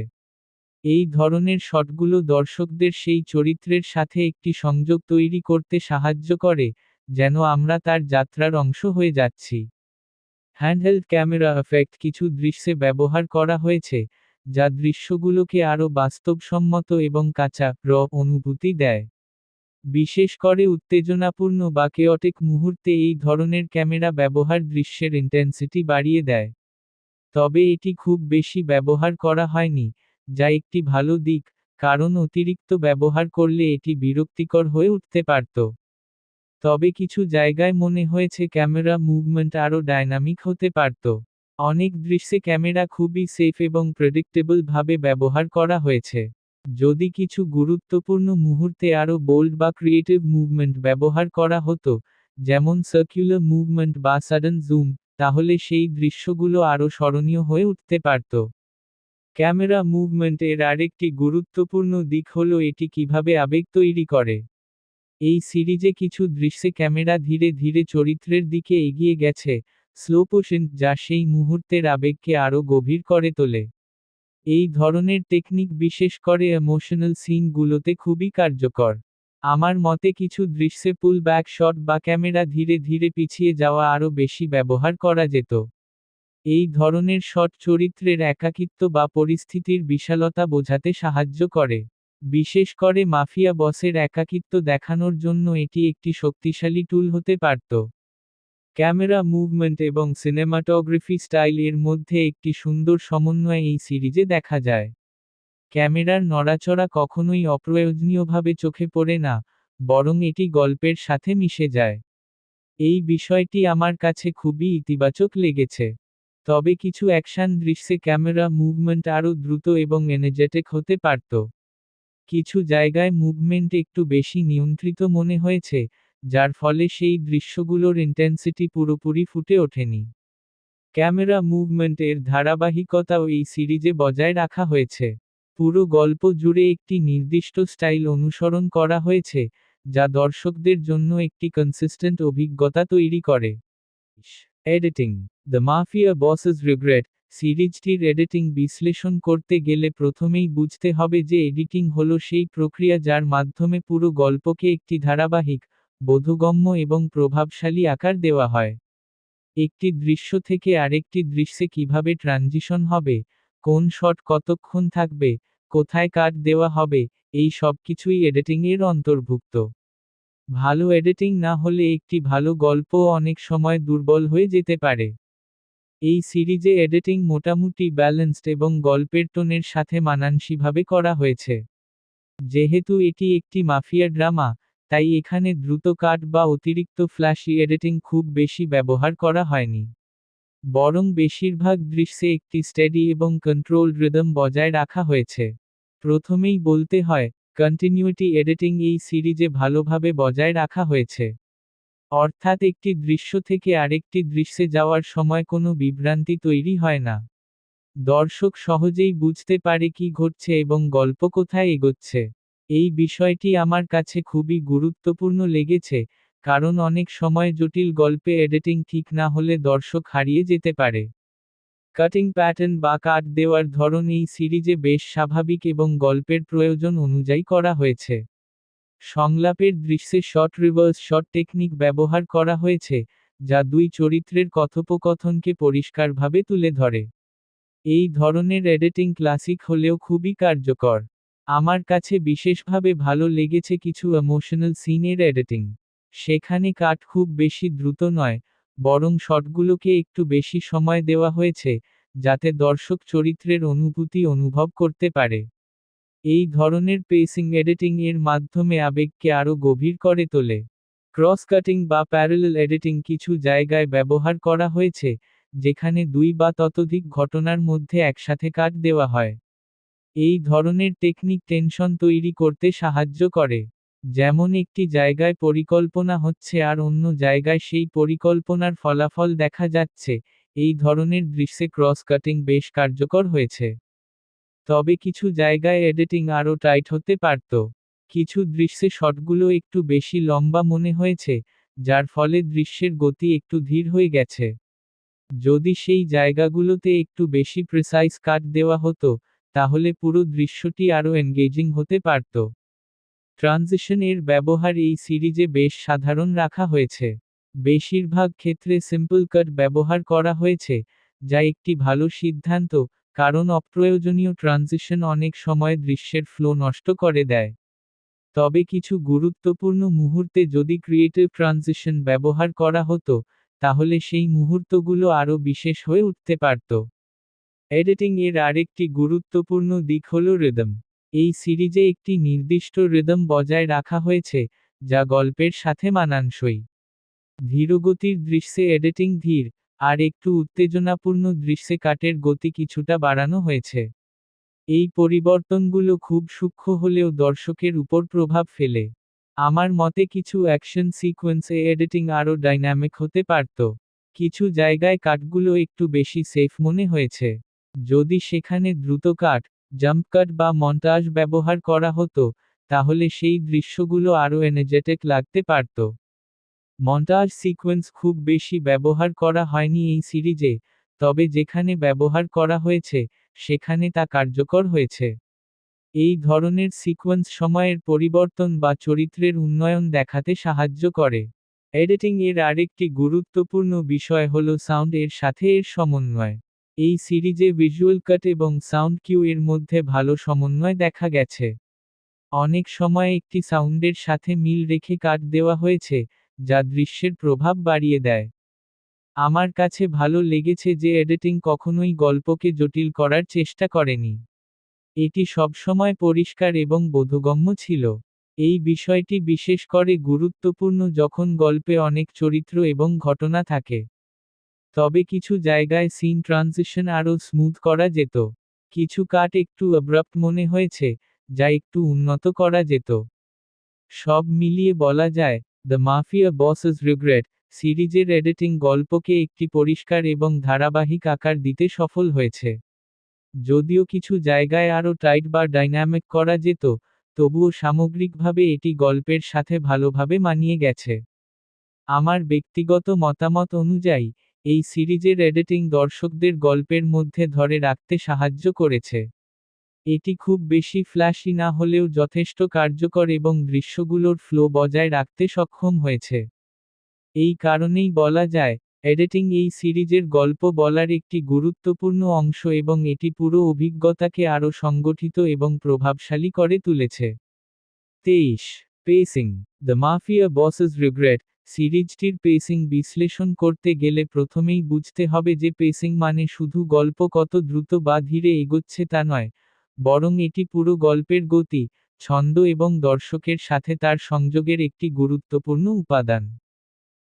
এই ধরনের শটগুলো দর্শকদের সেই চরিত্রের সাথে একটি সংযোগ তৈরি করতে সাহায্য করে, যেন আমরা তার যাত্রার অংশ হয়ে যাচ্ছি। হ্যান্ডহেল্ড ক্যামেরা এফেক্ট কিছু দৃশ্যে ব্যবহার করা হয়েছে, যা দৃশ্যগুলোকে আরও বাস্তবসম্মত এবং কাঁচা, অনুভূতি দেয়। বিশেষ করে উত্তেজনাপূর্ণ বা কেয়টিক মুহূর্তে এই ধরনের ক্যামেরা ব্যবহার দৃশ্যের ইন্টেন্সিটি বাড়িয়ে দেয়। তবে এটি খুব বেশি ব্যবহার করা হয়নি, যা একটি ভালো দিক, কারণ অতিরিক্ত ব্যবহার করলে এটি বিরক্তিকর হয়ে উঠতে পারত। তবে কিছু জায়গায় মনে হয়েছে ক্যামেরা মুভমেন্ট আরও ডাইনামিক হতে পারত। অনেক দৃশ্যে ক্যামেরা খুবই সেফ এবং প্রেডিক্টেবল ভাবে ব্যবহার করা হয়েছে। যদি কিছু গুরুত্বপূর্ণ মুহূর্তে আরও বোল্ড বা ক্রিয়েটিভ মুভমেন্ট ব্যবহার করা হতো, যেমন সার্কুলার মুভমেন্ট বা সাডেন জুম, তাহলে সেই দৃশ্যগুলো আরও স্মরণীয় হয়ে উঠতে পারত। ক্যামেরা মুভমেন্ট এর আরেকটি গুরুত্বপূর্ণ দিক হল এটি কিভাবে আবেগ তৈরি করে। এই সিরিজে কিছু দৃশ্যে ক্যামেরা ধীরে ধীরে চরিত্রের দিকে এগিয়ে গেছে, স্লো মোশন, যা সেই মুহূর্তের আবেগকে আরও গভীর করে তোলে। এই ধরনের টেকনিক বিশেষ করে ইমোশনাল সিনগুলোতে খুবই কার্যকর। আমার মতে কিছু দৃশ্যে পুল ব্যাক শট বা ক্যামেরা ধীরে ধীরে পিছিয়ে যাওয়া আরও বেশি ব্যবহার করা যেত। এই ধরনের শট চরিত্রের একাকিত্ব বা পরিস্থিতির বিশালতা বোঝাতে সাহায্য করে। বিশেষ করে মাফিয়া বসের একাকিত্ব দেখানোর জন্য এটি একটি শক্তিশালী টুল হতে পারত। ক্যামেরা মুভমেন্ট এবং সিনেমাটোগ্রাফি স্টাইল এর মধ্যে একটি সুন্দর সমন্বয় এই সিরিজে দেখা যায়। ক্যামেরার নড়াচড়া কখনোই অপ্রয়োজনীয়ভাবে চোখে পড়ে না, বরং এটি গল্পের সাথে মিশে যায়। এই বিষয়টি আমার কাছে খুবই ইতিবাচক লেগেছে। তবে কিছু অ্যাকশন দৃশ্যে ক্যামেরা মুভমেন্ট আরও দ্রুত এবং এনার্জেটিক হতে পারত। কিছু জায়গায় মুভমেন্ট একটু বেশি নিয়ন্ত্রিত মনে হয়েছে, যার ফলে সেই দৃশ্যগুলোর ইন্টেন্সিটি পুরোপুরি ফুটে ওঠেনি। ক্যামেরা মুভমেন্ট এর ধারাবাহিকতাও এই সিরিজে বজায় রাখা হয়েছে। পুরো গল্প জুড়ে একটি নির্দিষ্ট স্টাইল অনুসরণ করা হয়েছে, যা দর্শকদের জন্য একটি কনসিস্টেন্ট অভিজ্ঞতা তৈরি করে। Editing. The mafia bosses regret সিরিজটির এডিটিং বিশ্লেষণ করতে গেলে প্রথমেই বুঝতে হবে যে এডিটিং হলো সেই প্রক্রিয়া যার মাধ্যমে পুরো গল্পকে একটি ধারাবাহিক, বোধগম্য এবং প্রভাবশালী আকার দেওয়া হয়। একটি দৃশ্য থেকে আরেকটি দৃশ্যে কিভাবে ট্রানজিশন হবে, কোন শট কতক্ষণ থাকবে, কোথায় কাট দেওয়া হবে, এই সবকিছুই এডিটিংয়ের অন্তর্ভুক্ত। ভালো এডিটিং না হলে একটি ভালো গল্পও অনেক সময় দুর্বল হয়ে যেতে পারে। এই সিরিজে এডিটিং মোটামুটি ব্যালেন্সড এবং গল্পের টোনের সাথে মানানসইভাবে করা হয়েছে। যেহেতু এটি একটি মাফিয়া ড্রামা, তাই এখানে দ্রুত কাট বা অতিরিক্ত ফ্ল্যাশি এডিটিং খুব বেশি ব্যবহার করা হয়নি। বরং বেশিরভাগ দৃশ্যে একটি স্টেডি এবং কন্ট্রোলড রিদম বজায় রাখা হয়েছে। প্রথমেই বলতে হয়, কন্টিনিউটি এডিটিং এই সিরিজে ভালোভাবে বজায় রাখা হয়েছে। অর্থাৎ একটি দৃশ্য থেকে আরেকটি দৃশ্যে যাওয়ার সময় কোনো বিভ্রান্তি তৈরি হয় না। দর্শক সহজেই বুঝতে পারে কি ঘটছে এবং গল্প কোথায় এগোচ্ছে। এই বিষয়টি আমার কাছে খুবই গুরুত্বপূর্ণ লেগেছে, কারণ অনেক সময় জটিল গল্পে এডিটিং ঠিক না হলে দর্শক হারিয়ে যেতে পারে। কাটিং প্যাটার্ন বা কাট দেওয়ার ধরন এই সিরিজে বেশ স্বাভাবিক এবং গল্পের প্রয়োজন অনুযায়ী করা হয়েছে। সংলাপের দৃশ্যে শর্ট রিভার্স শট টেকনিক ব্যবহার করা হয়েছে, যা দুই চরিত্রের কথোপকথনকে পরিষ্কারভাবে তুলে ধরে। এই ধরনের এডিটিং ক্লাসিক হলেও খুবই কার্যকর। আমার কাছে বিশেষভাবে ভালো লেগেছে কিছু ইমোশনাল সিনের এডিটিং। সেখানে কাট খুব বেশি দ্রুত নয়, বরং শটগুলোকে একটু বেশি সময় দেওয়া হয়েছে, যাতে দর্শক চরিত্রের অনুভূতি অনুভব করতে পারে। এই ধরনের পেসিং এডিটিং এর মাধ্যমে আবেগকে আরও গভীর করে তোলে। ক্রস কাটিং বা প্যারালেল এডিটিং কিছু জায়গায় ব্যবহার করা হয়েছে, যেখানে দুই বা ততোধিক ঘটনার মধ্যে একসাথে কাট দেওয়া হয়। এই ধরনের টেকনিক টেনশন তৈরি করতে সাহায্য করে। যেমন একটি জায়গায় পরিকল্পনা হচ্ছে আর অন্য জায়গায় সেই পরিকল্পনার ফলাফল দেখা যাচ্ছে, এই ধরনের দৃশ্যে ক্রস কাটিং বেশ কার্যকর হয়েছে। তবে কিছু জায়গায় এডিটিং আরও টাইট হতে পারত। কিছু দৃশ্যে শটগুলো একটু বেশি লম্বা মনে হয়েছে, যার ফলে দৃশ্যের গতি একটু ধীর হয়ে গেছে। যদি সেই জায়গাগুলোতে একটু বেশি প্রিসাইজ কাট দেওয়া হতো, তাহলে পুরো দৃশ্যটি আরও এনগেজিং হতে পারত। ট্রানজিশন এর ব্যবহার এই সিরিজে বেশ সাধারণ রাখা হয়েছে। বেশিরভাগ ক্ষেত্রে সিম্পল কাট ব্যবহার করা হয়েছে, যা একটি ভালো সিদ্ধান্ত, কারণ অপ্রয়োজনীয় ট্রানজিশন অনেক সময় দৃশ্যের ফ্লো নষ্ট করে দেয়। তবে কিছু গুরুত্বপূর্ণ মুহূর্তে যদি ক্রিয়েটিভ ট্রানজিশন ব্যবহার করা হতো, তাহলে সেই মুহূর্তগুলো আরও বিশেষ হয়ে উঠতে পারত। এডিটিং এর আরেকটি গুরুত্বপূর্ণ দিক হল রিদম। এই সিরিজে একটি নির্দিষ্ট রিদম বজায় রাখা হয়েছে, যা গল্পের সাথে মানানসই। ধীরগতির দৃশ্যে এডিটিং ধীর, আর একটু উত্তেজনাপূর্ণ দৃশ্যে কাটের গতি কিছুটা বাড়ানো হয়েছে। এই পরিবর্তনগুলো খুব সূক্ষ্ম হলেও দর্শকের উপর প্রভাব ফেলে। আমার মতে কিছু অ্যাকশন সিকোয়েন্সে এডিটিং আরও ডাইনামিক হতে পারত। কিছু জায়গায় কাটগুলো একটু বেশি সেফ মনে হয়েছে। যদি সেখানে দ্রুত কাট, জাম্প কাট বা মন্টাজ ব্যবহার করা হতো, তাহলে সেই দৃশ্যগুলো আরও এনার্জেটিক লাগতে পারত। মন্টাজ সিকোয়েন্স খুব বেশি ব্যবহার করা হয়নি এই সিরিজে, তবে যেখানে ব্যবহার করা হয়েছে, সেখানে তা কার্যকর হয়েছে। এই ধরনের সিকোয়েন্স সময়ের পরিবর্তন বা চরিত্রের উন্নয়ন দেখাতে সাহায্য করে। এডিটিং এর আরেকটি গুরুত্বপূর্ণ বিষয় হল সাউন্ড এর সাথে এর সমন্বয়। এই সিরিজে ভিজুয়াল কাট এবং সাউন্ড কিউ এর মধ্যে ভালো সমন্বয় দেখা গেছে। অনেক সময় একটি সাউন্ডের সাথে মিল রেখে কাট দেওয়া হয়েছে, যা দৃশ্যের প্রভাব বাড়িয়ে দেয়। আমার কাছে ভালো লেগেছে যে এডিটিং কখনোই গল্পকে জটিল করার চেষ্টা করেনি। এটি সবসময় পরিষ্কার এবং বোধগম্য ছিল। এই বিষয়টি বিশেষ করে গুরুত্বপূর্ণ যখন গল্পে অনেক চরিত্র এবং ঘটনা থাকে। তবে কিছু জায়গায় সিন ট্রানজিশন আরও স্মুথ করা যেত। কিছু কাট একটু অ্যাব্রাপ্ট মনে হয়েছে, যা একটু উন্নত করা যেত। সব মিলিয়ে বলা যায়, দ্য মাফিয়া বসেস রিগ্রেট সিরিজের এডিটিং গল্পকে একটি পরিষ্কার এবং ধারাবাহিক আকার দিতে সফল হয়েছে। যদিও কিছু জায়গায় আরও টাইট বা ডাইনামিক করা যেত, তবুও সামগ্রিকভাবে এটি গল্পের সাথে ভালোভাবে মানিয়ে গেছে। আমার ব্যক্তিগত মতামত অনুযায়ী, এই সিরিজের এডিটিং দর্শকদের গল্পের মধ্যে ধরে রাখতে সাহায্য করেছে। এটি খুব বেশি ফ্ল্যাশি না হলেও যথেষ্ট কার্যকর এবং দৃশ্যগুলোর ফ্লো বজায় রাখতে সক্ষম হয়েছে। এই কারণেই বলা যায়, এডিটিং এই সিরিজের গল্প বলার একটি গুরুত্বপূর্ণ অংশ এবং এটি পুরো অভিজ্ঞতাকে আরও সংগঠিত এবং প্রভাবশালী করে তুলেছে। 23. Pacing. The mafia bosses regret সিরিজটির পেসিং বিশ্লেষণ করতে গেলে প্রথমেই বুঝতে হবে যে পেসিং মানে শুধু গল্প কত দ্রুত বা ধীরে এগোচ্ছে তা নয়, বরং এটি পুরো গল্পের গতি, ছন্দ এবং দর্শকের সাথে তার সংযোগের একটি গুরুত্বপূর্ণ উপাদান।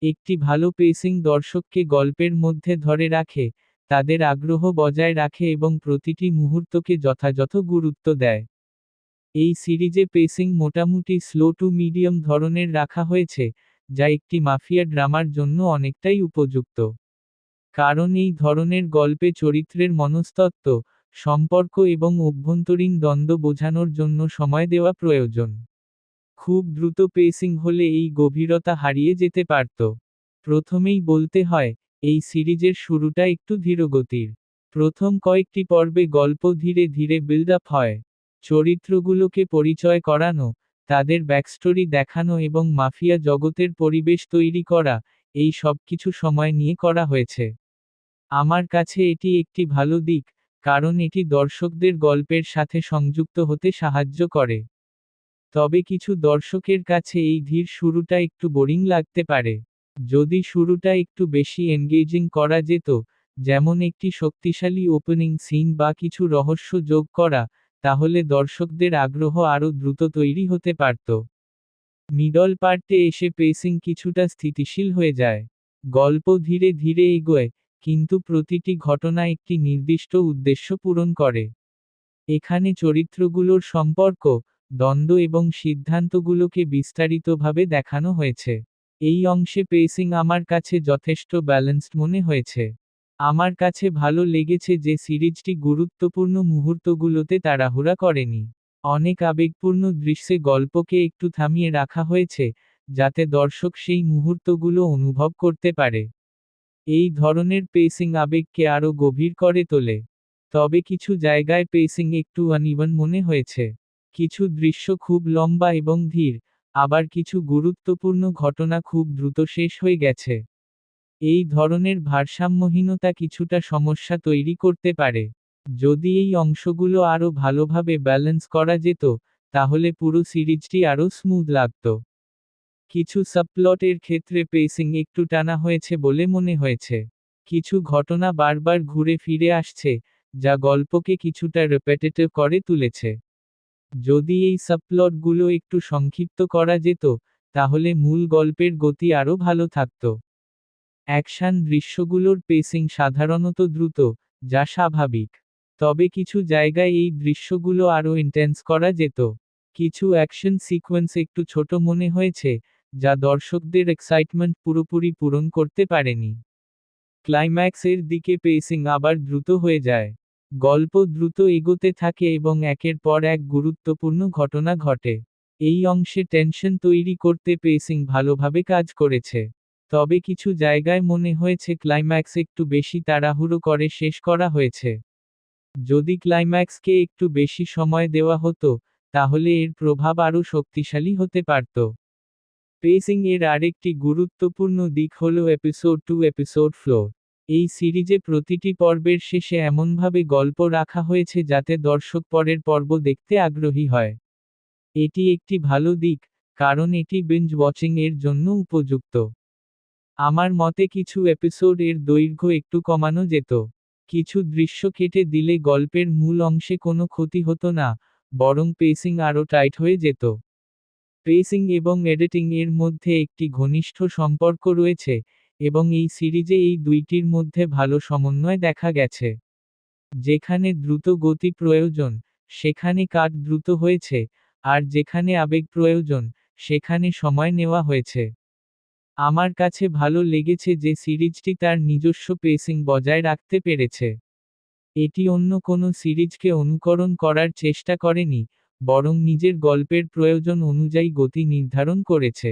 একটি ভালো পেসিং দর্শককে গল্পের মধ্যে ধরে রাখে, তাদের আগ্রহ বজায় রাখে এবং প্রতিটি মুহূর্তকে যথাযথ গুরুত্ব দেয়। এই সিরিজে পেসিং মোটামুটি স্লো টু মিডিয়াম ধরনের রাখা হয়েছে, যা একটি মাফিয়া ড্রামার জন্য অনেকটাই উপযুক্ত। কারণ এই ধরনের গল্পে চরিত্রের মনস্তত্ত্ব, সম্পর্ক এবং অভ্যন্তরীণ দ্বন্দ্ব বোঝানোর জন্য সময় দেওয়া প্রয়োজন। খুব দ্রুত পেসিং হলে এই গভীরতা হারিয়ে যেতে পারত। প্রথমেই বলতে হয়, এই সিরিজের শুরুটা একটু ধীরগতির। প্রথম কয়েকটি পর্বে গল্প ধীরে ধীরে বিল্ড আপ হয়। চরিত্রগুলোকে পরিচয় করানো, তাদের ব্যাকস্টোরি দেখানো এবং মাফিয়া জগতের পরিবেশ তৈরি করা, এই সবকিছু সময় নিয়ে করা হয়েছে। আমার কাছে এটি একটি ভালো দিক, কারণ এটি দর্শকদের গল্পের সাথে সংযুক্ত হতে সাহায্য করে। তবে কিছু দর্শকের কাছে এই ধীর শুরুটা একটু বোরিং লাগতে পারে। যদি শুরুটা একটু বেশি এনগেজিং করা যেত, যেমন একটি শক্তিশালী ওপেনিং সিন বা কিছু রহস্য যোগ করা, তাহলে দর্শকদের আগ্রহ আরও দ্রুত তৈরি হতে পারত। মিডল পার্টে এসে পেসিং কিছুটা স্থিতিশীল হয়ে যায়। গল্প ধীরে ধীরে এগোয়, কিন্তু প্রতিটি ঘটনা একটি নির্দিষ্ট উদ্দেশ্য পূরণ করে। এখানে চরিত্রগুলোর সম্পর্ক, দ্বন্দ্ব এবং সিদ্ধান্তগুলোকে বিস্তারিতভাবে দেখানো হয়েছে। এই অংশে পেসিং আমার কাছে যথেষ্ট ব্যালেন্সড মনে হয়েছে। আমার কাছে ভালো লেগেছে যে সিরিজটি গুরুত্বপূর্ণ মুহূর্তগুলোতে তাড়াহুড়া করেনি। অনেক আবেগপূর্ণ দৃশ্যে গল্পকে একটু থামিয়ে রাখা হয়েছে, যাতে দর্শক সেই মুহূর্তগুলো অনুভব করতে পারে। এই ধরনের পেসিং আবেগকে আরও গভীর করে তোলে। তবে কিছু জায়গায় পেসিং একটু আনইভেন মনে হয়েছে। কিছু দৃশ্য খুব লম্বা এবং ধীর, আবার কিছু গুরুত্বপূর্ণ ঘটনা খুব দ্রুত শেষ হয়ে গেছে। এই ধরনের ভারসাম্যহীনতা কিছুটা সমস্যা তৈরি করতে পারে। যদি এই অংশগুলো আরও ভালোভাবে ব্যালেন্স করা যেত, তাহলে পুরো সিরিজটি আরও স্মুথ লাগত। কিছু সাবপ্লটের ক্ষেত্রে পেসিং একটু টানা হয়েছে বলে মনে হয়েছে। কিছু ঘটনা বারবার ঘুরে ফিরে আসছে, যা গল্পকে কিছুটা রিপিটেটিভ করে তুলেছে। যদি এই সাবপ্লটগুলো একটু সংক্ষিপ্ত করা যেত, তাহলে মূল গল্পের গতি আরও ভালো থাকত। অ্যাকশন দৃশ্যগুলোর পেসিং সাধারণত দ্রুত, যা স্বাভাবিক। তবে কিছু জায়গায় এই দৃশ্যগুলো আরও ইন্টেন্স করা যেত। কিছু অ্যাকশন সিকোয়েন্স একটু ছোট মনে হয়েছে, যা দর্শকদের এক্সাইটমেন্ট পুরোপুরি পূরণ করতে পারেনি। ক্লাইম্যাক্সের দিকে পেসিং আবার দ্রুত হয়ে যায়। গল্প দ্রুত এগোতে থাকে এবং একের পর এক গুরুত্বপূর্ণ ঘটনা ঘটে। এই অংশে টেনশন তৈরি করতে পেসিং ভালোভাবে কাজ করেছে। তবে কিছু জায়গায় মনে হয়েছে ক্লাইম্যাক্স একটু বেশি তাড়াহুড়ো করে শেষ করা হয়েছে। যদি ক্লাইম্যাক্সকে একটু বেশি সময় দেওয়া হতো, তাহলে এর প্রভাব আরও শক্তিশালী হতে পারত। পেসিং এর আরেকটি গুরুত্বপূর্ণ দিক হল এপিসোড 2 এপিসোড ফ্লো। এই সিরিজে প্রতিটি পর্বের শেষে এমনভাবে গল্প রাখা হয়েছে যাতে দর্শক পরের পর্ব দেখতে আগ্রহী হয়। এটি একটি ভালো দিক, কারণ এটি বিঞ্জ ওয়াচিং এর জন্য উপযুক্ত। আমার মতে কিছু এপিসোড এর দৈর্ঘ্য একটু কমানো যেত। কিছু দৃশ্য কেটে দিলে গল্পের মূল অংশে কোনো ক্ষতি হতো না, বরং পেসিং আরও টাইট হয়ে যেত। পেসিং এবং এডিটিং এর মধ্যে একটি ঘনিষ্ঠ সম্পর্ক রয়েছে, এবং এই সিরিজে এই দুইটির মধ্যে ভালো সমন্বয় দেখা গেছে। যেখানে দ্রুত গতি প্রয়োজন, সেখানে কাট দ্রুত হয়েছে, আর যেখানে আবেগ প্রয়োজন, সেখানে সময় নেওয়া হয়েছে। আমার কাছে ভালো লেগেছে যে সিরিজটি তার নিজস্ব পেসিং বজায় রাখতে পেরেছে। এটি অন্য কোনো সিরিজকে অনুকরণ করার চেষ্টা করেনি, বরং নিজের গল্পের প্রয়োজন অনুযায়ী গতি নির্ধারণ করেছে।